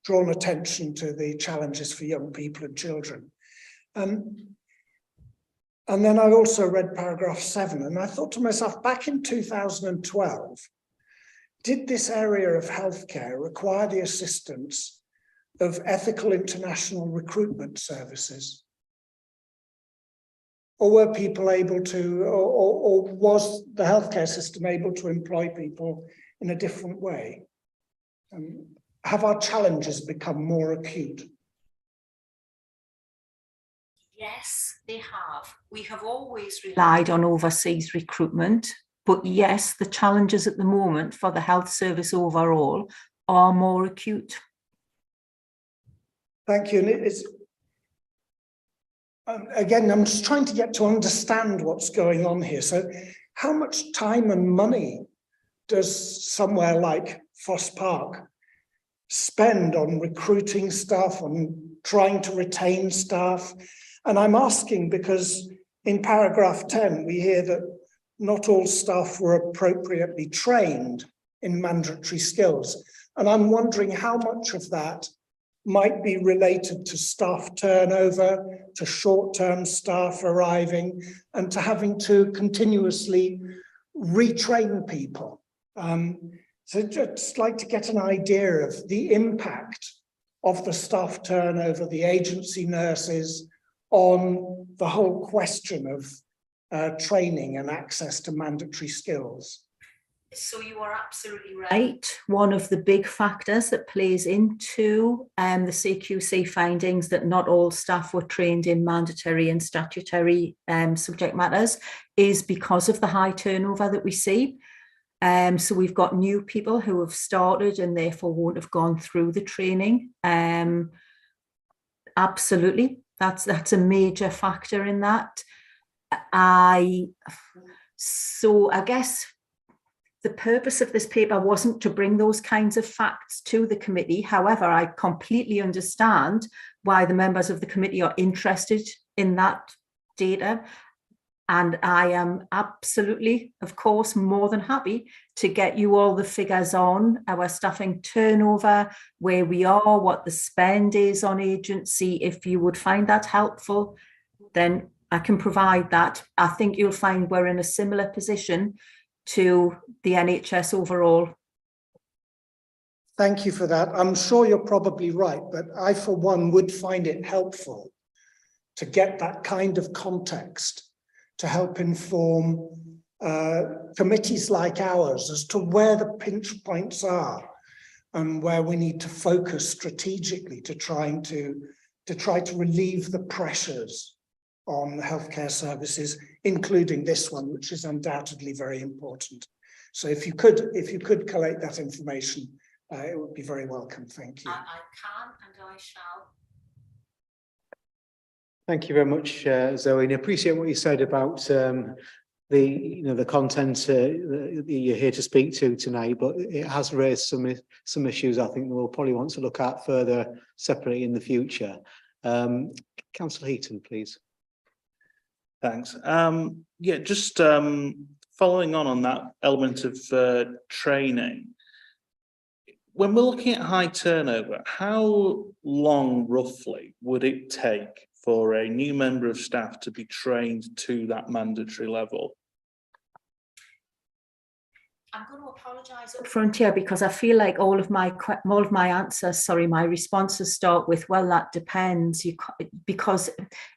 drawn attention to the challenges for young people and children. And then I also read paragraph 7, and I thought to myself, back in 2012, did this area of healthcare require the assistance of ethical international recruitment services? Or were people able to, or was the healthcare system able to employ people in a different way? Have our challenges become more acute? Yes, they have. We have always relied on overseas recruitment, but yes, the challenges at the moment for the health service overall are more acute. Thank you. And it's, again, I'm just trying to get to understand what's going on here. So how much time and money does somewhere like Foss Park spend on recruiting staff, on trying to retain staff? And I'm asking because in paragraph 10, we hear that not all staff were appropriately trained in mandatory skills. And I'm wondering how much of that might be related to staff turnover, to short-term staff arriving, and to having to continuously retrain people. So just like to get an idea of the impact of the staff turnover, the agency nurses, on the whole question of training and access to mandatory skills. So you are absolutely right. One of the big factors that plays into the CQC findings that not all staff were trained in mandatory and statutory subject matters is because of the high turnover that we see. So we've got new people who have started and therefore won't have gone through the training. Absolutely, that's a major factor in that. So I guess the purpose of this paper wasn't to bring those kinds of facts to the committee. However, I completely understand why the members of the committee are interested in that data. And I am absolutely, of course, more than happy to get you all the figures on our staffing turnover, where we are, what the spend is on agency. If you would find that helpful, then I can provide that. I think you'll find we're in a similar position to the NHS overall. Thank you for that. I'm sure you're probably right, but I, for one, would find it helpful to get that kind of context to help inform committees like ours as to where the pinch points are and where we need to focus strategically to try to relieve the pressures on healthcare services, including this one, which is undoubtedly very important. So if you could collate that information, it would be very welcome. Thank you. I can and I shall. Thank you very much, Zoe. And I appreciate what you said about the content that you're here to speak to tonight, but it has raised some issues I think we'll probably want to look at further separately in the future. Councillor Heaton, please. Thanks. Yeah, just following on that element of training. When we're looking at high turnover, how long roughly would it take for a new member of staff to be trained to that mandatory level? I'm going to apologise up front here because I feel like all of my answers, sorry, my responses start with, well, that depends. Because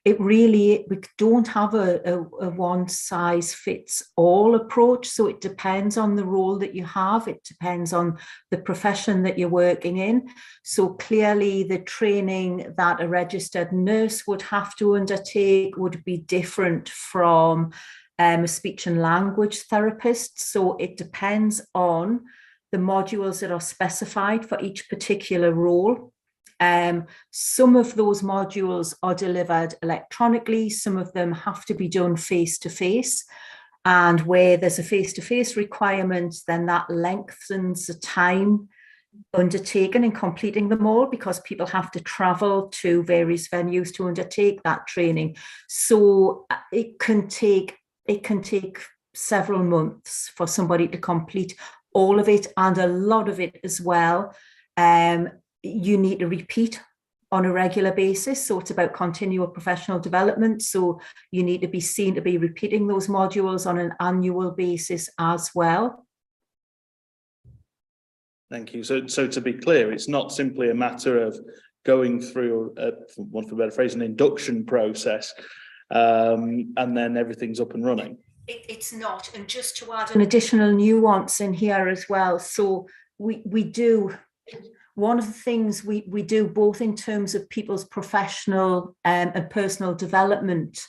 it really, we don't have a one size fits all approach. So it depends on the role that you have. It depends on the profession that you're working in. So clearly the training that a registered nurse would have to undertake would be different from a speech and language therapist. So it depends on the modules that are specified for each particular role. Some of those modules are delivered electronically. Some of them have to be done face-to-face. And where there's a face-to-face requirement, then that lengthens the time undertaken in completing them all, because people have to travel to various venues to undertake that training. So it can take several months for somebody to complete all of it, and a lot of it as well. You need to repeat on a regular basis. So it's about continual professional development. So you need to be seen to be repeating those modules on an annual basis as well. Thank you. So to be clear, it's not simply a matter of going through, for want of a better phrase, an induction process, and then everything's up and running. It's not. And just to add an additional nuance in here as well. So we do, one of the things we do both in terms of people's professional and personal development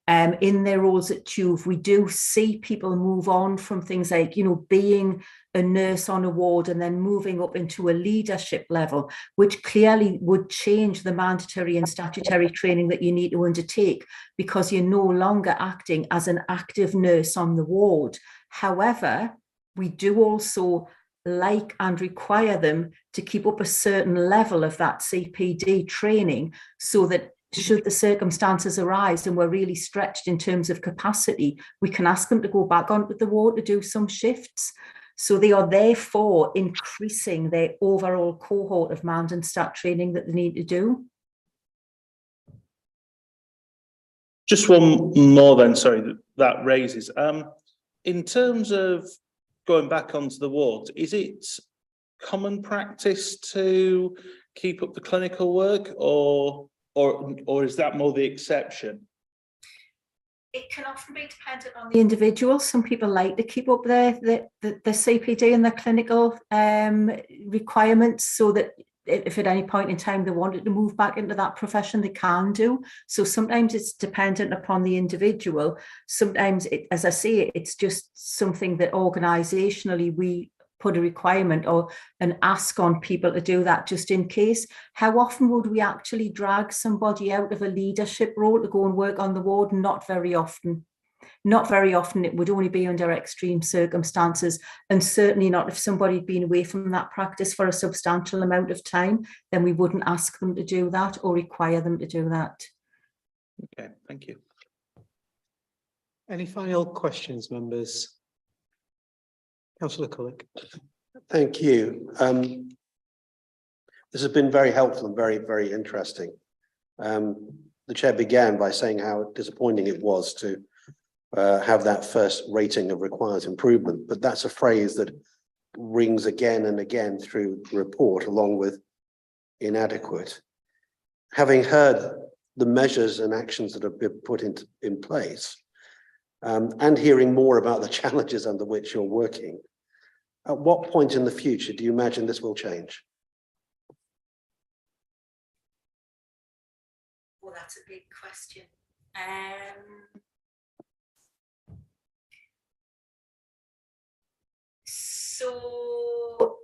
in their roles at TUV, we do see people move on from things like, being a nurse on a ward and then moving up into a leadership level, which clearly would change the mandatory and statutory training that you need to undertake, because you're no longer acting as an active nurse on the ward. However, we do also like and require them to keep up a certain level of that CPD training, so that should the circumstances arise and we're really stretched in terms of capacity, we can ask them to go back onto the ward to do some shifts. So they are therefore increasing their overall cohort of mand and stat training that they need to do. Just one more then, sorry, that raises. In terms of going back onto the wards, is it common practice to keep up the clinical work, or is that more the exception? It can often be dependent on the individual. Some people like to keep up their CPD and their clinical requirements, so that if at any point in time they wanted to move back into that profession, they can do. So sometimes it's dependent upon the individual. Sometimes, as I say, it's just something that organisationally we put a requirement or an ask on people to do that just in case. How often would we actually drag somebody out of a leadership role to go and work on the ward? Not very often. Not very often. It would only be under extreme circumstances, and certainly not if somebody had been away from that practice for a substantial amount of time. Then we wouldn't ask them to do that or require them to do that. Okay, thank you. Any final questions, members? Councillor Culloch. Thank you. This has been very helpful and very, very interesting. The chair began by saying how disappointing it was to have that first rating of requires improvement, but that's a phrase that rings again and again through the report, along with inadequate. Having heard the measures and actions that have been put in place, and hearing more about the challenges under which you're working, at what point in the future do you imagine this will change? Well, that's a big question. So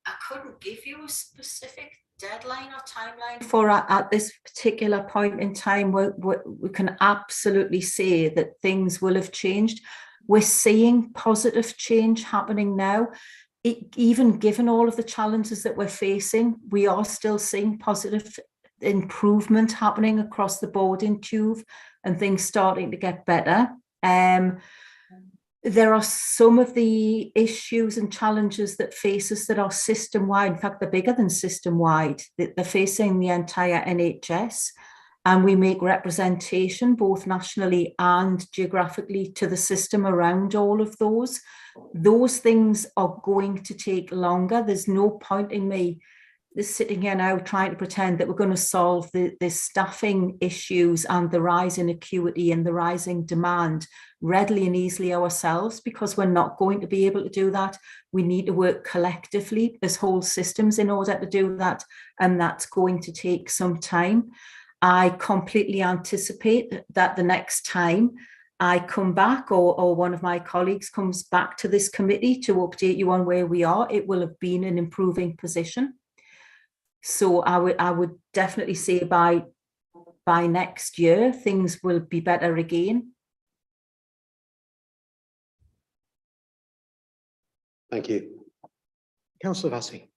I couldn't give you a specific deadline or timeline for at this particular point in time. We can absolutely say that things will have changed. We're seeing positive change happening now. Even given all of the challenges that we're facing, we are still seeing positive improvement happening across the board in TUV and things starting to get better. There are some of the issues and challenges that face us that are system-wide. In fact, they're bigger than system-wide. They're facing the entire NHS, and we make representation both nationally and geographically to the system around all of those. Those things are going to take longer. There's no point in me sitting here now trying to pretend that we're going to solve the staffing issues and the rise in acuity and the rising demand readily and easily ourselves, because we're not going to be able to do that. We need to work collectively as whole systems in order to do that, and that's going to take some time. I completely anticipate that the next time I come back, or one of my colleagues comes back to this committee to update you on where we are, it will have been an improving position. So I would definitely say by next year, things will be better again. Thank you. Councillor Vassy.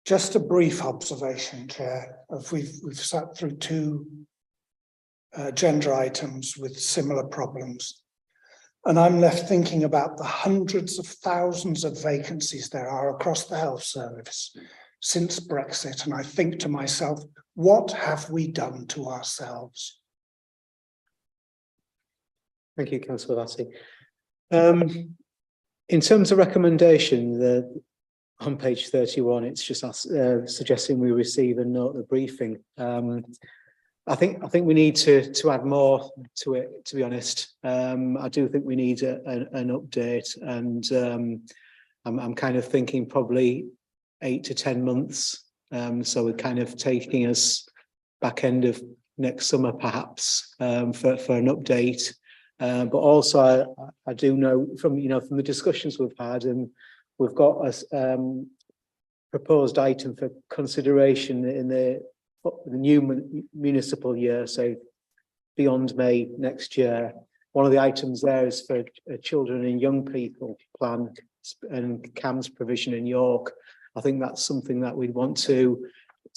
Just a brief observation, Chair. We've sat through two agenda items with similar problems, and I'm left thinking about the hundreds of thousands of vacancies there are across the health service since Brexit, and I think to myself, what have we done to ourselves? Thank you, Councillor Vassy. In terms of recommendation, on page 31, it's just suggesting we receive and note the briefing. I think we need to add more to it, to be honest. I do think we need an update, and I'm kind of thinking probably 8 to 10 months. So we're kind of taking us back end of next summer, perhaps, for an update. But also, I do know from the discussions we've had, and we've got a proposed item for consideration in the new municipal year, so beyond May next year. One of the items there is for a children and young people plan and CAMS provision in York. I think that's something that we'd want to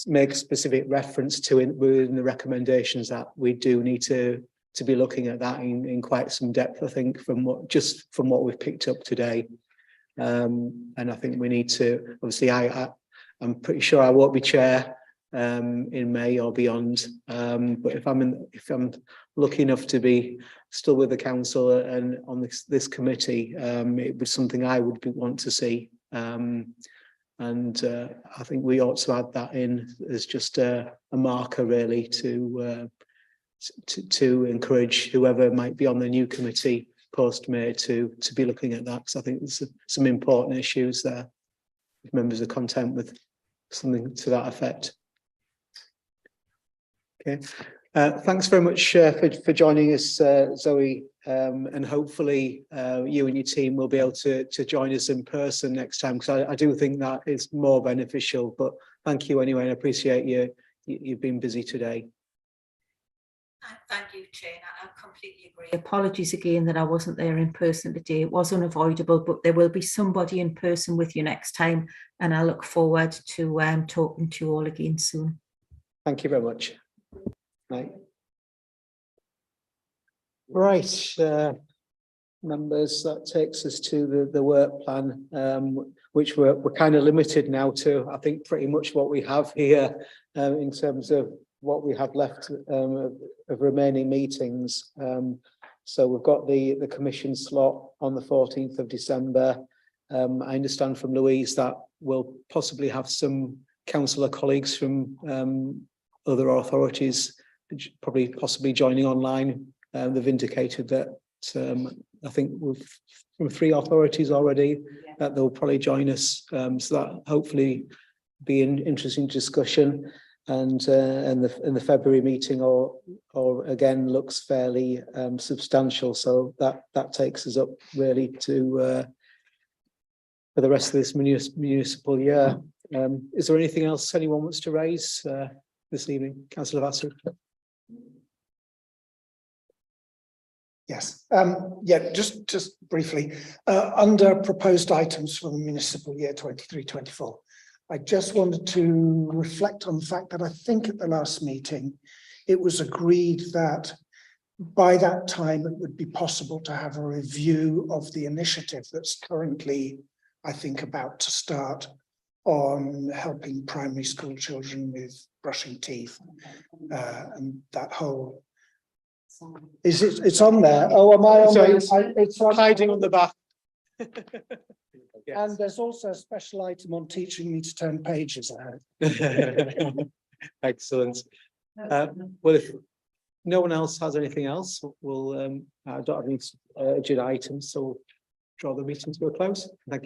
make specific reference to within the recommendations, that we do need to be looking at that in quite some depth, I think, from what we've picked up today. And I think we need to, obviously, I'm pretty sure I won't be chair in May or beyond, but if I'm lucky enough to be still with the council and on this committee, it was something I would want to see, and I think we ought to add that in as just a marker, really, to encourage whoever might be on the new committee post May to be looking at that, because I think there's some important issues there. If members are content with something to that effect. Okay, thanks very much for joining us, Zoe, and hopefully you and your team will be able to join us in person next time, because I do think that is more beneficial. But thank you anyway, and I appreciate you've been busy today. Thank you, Chair. I completely agree. Apologies again that I wasn't there in person today. It was unavoidable, but there will be somebody in person with you next time, and I look forward to talking to you all again soon. Thank you very much. Right, members, that takes us to the work plan, which we're kind of limited now to, I think, pretty much what we have here in terms of what we have left of remaining meetings. So we've got the commission slot on the 14th of December. I understand from Louise that we'll possibly have some councillor colleagues from other authorities possibly joining online. They've indicated that I think we've from 3 authorities already, that they'll probably join us. So that hopefully be an interesting discussion. and the February meeting or again looks fairly substantial. So that takes us up really to for the rest of this municipal year. Is there anything else anyone wants to raise this evening, Councillor Vassar? Yes, yeah, just briefly, under proposed items for the municipal year 23-24, I just wanted to reflect on the fact that I think at the last meeting, it was agreed that by that time, it would be possible to have a review of the initiative that's currently, I think, about to start on helping primary school children with brushing teeth, and that whole. Is it? It's on there. Oh, am I on? It's on, Hiding on the back. and there's also a special item on teaching me to turn pages out. Excellent. Well, if no one else has anything else, we'll I don't have any agenda items, so we'll draw the meeting to a close. Thank you.